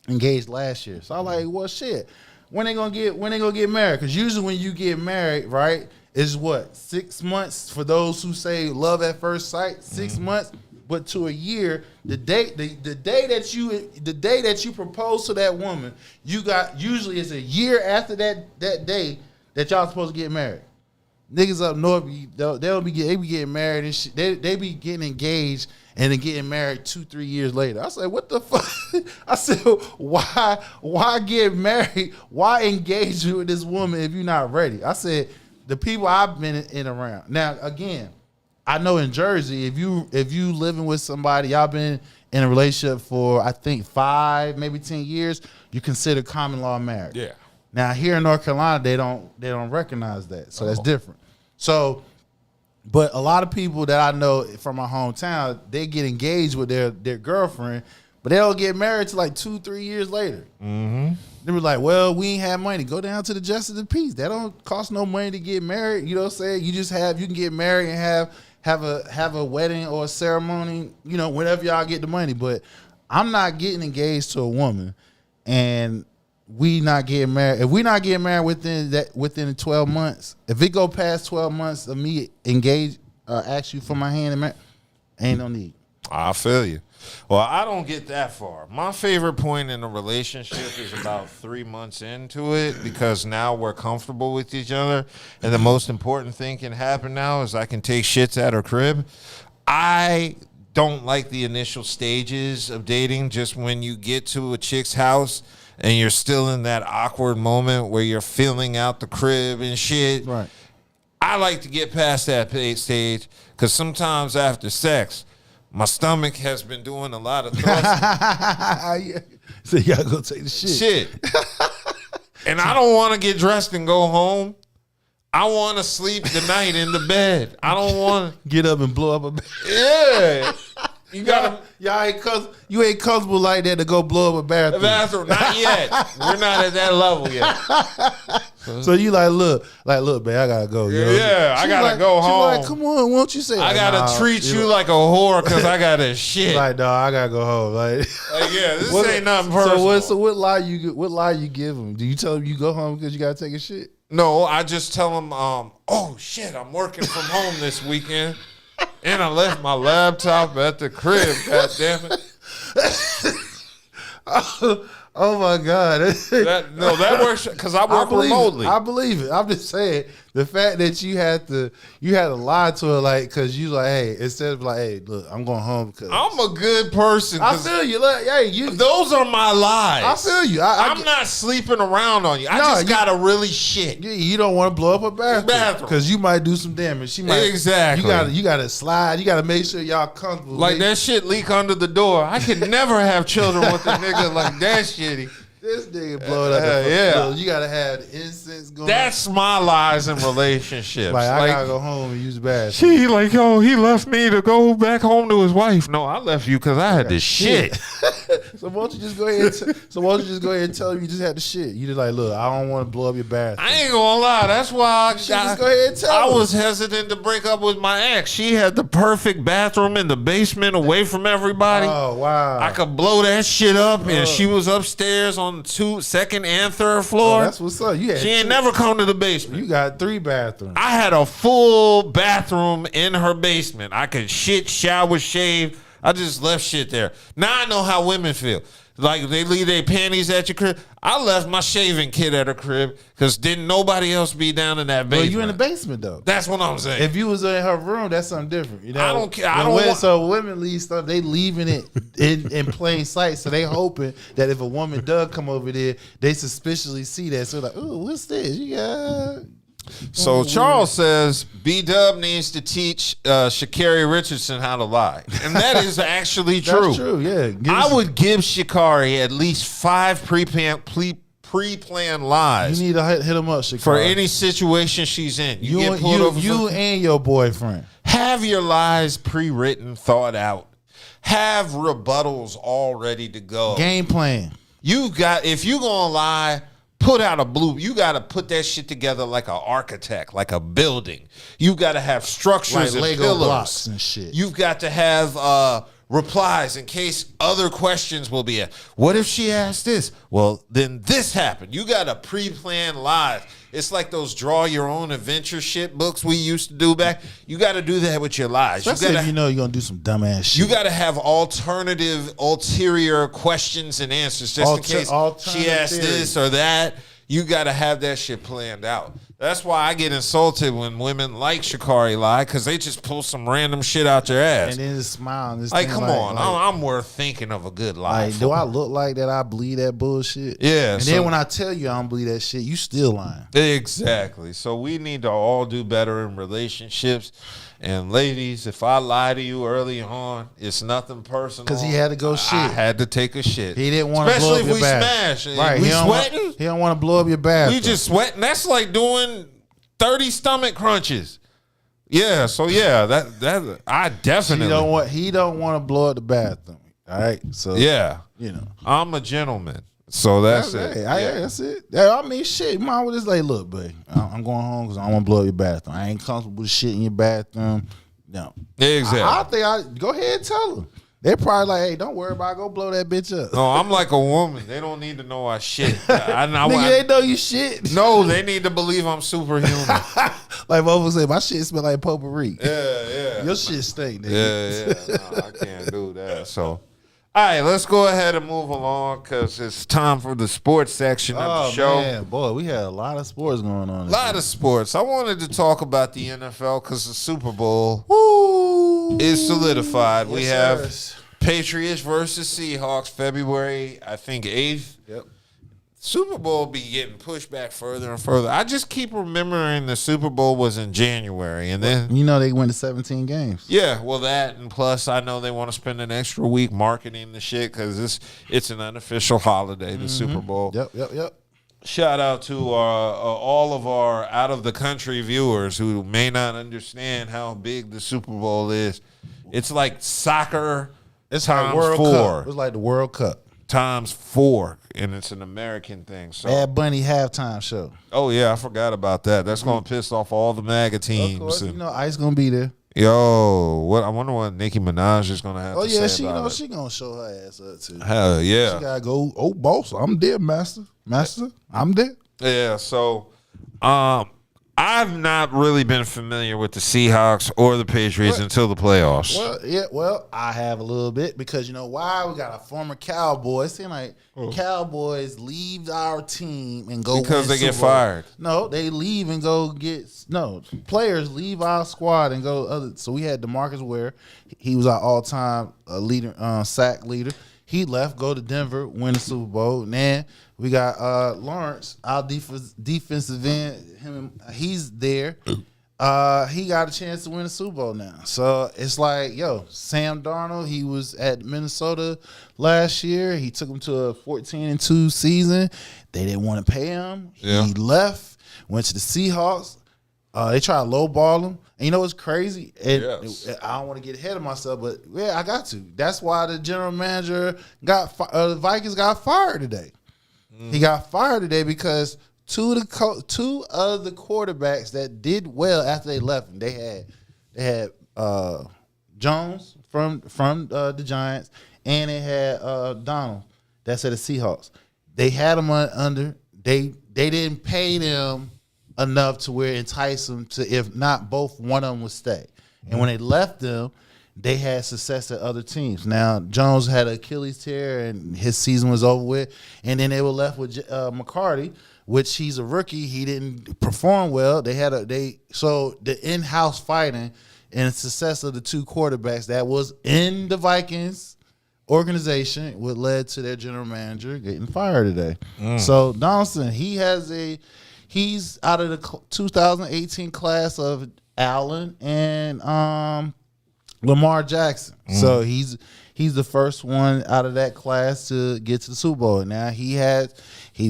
engaged last year. So I'm like, well, shit. When they gonna get married? Because usually when you get married, right, is what, 6 months for those who say love at first sight. 6 months, but to a year. The day that you propose to that woman, you got usually it's a year after that day that y'all supposed to get married. Niggas up north, they be getting married and shit. They be getting engaged and then getting married 2-3 years later. I said, what the fuck? I said, why get married? Why engage with this woman if you're not ready? I said, the people I've been in around. Now, again, I know in Jersey, if you living with somebody, y'all been in a relationship for, I think, 5, maybe 10 years, you consider common law marriage. Yeah. Now here in North Carolina, they don't recognize that, so that's different. So, but a lot of people that I know from my hometown, they get engaged with their girlfriend, but they don't get married till like 2-3 years later. Mm-hmm. They were like, well, we ain't have money. Go down to the Justice of Peace. That don't cost no money to get married. You know what I'm saying? You can get married and have a wedding or a ceremony, you know, whenever y'all get the money. But I'm not getting engaged to a woman and we not getting married. If we not getting married within 12 months, if it go past 12 months of me engaged, ask you for my hand and marry, ain't no need. I feel you. Well, I don't get that far. My favorite point in a relationship is about 3 months into it because now we're comfortable with each other. And the most important thing can happen now is I can take shits at her crib. I don't like the initial stages of dating, just when you get to a chick's house and you're still in that awkward moment where you're filling out the crib and shit. Right. I like to get past that stage because sometimes after sex, my stomach has been doing a lot of thrusting. So you gotta go take the shit. And I don't want to get dressed and go home. I want to sleep the night in the bed. I don't want to get up and blow up a bed. Yeah. You gotta, you ain't comfortable like that to go blow up a bathroom. Not yet. We're not at that level yet. So you look, babe, I gotta go. You know? Yeah, I gotta go home. She's like, come on, won't you say? I gotta treat you like a whore because I got a shit. Like, no, I gotta go home. Like yeah, this ain't nothing personal. So what lie you give him? Do you tell him you go home because you gotta take a shit? No, I just tell him, oh shit, I'm working from home this weekend. And I left my laptop at the crib, God damn it. Oh my God. That works because I work remotely. I believe it. I'm just saying the fact that you had to lie to her, like, because you like, hey, instead of like, hey, look, I'm going home because I'm a good person. I feel you. Like, hey, those are my lies. I feel you. I'm not sleeping around on you. I just gotta really shit. You don't want to blow up a bathroom because you might do some damage. She might exactly. You gotta slide. You gotta make sure y'all comfortable. Like that shit leak under the door. I could never have children with a nigga like that shitty. This nigga blow it up. Yeah. You gotta have the incense going. That's my lies in relationships. Like I gotta go home and use the bathroom. She like, yo, he left me to go back home to his wife. No, I left you because I had this shit. So why don't you just go ahead and tell him you just had the shit? You just like, look, I don't want to blow up your bathroom. I ain't gonna lie. That's why just go ahead and tell I him. was hesitant to break up with my ex. She had the perfect bathroom in the basement away from everybody. Oh, wow. I could blow that shit up, and she was upstairs on the second and third floor. Oh, that's what's up. She ain't never come to the basement. You got 3 bathrooms. I had a full bathroom in her basement. I could shit, shower, shave. I just left shit there. Now I know how women feel. Like they leave their panties at your crib. I left my shaving kit at her crib because didn't nobody else be down in that basement. Well, you in the basement though. That's what I'm saying. If you was in her room, that's something different. You know, I don't care. So women leave stuff. They leaving it in plain sight. So they hoping that if a woman does come over there, they suspiciously see that. So like, ooh, what's this? You got. So Charles says B-Dub needs to teach Sha'Carri Richardson how to lie. And that is actually true. That's true, yeah. I would give Sha'Carri at least 5 pre-planned lies. You need to hit him up, Sha'Carri. For any situation she's in. You and your boyfriend. Have your lies pre-written, thought out. Have rebuttals all ready to go. Game plan. If you gonna lie, put out a blue. You got to put that shit together like an architect, like a building. You got to have structures like and Lego pillars blocks and shit. You've got to have replies in case other questions will be asked. What if she asked this? Well, then this happened. You got to pre-plan lies. It's like those draw your own adventure shit books we used to do back. You got to do that with your lies. Especially if you know you're going to do some dumbass shit. You got to have ulterior questions and answers just in case she asked this or that. You got to have that shit planned out. That's why I get insulted when women like Sha'Carri lie, because they just pull some random shit out their ass. And then just smile. And just like, come on. I'm worth thinking of a good lie. Like, do I look like that I believe that bullshit? Yeah. And then when I tell you I don't believe that shit, you still lying. Exactly. So we need to all do better in relationships. And ladies, if I lie to you early on, it's nothing personal. Because he had to go shit. I had to take a shit. He didn't want to blow up your bathroom. Especially if we smash. Right. We sweating. He don't want to blow up your bathroom. We just sweating. That's like doing 30 stomach crunches. Yeah. So yeah, that I definitely. He don't want to blow up the bathroom. All right. So yeah, you know, I'm a gentleman. So that's it. That's it. I mean, shit. Mom was just like, look, babe, I'm going home because I don't want to blow up your bathroom. I ain't comfortable with shit in your bathroom. No. Exactly. I think go ahead and tell them. They're probably like, hey, don't worry about it. Go blow that bitch up. No, I'm like a woman. They don't need to know I shit. Nigga, they know you shit. No, they need to believe I'm superhuman. Like Mother say, my shit smell like potpourri. Yeah. Your shit stink, nigga. Yeah. No, I can't do that. So, all right, let's go ahead and move along because it's time for the sports section of the show. Man, boy, we had a lot of sports going on. A lot of sports. I wanted to talk about the NFL because the Super Bowl is solidified. Yes, we have Patriots versus Seahawks, February, I think, 8th. Yep. Super Bowl be getting pushed back further and further. I just keep remembering the Super Bowl was in January, and then they went to 17 games. Yeah, well, that and plus I know they want to spend an extra week marketing the shit because it's an unofficial holiday, the Super Bowl. Yep. Shout out to all of our out of the country viewers who may not understand how big the Super Bowl is. It's like soccer. It's times like World 4. Cup. It's like the World Cup times 4, and it's an American thing. So Bad Bunny halftime show. Oh yeah, I forgot about that. That's gonna piss off all the MAGA teams. Of course, Ice gonna be there. Yo, what I wonder what Nicki Minaj is gonna have. Oh to yeah, say about it. she gonna show her ass up too. Hell yeah, she gotta go. Oh boss, I'm there, master, I'm there. Yeah, so I've not really been familiar with the Seahawks or the Patriots until the playoffs. Well, I have a little bit because you know why? We got a former Cowboy. It seems like Cowboys leave our team and go because they get fired. No, they leave and go players leave our squad and go other. So we had DeMarcus Ware. He was our all-time leader, sack leader. He left, go to Denver, win the Super Bowl. And then we got Lawrence, our defensive end. He's there. He got a chance to win the Super Bowl now. So it's like, Sam Darnold, he was at Minnesota last year. He took him to a 14-2 season. They didn't want to pay him. Yeah. He left, went to the Seahawks. They try to lowball him. And you know what's crazy? And Yes. I don't want to get ahead of myself, but yeah, I got to. That's why the general manager the Vikings got fired today. He got fired today because two of the quarterbacks that did well after they left him. They had Jones from the Giants, and they had Donald. That's at the Seahawks. They had him under. They didn't pay them enough to where it entice them to, if not both, one of them would stay. And when they left them, they had success at other teams. Now, Jones had an Achilles tear, and his season was over with. And then they were left with McCarty, which he's a rookie. He didn't perform well. So the in-house fighting and success of the two quarterbacks that was in the Vikings organization what led to their general manager getting fired today. So Donaldson, he's out of the 2018 class of Allen and Lamar Jackson. So he's the first one out of that class to get to the Super Bowl. Now he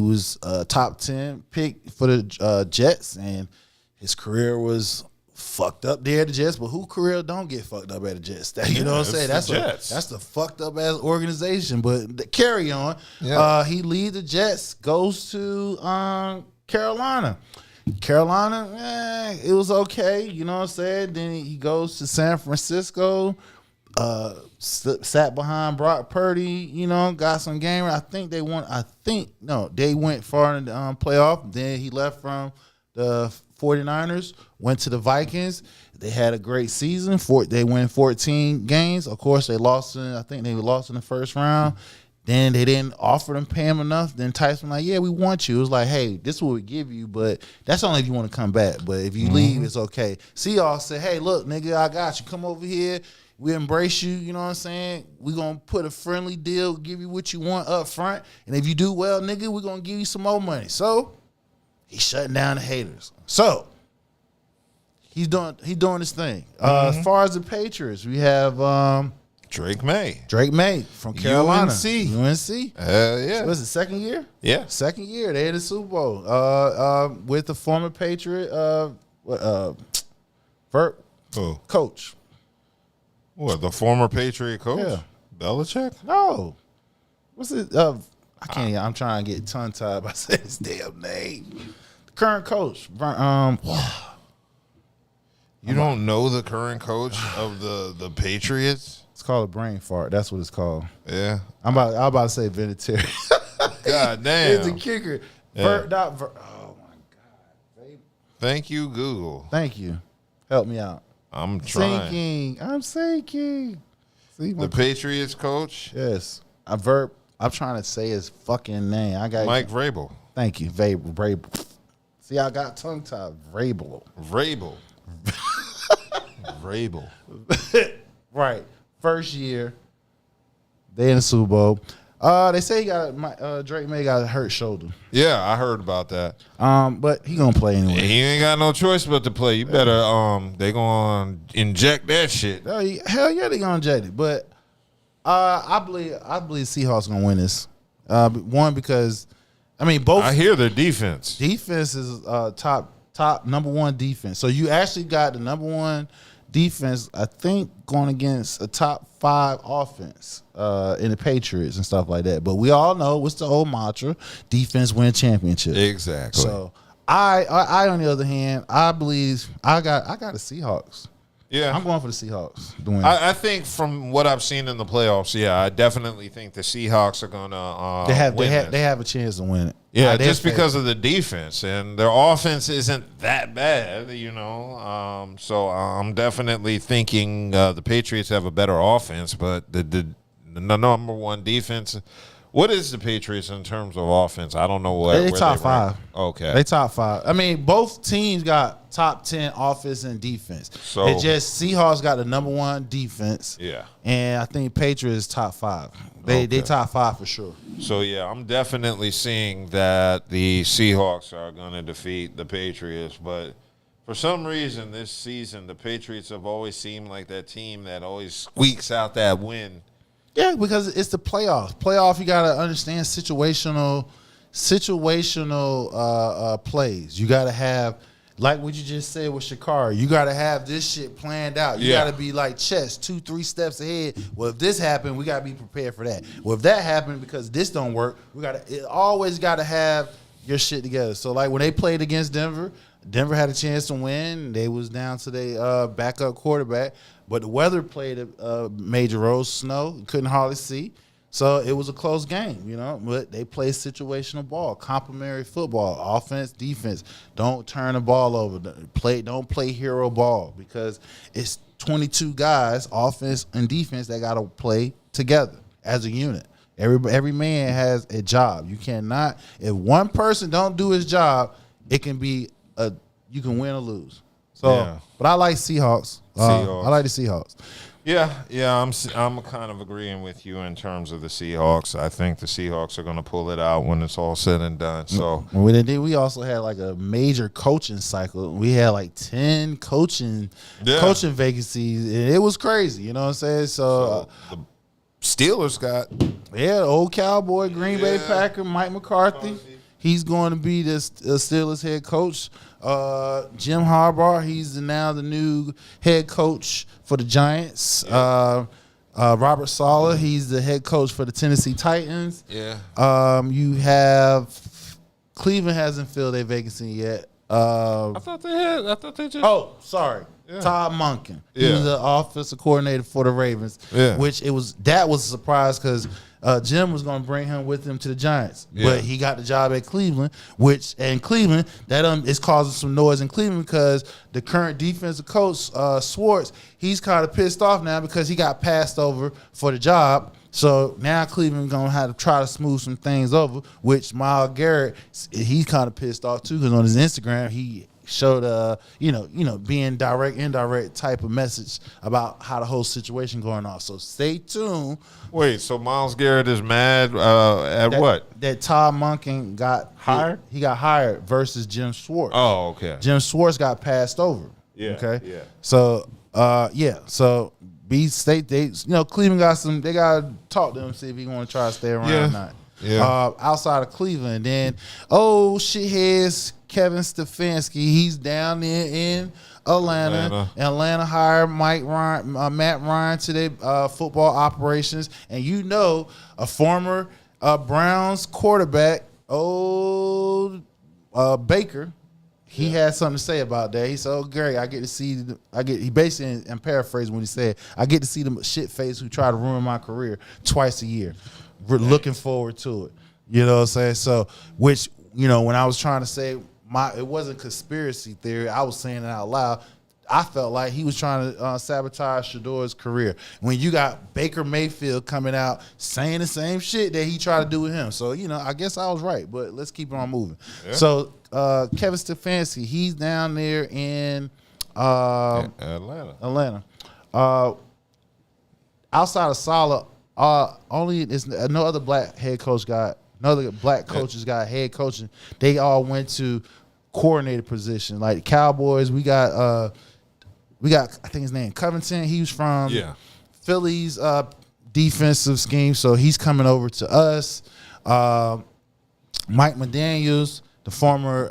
was a top 10 pick for the Jets, and his career was fucked up there at the Jets, but who career don't get fucked up at the Jets? You know what I'm saying? That's the fucked up ass organization. But carry on. Yeah. He leaves the Jets, goes to Carolina. It was okay. You know what I'm saying? Then he goes to San Francisco. Sat behind Brock Purdy. Got some game. I think they won. They went far in the playoff. Then he left from the 49ers, went to the Vikings. They had a great season. They win 14 games. Of course, they lost in the first round. Then they didn't pay him enough. Then Tyson like, yeah, we want you. It was like, hey, this is what we give you, but that's only if you want to come back. But if you leave, it's okay. Seahawks said, hey, look, nigga, I got you. Come over here. We embrace you. You know what I'm saying? We're going to put a friendly deal, give you what you want up front. And if you do well, nigga, we're going to give you some more money. So he's shutting down the haters. So he's doing his thing. As far as the Patriots, we have Drake May from Carolina. UNC. Yeah. Was it second year? Yeah. Second year. They had the Super Bowl with the former Patriot coach. What, the former Patriot coach? Yeah. Belichick? No. What's it? I can't. I'm trying to get tongue tied by saying his damn name. The current coach. You don't know the current coach of the Patriots? It's called a brain fart. That's what it's called. Yeah. I'm about to say Vinatieri. God damn. It's a kicker. Yeah. Oh my God. Thank you, Google. Thank you. Help me out. I'm trying. I'm sinking. See, the Patriots coach? Yes. I'm trying to say his fucking name. I got Mike Vrabel. Thank you, Vrabel. See, I got tongue tied. Vrabel. Right. First year, they in the Super Bowl. They say Drake May got a hurt shoulder. Yeah, I heard about that. But he gonna play anyway. He ain't got no choice but to play. You better they gonna inject that shit. Hell yeah, they gonna inject it. But I believe Seahawks gonna win this. One, because both. I hear their defense. Defense is top number one defense. So you actually got the number one defense, I think, going against a top 5 offense in the Patriots and stuff like that. But we all know what's the old mantra: defense win championship. Exactly. So I on the other hand, I believe I got the Seahawks. Yeah, I'm going for the Seahawks to win. I think from what I've seen in the playoffs, I definitely think the Seahawks are gonna they have a chance to win it. Yeah, just because of the defense, and their offense isn't that bad, So I'm definitely thinking the Patriots have a better offense, but the number one defense. What is the Patriots in terms of offense? I don't know what. They top 5. Okay, they top 5. Both teams got top 10 offense and defense. So it just Seahawks got the number one defense. Yeah, and I think Patriots top 5. They top 5 for sure. So I'm definitely seeing that the Seahawks are going to defeat the Patriots, but for some reason this season the Patriots have always seemed like that team that always squeaks out that win. Yeah, because it's the playoffs. You got to understand situational plays. You got to have like what you just said with Sha'Carri, you got to have this shit planned out. You got to be like chess, 2-3 steps ahead. Well, if this happened, we got to be prepared for that. Well, if that happened because this don't work, it always got to have your shit together. So like when they played against Denver had a chance to win. They was down to their backup quarterback, but the weather played a major role. Snow, couldn't hardly see. So it was a close game, you know, but they play situational ball, complementary football, offense, defense. Don't turn the ball over. Don't play hero ball, because it's 22 guys, offense and defense, that got to play together as a unit. Every man has a job. You cannot, if one person don't do his job, it can be you can win or lose. So, but I like Seahawks. I like the Seahawks. Yeah, I'm kind of agreeing with you in terms of the Seahawks. I think the Seahawks are going to pull it out when it's all said and done. So we also had like a major coaching cycle. We had like 10 coaching vacancies, and it was crazy. You know what I'm saying? So the Steelers got old Cowboy, Green Bay Packer, Mike McCarthy. He's going to be the Steelers head coach. Jim Harbaugh, he's now the new head coach for the Giants. Robert Saleh, he's the head coach for the Tennessee Titans. You have Cleveland hasn't filled their vacancy yet. I thought they just. Oh, sorry. Todd Monken. He was the offensive coordinator for the Ravens. Which that was a surprise, because Jim was going to bring him with him to the Giants, but he got the job at Cleveland, Cleveland that is causing some noise in Cleveland, because the current defensive coach Schwartz, he's kind of pissed off now because he got passed over for the job. So now Cleveland gonna have to try to smooth some things over, which Myles Garrett, he's kind of pissed off too, because on his Instagram he showed being direct, indirect type of message about how the whole situation going on. So stay tuned. Wait, so Myles Garrett is mad at what? That Todd Monken got hired? He got hired versus Jim Schwartz. Oh, okay. Jim Schwartz got passed over. Okay. Yeah. So so B-State, Cleveland they got to talk to him, see if he want to try to stay around or not. Outside of Cleveland, then shitheads Kevin Stefanski, he's down there in Atlanta. Atlanta hired Matt Ryan to their football operations, and a former Browns quarterback, Baker. He had something to say about that. He said, Gary, he basically, I'm paraphrasing what he said, I get to see the shit face who try to ruin my career twice a year. We're looking forward to it. You know what I'm saying? So, which, when I was trying to say, it wasn't conspiracy theory, I was saying it out loud. I felt like he was trying to sabotage Shador's career. When you got Baker Mayfield coming out saying the same shit that he tried to do with him. So, I guess I was right, but let's keep on moving. Yeah. So, Kevin Stefanski, he's down there in Atlanta. Outside of Saleh, no other black coaches got head coaching. They all went to coordinator position. Like the Cowboys, we got I think his name Covington. He was from Philly's defensive scheme, so he's coming over to us. Mike McDaniels, the former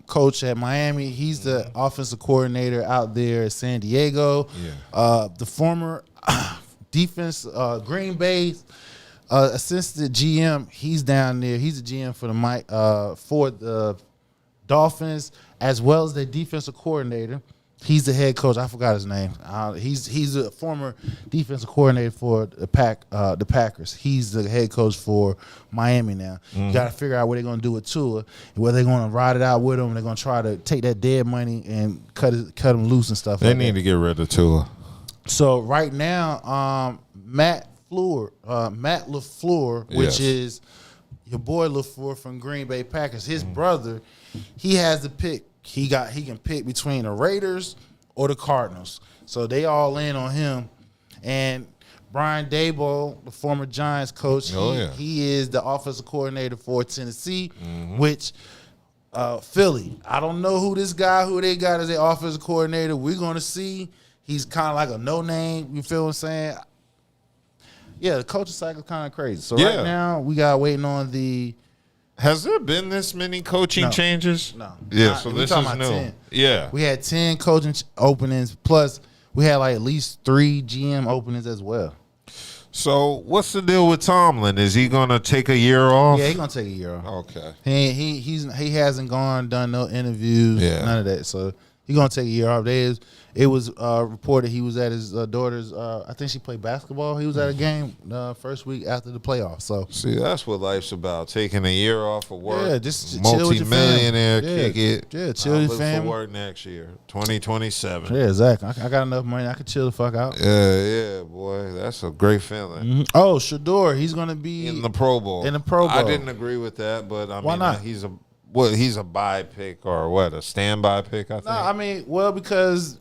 coach at Miami, he's the offensive coordinator out there at San Diego. The former defense Green Bay assistant GM, he's down there. He's the GM for the Dolphins, as well as the defensive coordinator. He's the head coach. I forgot his name. He's a former defensive coordinator for the Packers. He's the head coach for Miami now. You got to figure out what they're going to do with Tua, whether they're going to ride it out with him. They're going to try to take that dead money and cut him loose and stuff. They need to get rid of Tua. So right now, Matt LaFleur, which is your boy LaFleur from Green Bay Packers, his brother, he has the pick. He can pick between the Raiders or the Cardinals. So they all in on him. And Brian Daboll, the former Giants coach, he is the offensive coordinator for Tennessee, which Philly. I don't know who they got as their offensive coordinator. We're going to see. He's kind of like a no-name. You feel what I'm saying? Yeah, the coaching cycle is kind of crazy. So right now we got waiting on the Has there been this many coaching changes? No. Yeah, so this is new. 10. Yeah. We had 10 coaching openings, plus we had like at least 3 GM openings as well. So what's the deal with Tomlin? Is he gonna take a year off? Yeah, he's gonna take a year off. Okay. He hasn't done no interviews, none of that. So he's gonna take a year off. It was reported he was at his daughter's. I think she played basketball. He was at a game first week after the playoffs. So see, that's what life's about: taking a year off of work. Yeah, just chill with your multi-millionaire, family. kick it. Yeah, chill with your family. Look for work next year, 2027. Yeah, exactly. I got enough money. I can chill the fuck out. Yeah, boy, that's a great feeling. Mm-hmm. Oh, Shador, he's gonna be in the Pro Bowl. In the Pro Bowl, I didn't agree with that, but I Why mean, not? He's a buy pick or what? A standby pick? I think. No, I mean, because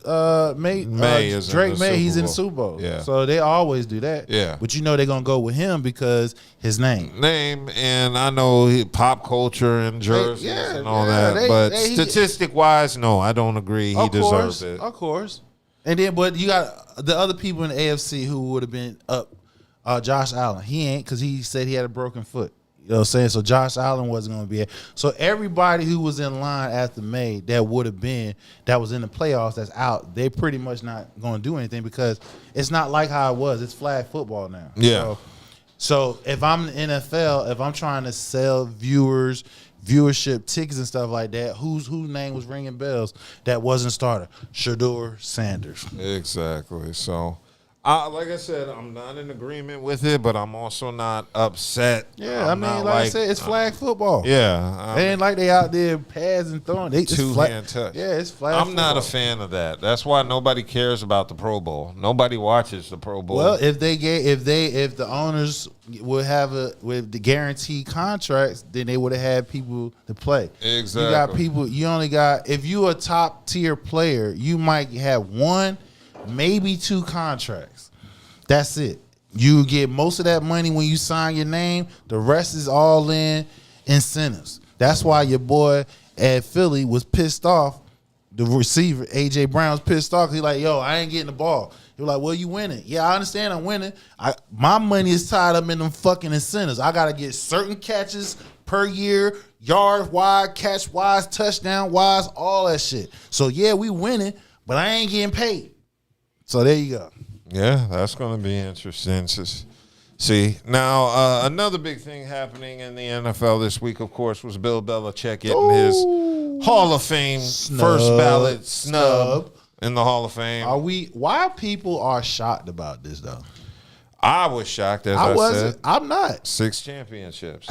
May is Drake in the May, he's Super in the Bowl. Super Bowl. Yeah. So they always do that. Yeah. But you know they're gonna go with him because his name. And I know pop culture and jerseys and all that, but statistic wise, no, I don't agree. He deserves it. Of course. And then, but you got the other people in the AFC who would have been up. Josh Allen, he ain't because he said he had a broken foot. You know what I'm saying? So Josh Allen wasn't going to be it. So everybody who was in line after May that was in the playoffs that's out, they pretty much not going to do anything because it's not like how it was. It's flag football now. Yeah. So if I'm the NFL, if I'm trying to sell viewership tickets and stuff like that, whose name was ringing bells that wasn't starter? Shador Sanders. Exactly. So like I said, I'm not in agreement with it, but I'm also not upset. Yeah, I mean, like I said, it's flag football. Yeah. They ain't like they out there passing, throwing. They two-hand touch. Yeah, it's flag I'm football. not a fan of that. That's why nobody cares about the Pro Bowl. Nobody watches the Pro Bowl. Well, if the owners would have with the guaranteed contracts, then they would have had people to play. Exactly. You got people. You only got, if you a top tier player, you might have 1, maybe 2 contracts. That's it. You get most of that money when you sign your name. The rest is all in incentives. That's why your boy at Philly was pissed off. The receiver, A.J. Brown's pissed off. He's like, yo, I ain't getting the ball. He was like, well, you winning. Yeah, I understand I'm winning. My money is tied up in them fucking incentives. I got to get certain catches per year, yard-wise, catch-wise, touchdown-wise, all that shit. So, yeah, we winning, but I ain't getting paid. So, there you go. Yeah, that's going to be interesting to see. Now, another big thing happening in the NFL this week, of course, was Bill Belichick getting his Hall of Fame first ballot snub in the Hall of Fame. Why people are shocked about this, though? I was shocked, as I said. I'm not. 6 championships.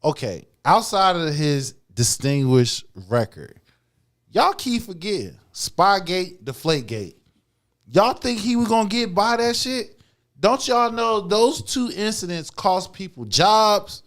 Okay. Outside of his distinguished record, y'all keep forgetting Spygate, Deflategate. Y'all think he was gonna get by that shit? Don't y'all know those 2 incidents cost people jobs?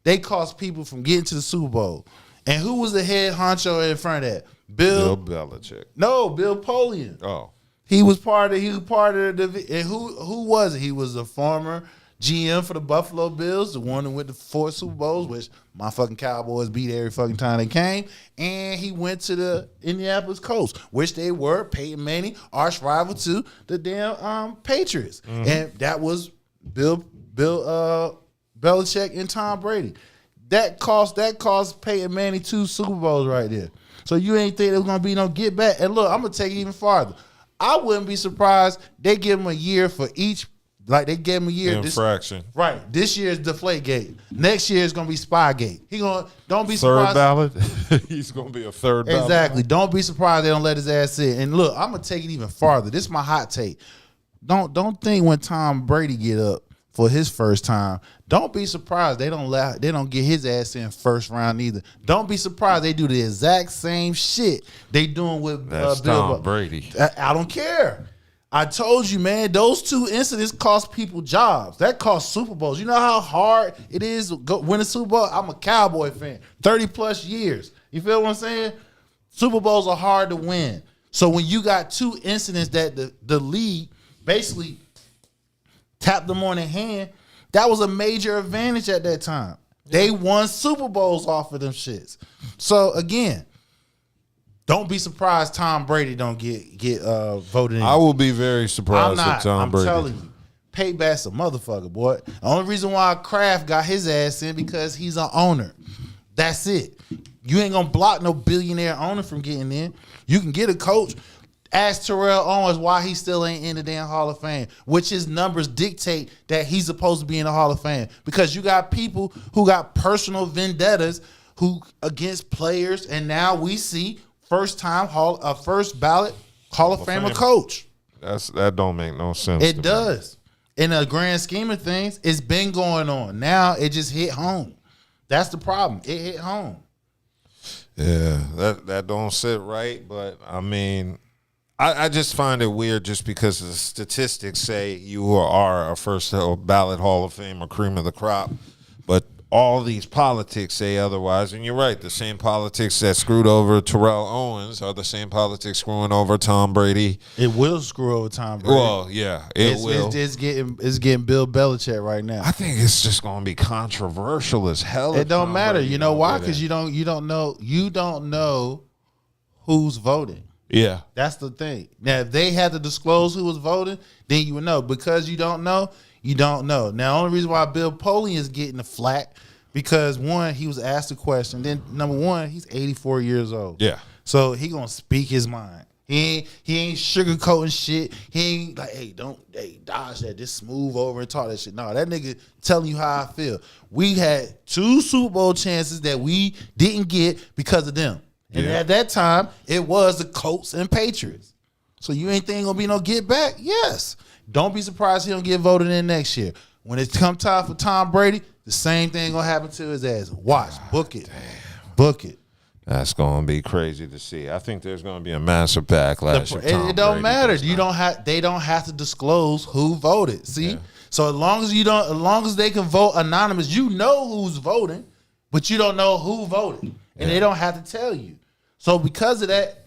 They cost people from getting to the Super Bowl. And who was the head honcho in front of that? Bill Belichick. No, Bill Polian. Oh. He was part of the, and who was it? He was a former GM for the Buffalo Bills, the one that went to 4 Super Bowls, which my fucking Cowboys beat every fucking time they came. And he went to the Indianapolis Colts, which they were Peyton Manning, arch rival to the damn Patriots. Mm-hmm. And that was Bill Belichick and Tom Brady. That cost Peyton Manning 2 Super Bowls right there. So you ain't think there was gonna be no get back. And look, I'm gonna take it even farther. I wouldn't be surprised they give him a year for each. Like they gave him a year. Infraction. Right. This year is Deflategate. Next year is gonna be Spygate. Don't be third surprised. ballot. He's gonna be a third ballot. Exactly. Don't be surprised they don't let his ass sit. And look, I'm gonna take it even farther. This is my hot take. Don't think when Tom Brady get up for his first time, don't be surprised they don't get his ass in first round either. Don't be surprised they do the exact same shit they doing with Bill Tom Brady. I don't care. I told you, man, those 2 incidents cost people jobs. That cost Super Bowls. You know how hard it is to win a Super Bowl? I'm a Cowboy fan. 30 plus years. You feel what I'm saying? Super Bowls are hard to win. So when you got 2 incidents that the league basically tapped them on their hand, that was a major advantage at that time. They won Super Bowls off of them shits. So again, don't be surprised Tom Brady don't get voted in. I will be very surprised if Tom Brady. I'm telling you. Payback's a motherfucker, boy. The only reason why Kraft got his ass in because he's an owner. That's it. You ain't gonna block no billionaire owner from getting in. You can get a coach. Ask Terrell Owens why he still ain't in the damn Hall of Fame, which his numbers dictate that he's supposed to be in the Hall of Fame. Because you got people who got personal vendettas who against players, and now we see first ballot Hall of Famer coach. That don't make no sense. It does. In the grand scheme of things, it's been going on. Now it just hit home. That's the problem. It hit home. Yeah, that don't sit right. But I mean, I just find it weird just because the statistics say you are a first ballot Hall of Fame or cream of the crop, but all these politics say otherwise. And you're right, the same politics that screwed over Terrell Owens are the same politics screwing over Tom Brady. It will screw over Tom Brady. Well, yeah, it will. It's getting Bill Belichick right now. I think it's just going to be controversial as hell. It don't matter. You know why? Because you don't know who's voting. Yeah. That's the thing. Now, if they had to disclose who was voting, then you would know. Because you don't know, you don't know. Now, the only reason why Bill Polian is getting the flack, because one, he was asked a question. Then number one, he's 84 years old. Yeah. So he gonna speak his mind. He ain't sugarcoating shit. He ain't like, hey, dodge that. Just smooth over and talk that shit. No, that nigga telling you how I feel. We had 2 Super Bowl chances that we didn't get because of them. And at that time, it was the Colts and Patriots. So you ain't think gonna be no get back? Yes. Don't be surprised he don't get voted in next year. When it come time for Tom Brady, the same thing gonna happen to his ass. Watch, book it. Book it. That's gonna be crazy to see. I think there's gonna be a massive backlash. It don't matter. They don't have to disclose who voted. See? Yeah. So as long as they can vote anonymous, you know who's voting, but you don't know who voted. And they don't have to tell you. So because of that,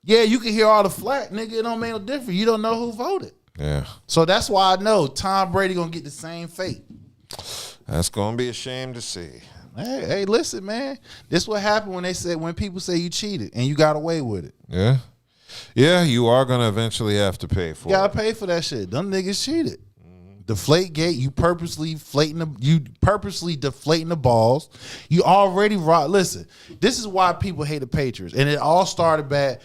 yeah, you can hear all the flack, nigga. It don't make no difference. You don't know who voted. Yeah. So that's why I know Tom Brady gonna get the same fate. That's gonna be a shame to see. Hey, listen, man. This what happened when people say you cheated and you got away with it. Yeah. Yeah, you are gonna eventually have to pay for it. You gotta pay for that shit. Them niggas cheated. Deflate gate, you purposely deflating the balls. You already listen, this is why people hate the Patriots. And it all started back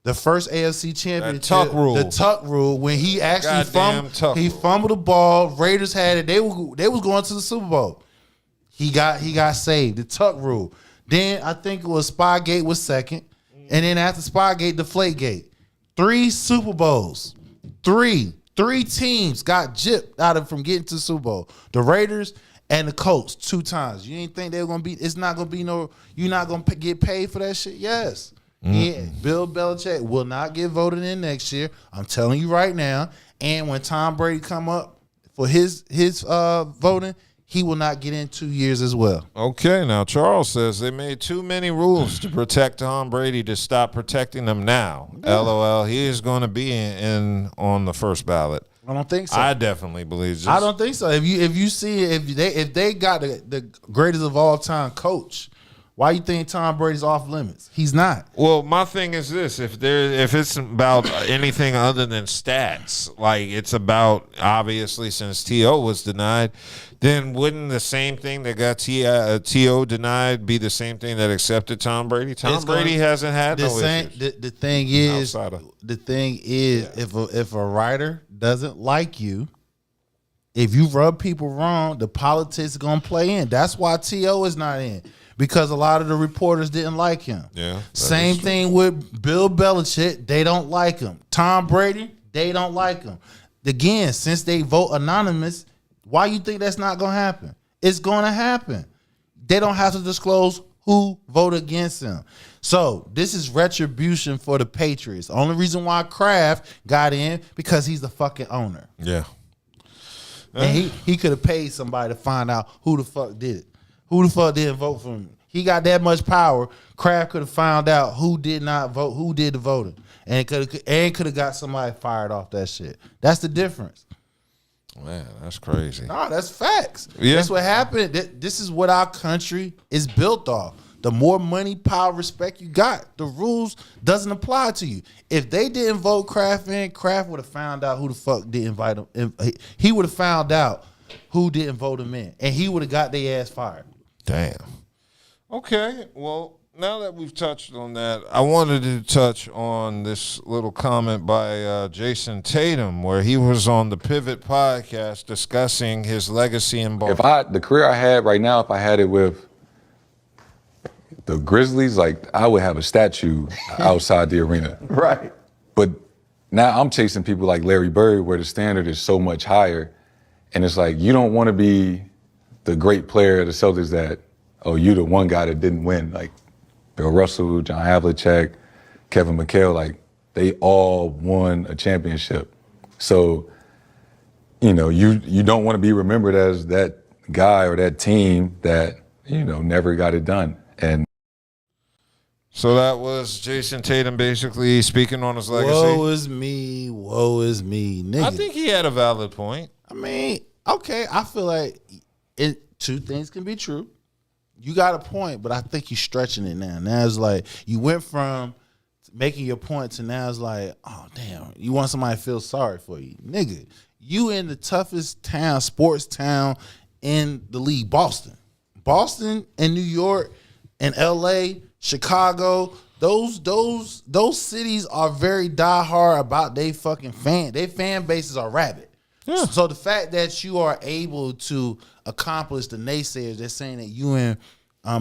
the first AFC championship. The tuck rule, when he actually fumbled the ball, Raiders had it, they was going to the Super Bowl. He got saved. The tuck rule. Then I think it was Spygate was second. And then after Spygate, Deflategate. 3 Super Bowls. 3 teams got gypped out of from getting to the Super Bowl. The Raiders and the Colts 2 times. You ain't think they were gonna be? It's not gonna be no. You're not gonna get paid for that shit. Yes. Yeah. Bill Belichick will not get voted in next year. I'm telling you right now. And when Tom Brady come up for his voting, he will not get in 2 years as well. Okay, now Charles says they made too many rules to protect Tom Brady to stop protecting them now. Yeah. LOL, he is going to be in on the first ballot. I don't think so. I definitely believe this. I don't think so. If you see if they got the greatest of all time coach, why you think Tom Brady's off limits? He's not. Well, my thing is this: if it's about anything other than stats, like it's about obviously since T.O. was denied, then wouldn't the same thing that got T.O. denied be the same thing that accepted Tom Brady? Tom Brady hasn't had no issues. The thing is, if a writer doesn't like you, if you rub people wrong, the politics are gonna play in. That's why T.O. is not in. Because a lot of the reporters didn't like him. Yeah. Same thing with Bill Belichick. They don't like him. Tom Brady, they don't like him. Again, since they vote anonymous, why you think that's not going to happen? It's going to happen. They don't have to disclose who voted against him. So this is retribution for the Patriots. The only reason why Kraft got in, because he's the fucking owner. Yeah. And he could have paid somebody to find out who the fuck did it. Who the fuck didn't vote for him? He got that much power. Kraft could have found out who did not vote, who did the voting, and could have got somebody fired off that shit. That's the difference. Man, that's crazy. No, that's facts. Yeah. That's what happened. This is what our country is built off. the more money, power, respect you got, the rules doesn't apply to you. If they didn't vote Kraft in, Kraft would have found out who the fuck didn't invite him. He would have found out who didn't vote him in, and he would have got their ass fired. Damn. Okay, well, now that we've touched on that, I wanted to touch on this little comment by Jason Tatum, where he was on the Pivot podcast discussing his legacy in ball. The career I had right now, if I had it with the Grizzlies, like I would have a statue outside the arena. Right. But now I'm chasing people like Larry Bird, where the standard is so much higher, and it's like you don't want to be the great player of the Celtics that, oh, you the one guy that didn't win, like Bill Russell, John Havlicek, Kevin McHale, like they all won a championship. So, you know, you don't want to be remembered as that guy or that team that, you know, never got it done. And so that was Jason Tatum basically speaking on his legacy. Woe is me, nigga. I think he had a valid point. I mean, okay, I feel like two things can be true. You got a point, but I think you're stretching it now. Now it's like you went from making your point to now it's like, oh, damn, you want somebody to feel sorry for you. Nigga, you in the toughest town, sports town in the league, Boston. Boston and New York and L.A., Chicago, those cities are very diehard about they fucking fan. Their fan bases are rabid. Yeah. So the fact that you are able to accomplish the naysayers, they're saying that you and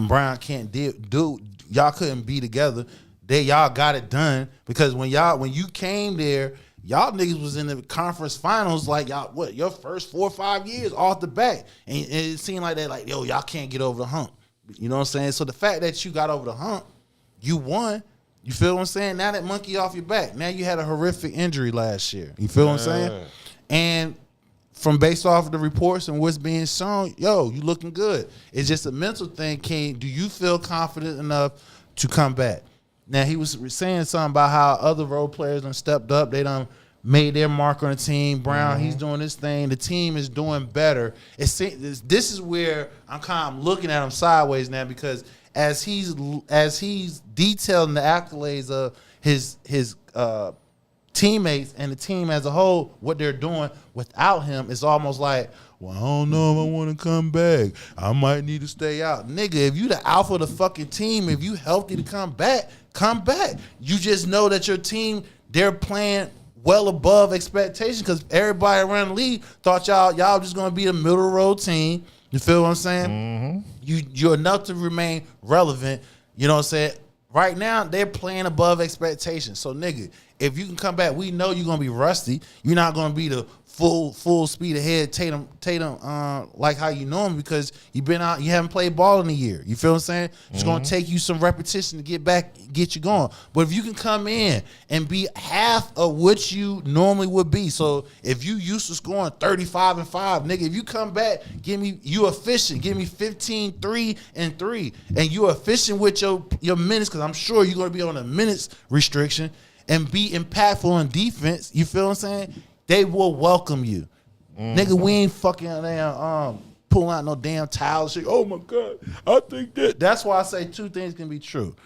Brown can't do, y'all couldn't be together. Y'all got it done because when you came there, y'all niggas was in the conference finals like y'all your first 4 or 5 years off the bat, and it seemed like they like yo y'all can't get over the hump. You know what I'm saying? So the fact that you got over the hump, you won. You feel what I'm saying? Now that monkey off your back. Now you had a horrific injury last year. You feel what I'm saying? And from based off of the reports and what's being shown, yo, you looking good. It's just a mental thing. Do you feel confident enough to come back? Now, he was saying something about how other role players done stepped up. They done made their mark on the team. Brown, he's doing this thing. The team is doing better. This is where I'm kind of looking at him sideways now because as he's detailing the accolades of his teammates and the team as a whole, what they're doing without him is almost like, well, I don't know if I want to come back. I might need to stay out. Nigga, if you the alpha of the fucking team, if you healthy to come back, come back. You just know that your team, they're playing well above expectations because everybody around the league thought y'all just going to be a middle road team. You feel what I'm saying? Mm-hmm. You're enough to remain relevant. You know what I'm saying? Right now, they're playing above expectations. So, nigga, if you can come back, we know you're gonna be rusty. You're not gonna be the full speed ahead Tatum, like how you know him because you've been out, you haven't played ball in a year. You feel what I'm saying? It's gonna take you some repetition to get back, get you going. But if you can come in and be half of what you normally would be, so if you used to scoring 35 and 5, nigga, if you come back, you efficient, give me 15, 3 and 3, and you efficient with your minutes because I'm sure you're gonna be on a minutes restriction and be impactful on defense. You feel what I'm saying? They will welcome you. Nigga, we ain't fucking pulling out no damn towels. Oh my God, I think that. That's why I say two things can be true.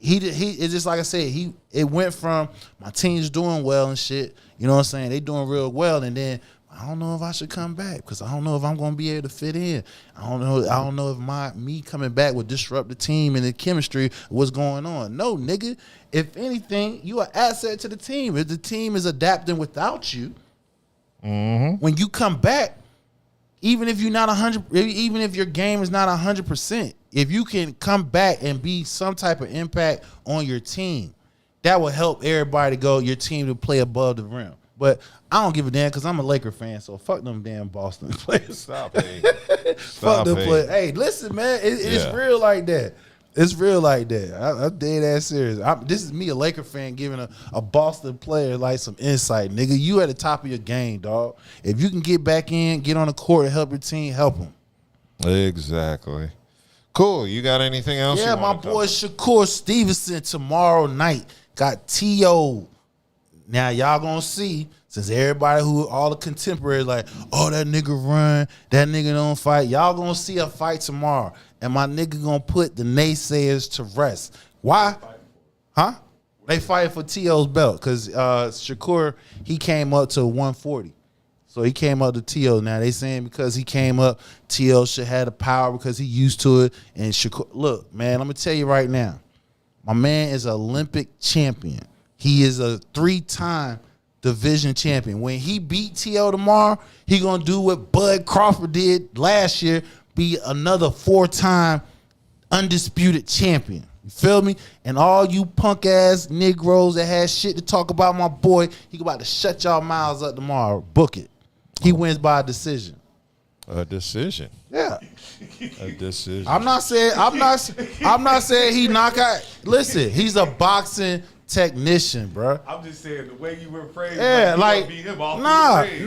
It's just like I said, it went from my team's doing well and shit. You know what I'm saying? They doing real well, and then I don't know if I should come back because I don't know if I'm gonna be able to fit in. I don't know if me coming back would disrupt the team and the chemistry. What's going on? No, nigga. If anything, you are an asset to the team. If the team is adapting without you, when you come back, even if you're not 100, even if your game is not 100%, if you can come back and be some type of impact on your team, that will help everybody your team to play above the rim. But I don't give a damn because I'm a Laker fan, so fuck them damn Boston players. Stop it. Fuck them players. Hey, listen, man, it's real like that. It's real like that. I'm dead ass serious. This is me, a Laker fan, giving a Boston player like some insight. Nigga, you at the top of your game, dog. If you can get back in, get on the court and help your team, help them. Exactly. Cool. You got anything else? Yeah, my boy Shakur Stevenson tomorrow night got T.O. Now, y'all gonna see Since everybody all the contemporaries like, oh, that nigga run, that nigga don't fight. Y'all gonna see a fight tomorrow. And my nigga gonna put the naysayers to rest. Why? Huh? They fight for T.O.'s belt because Shakur, he came up to 140. So he came up to T.O. Now they saying because he came up, T.O. should have the power because he used to it. And Shakur, look, man, I'm gonna tell you right now, my man is an Olympic champion. He is a 3-time division champion. When he beat T.O. tomorrow, he gonna do what Bud Crawford did last year, be another 4-time undisputed champion. You feel me? And all you punk ass Negroes that had shit to talk about my boy, he about to shut y'all mouths up tomorrow. Book it. He wins by a decision. A decision. Yeah. A decision. I'm not saying he knock out. Listen, he's a boxing technician, bro. I'm just saying the way you were phrased. Yeah, like beat him off nah. Then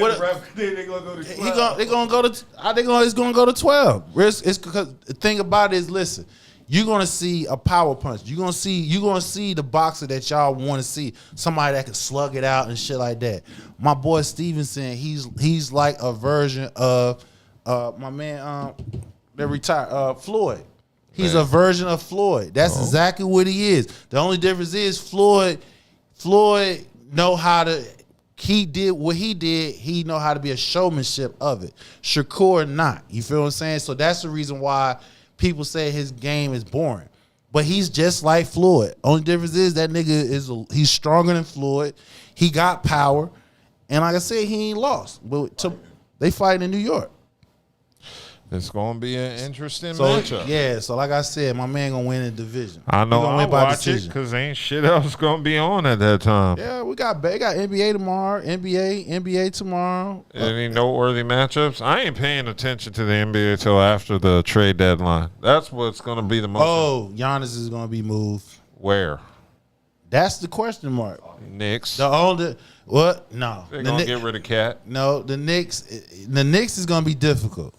What? they gonna go to 12. It's gonna go to 12. It's because the thing about it is, listen, you're gonna see a power punch. You're gonna see the boxer that y'all want to see, somebody that can slug it out and shit like that. My boy Stevenson, he's like a version of my man that retired Floyd. He's a version of Floyd. That's exactly what he is. The only difference is Floyd know how to. He did what he did. He know how to be a showmanship of it. Shakur not. You feel what I'm saying? So that's the reason why people say his game is boring. But he's just like Floyd. Only difference is that nigga he's stronger than Floyd. He got power, and like I said, he ain't lost. But they fight in New York. It's gonna be an interesting matchup. Yeah, so like I said, my man gonna win the division. I know. I'll watch it because ain't shit else gonna be on at that time. Yeah, we got NBA tomorrow, NBA tomorrow. Any noteworthy matchups? I ain't paying attention to the NBA till after the trade deadline. That's what's gonna be the most. Oh, Giannis is gonna be moved. Where? That's the question mark. Knicks. The only what? No, They're gonna get rid of Cat. No, the Knicks. The Knicks is gonna be difficult.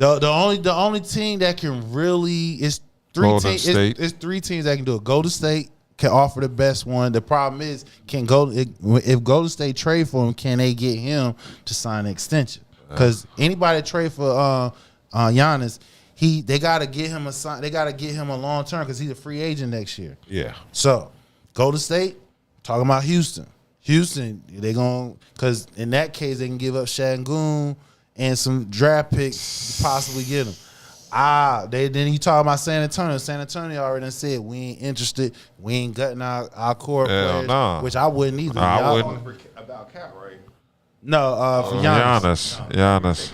The only team that can really is three teams. It's 3 teams that can do it. Golden State can offer the best one. The problem is, if Golden State trade for him, can they get him to sign an extension? Because anybody trade for Giannis, they got to get him They got to get him a long term because he's a free agent next year. Yeah. So Golden State talking about Houston. They gonna because in that case they can give up Şengün and some draft picks to possibly get him. Then you talk about San Antonio. San Antonio already done said we ain't interested. We ain't gutting our core players, which I wouldn't either. I wouldn't. About Cat, right? No, for Giannis. Giannis.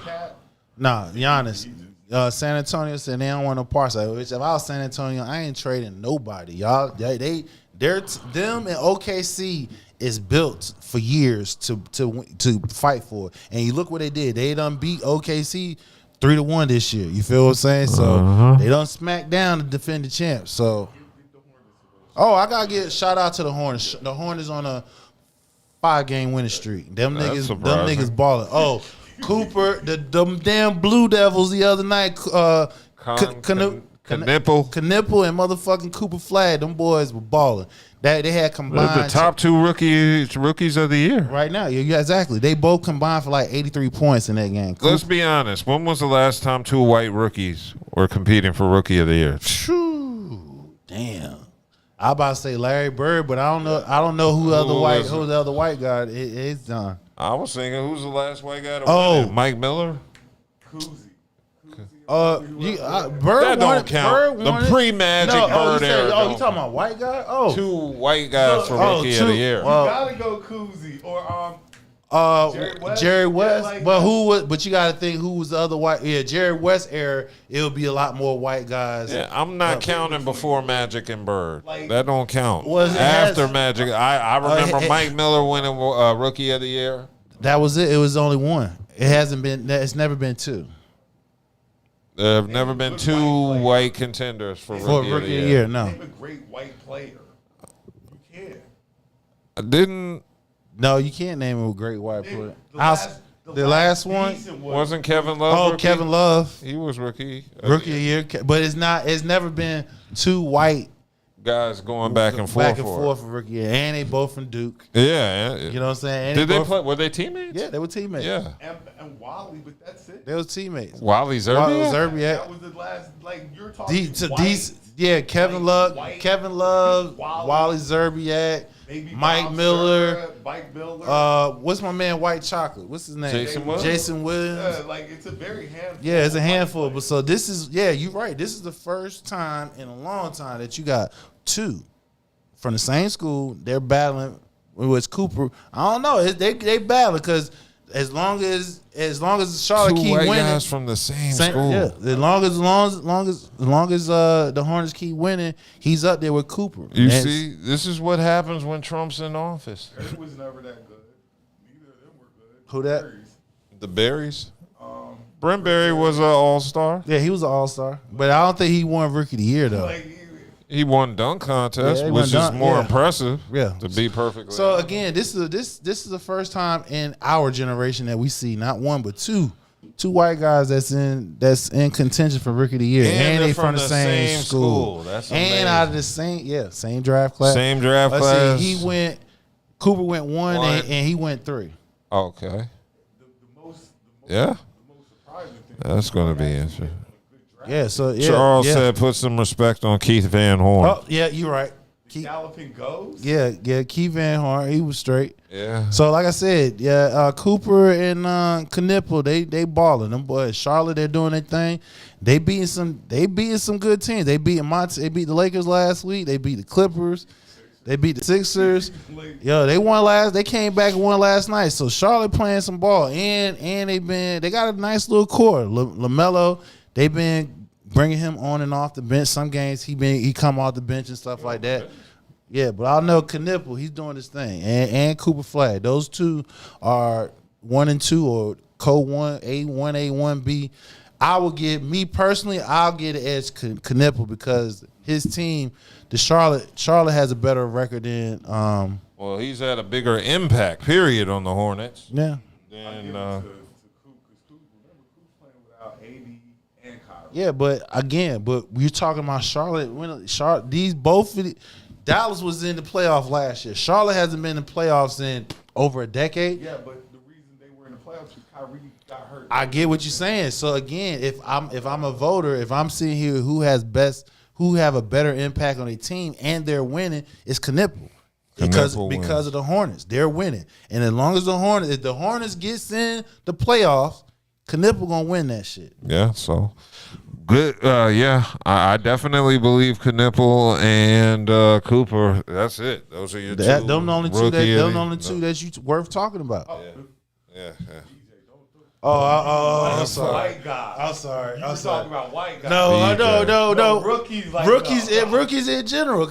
No, Giannis. San Antonio said they don't want no parts of it. Which if I was San Antonio, I ain't trading nobody. Y'all, them and OKC is built for years to fight for it. And you look what they did. They done beat OKC 3-1 this year. You feel what I'm saying? So they done smack down to defend the champ. So, I gotta give shout out to the Hornets. The Hornets on a 5-game winning streak. Them niggas balling. Oh, Cooper, them damn Blue Devils the other night. Knipple and motherfucking Cooper Flag. Them boys were balling. They had combined the top 2 rookies of the year right now. Yeah, exactly. They both combined for like 83 points in that game. Let's be honest. When was the last time 2 white rookies were competing for Rookie of the Year? Damn. I about to say Larry Bird, but I don't know who the other white guy is done. I was thinking, who's the last white guy to win it? Mike Miller? Bird don't count. The pre-Magic Bird era. You talking about white guy? 2 white guys for Rookie of the Year. You gotta go Kuzi or Jerry West. But you gotta think who was the other white. Yeah, Jerry West era. It would be a lot more white guys. Yeah, I'm not counting before Magic and Bird. That don't count. After Magic, I remember Mike Miller winning Rookie of the Year. That was it. It was only one. It hasn't been. It's never been 2. There have never been 2 white contenders for Rookie of the Year. No. Name a great white player. You can't. I didn't. No, you can't name a great white player. The last one wasn't Kevin Love. Rookie? Kevin Love. He was rookie. Rookie of the Year, but it's not. It's never been 2 white guys going back and forth. Back and forth for rookie year. And they both from Duke. Yeah. You know what I'm saying? And Did they both, play? Were they teammates? Yeah, they were teammates. Yeah. And Wally, but that's it. They were teammates. Wally Zerbiak? That was the last, like, you're talking Kevin Love, Wally Zerbiak, Mike Miller. What's my man White Chocolate? What's his name? Jason Williams. Yeah, like, it's a very handful. Yeah, it's a handful. But so this is, you're right. This is the first time in a long time that you got two from the same school. They're battling. It was Cooper. I don't know. They battle because as long as Charlotte keep winning, guys from the same school. Yeah, as long as the Hornets keep winning, he's up there with Cooper. You see, this is what happens when Trump's in office. It was never that good. Neither of them were good. Who that? Berries. The Berries. Brent Berry was an all-star. Yeah, he was an all-star, but I don't think he won Rookie of the Year though. He won dunk contest, Yeah, which is more impressive. Yeah, to be perfectly. So again, this is the first time in our generation that we see not one but two white guys that's in contention for Rookie of the Year, and they from the same school. That's amazing. And out of the same draft class. Same draft Let's class. See, Cooper went one. And he went 3. Okay. Yeah. That's going to be interesting. Yeah, Charles said put some respect on Keith Van Horn. Oh, yeah, you're right. Galloping goes? Yeah, Keith Van Horn, he was straight. Yeah. So like I said, Cooper and Knipple, they balling. Them boys, Charlotte, they're doing their thing. They beating some good teams. They beat the Lakers last week. They beat the Clippers. They beat the Sixers. They came back and won last night. So Charlotte playing some ball, and they got a nice little core. LaMelo, they've been bringing him on and off the bench. Some games he come off the bench and stuff like that. Yeah, but I know Knipple, he's doing his thing, and Cooper Flag. Those two are 1 and 2 or co-1 A1A 1B. I'll get it as Knipple because his team, the Charlotte has a better record than. Well, he's had a bigger impact, period, on the Hornets. Yeah. Yeah, but you're talking about Charlotte. Dallas was in the playoff last year. Charlotte hasn't been in the playoffs in over a decade. Yeah, but the reason they were in the playoffs is Kyrie got hurt. I get what you're saying. So again, if I'm a voter, if I'm sitting here who have a better impact on a team and they're winning, it's Knipple. Because of the Hornets. They're winning. And as long as if the Hornets gets in the playoffs, Knipple gonna win that shit. Yeah, so good. I definitely believe Knipple and Cooper. That's it. Those are your two. Them the only two that you worth talking about. Yeah. Oh, I'm sorry. White guy. I'm sorry. You were talking about white guys. No. Rookies in general.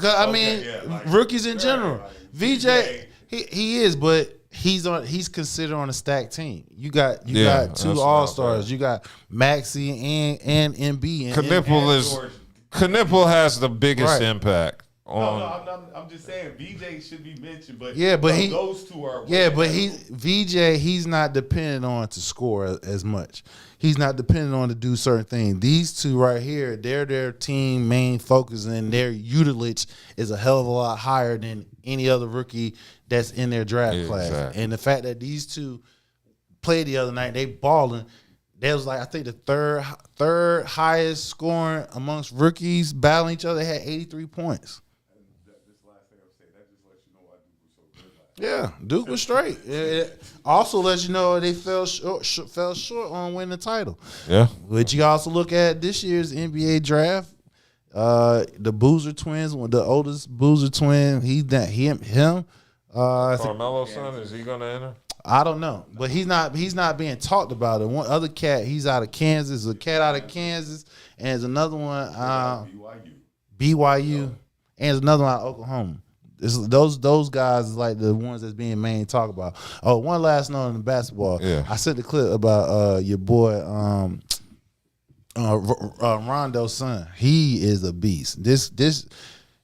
Rookies in general. VJ, he is, but he's considered on a stacked team. You got two All-Stars. You got Maxey and MB. Knipple has the biggest impact. I'm just saying VJ should be mentioned, but those two are. Yeah, but he's not dependent on to score as much. He's not dependent on to do certain things. These two right here, they're their team main focus, and their utilage is a hell of a lot higher than any other rookie that's in their draft class. Exactly. And the fact that these two played the other night, they balling. That was I think the third highest scoring amongst rookies battling each other. They had 83 points. Yeah, Duke was straight. It also lets you know they fell short on winning the title. Yeah. But you also look at this year's NBA draft. The Boozer twins, the oldest Boozer twin, Carmelo's son, is he gonna enter? I don't know, but he's not being talked about. And one other cat, he's out of Kansas. There's a cat out of Kansas, and there's another one BYU, and there's another one out of Oklahoma. Those guys is like the ones that's being main talked about. Oh, one last note in the basketball. Yeah. I sent the clip about your boy Rondo's son. He is a beast. This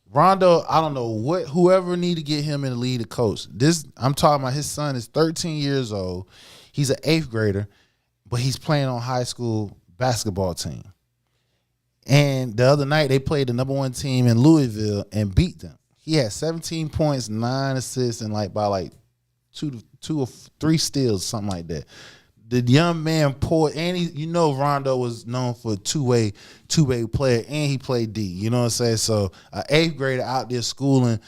Rondo, I don't know whoever need to get him in the lead to coach. I'm talking about his son is 13 years old. He's an 8th grader, but he's playing on high school basketball team. And the other night they played the number 1 team in Louisville and beat them. He had 17 points, 9 assists, and by 2 or 3 steals, something like that. The young man poured, and Rondo was known for a two-way player, and he played D. You know what I'm saying? So an 8th grader out there schooling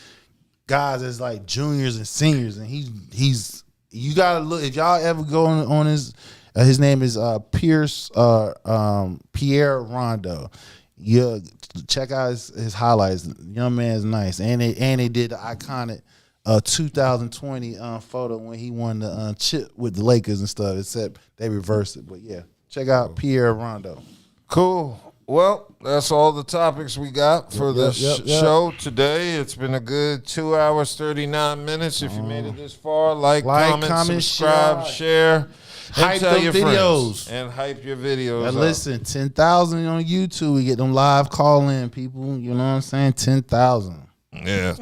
guys as like juniors and seniors, and he's you gotta look. If y'all ever go on his name is Pierre Rondo. Yeah, check out his highlights. Young man's nice, and they did the iconic 2020 photo when he won the chip with the Lakers and stuff. Except they reversed it, but yeah, check out Pierre Rondo. Cool. Well, that's all the topics we got for the show today. It's been a good 2 hours, 39 minutes. If you made it this far, like comment, subscribe, share. Hype and tell your videos. friends. And hype your videos. And listen, 10,000 on YouTube. We get them live call-in people. You know what I'm saying? 10,000. Yeah.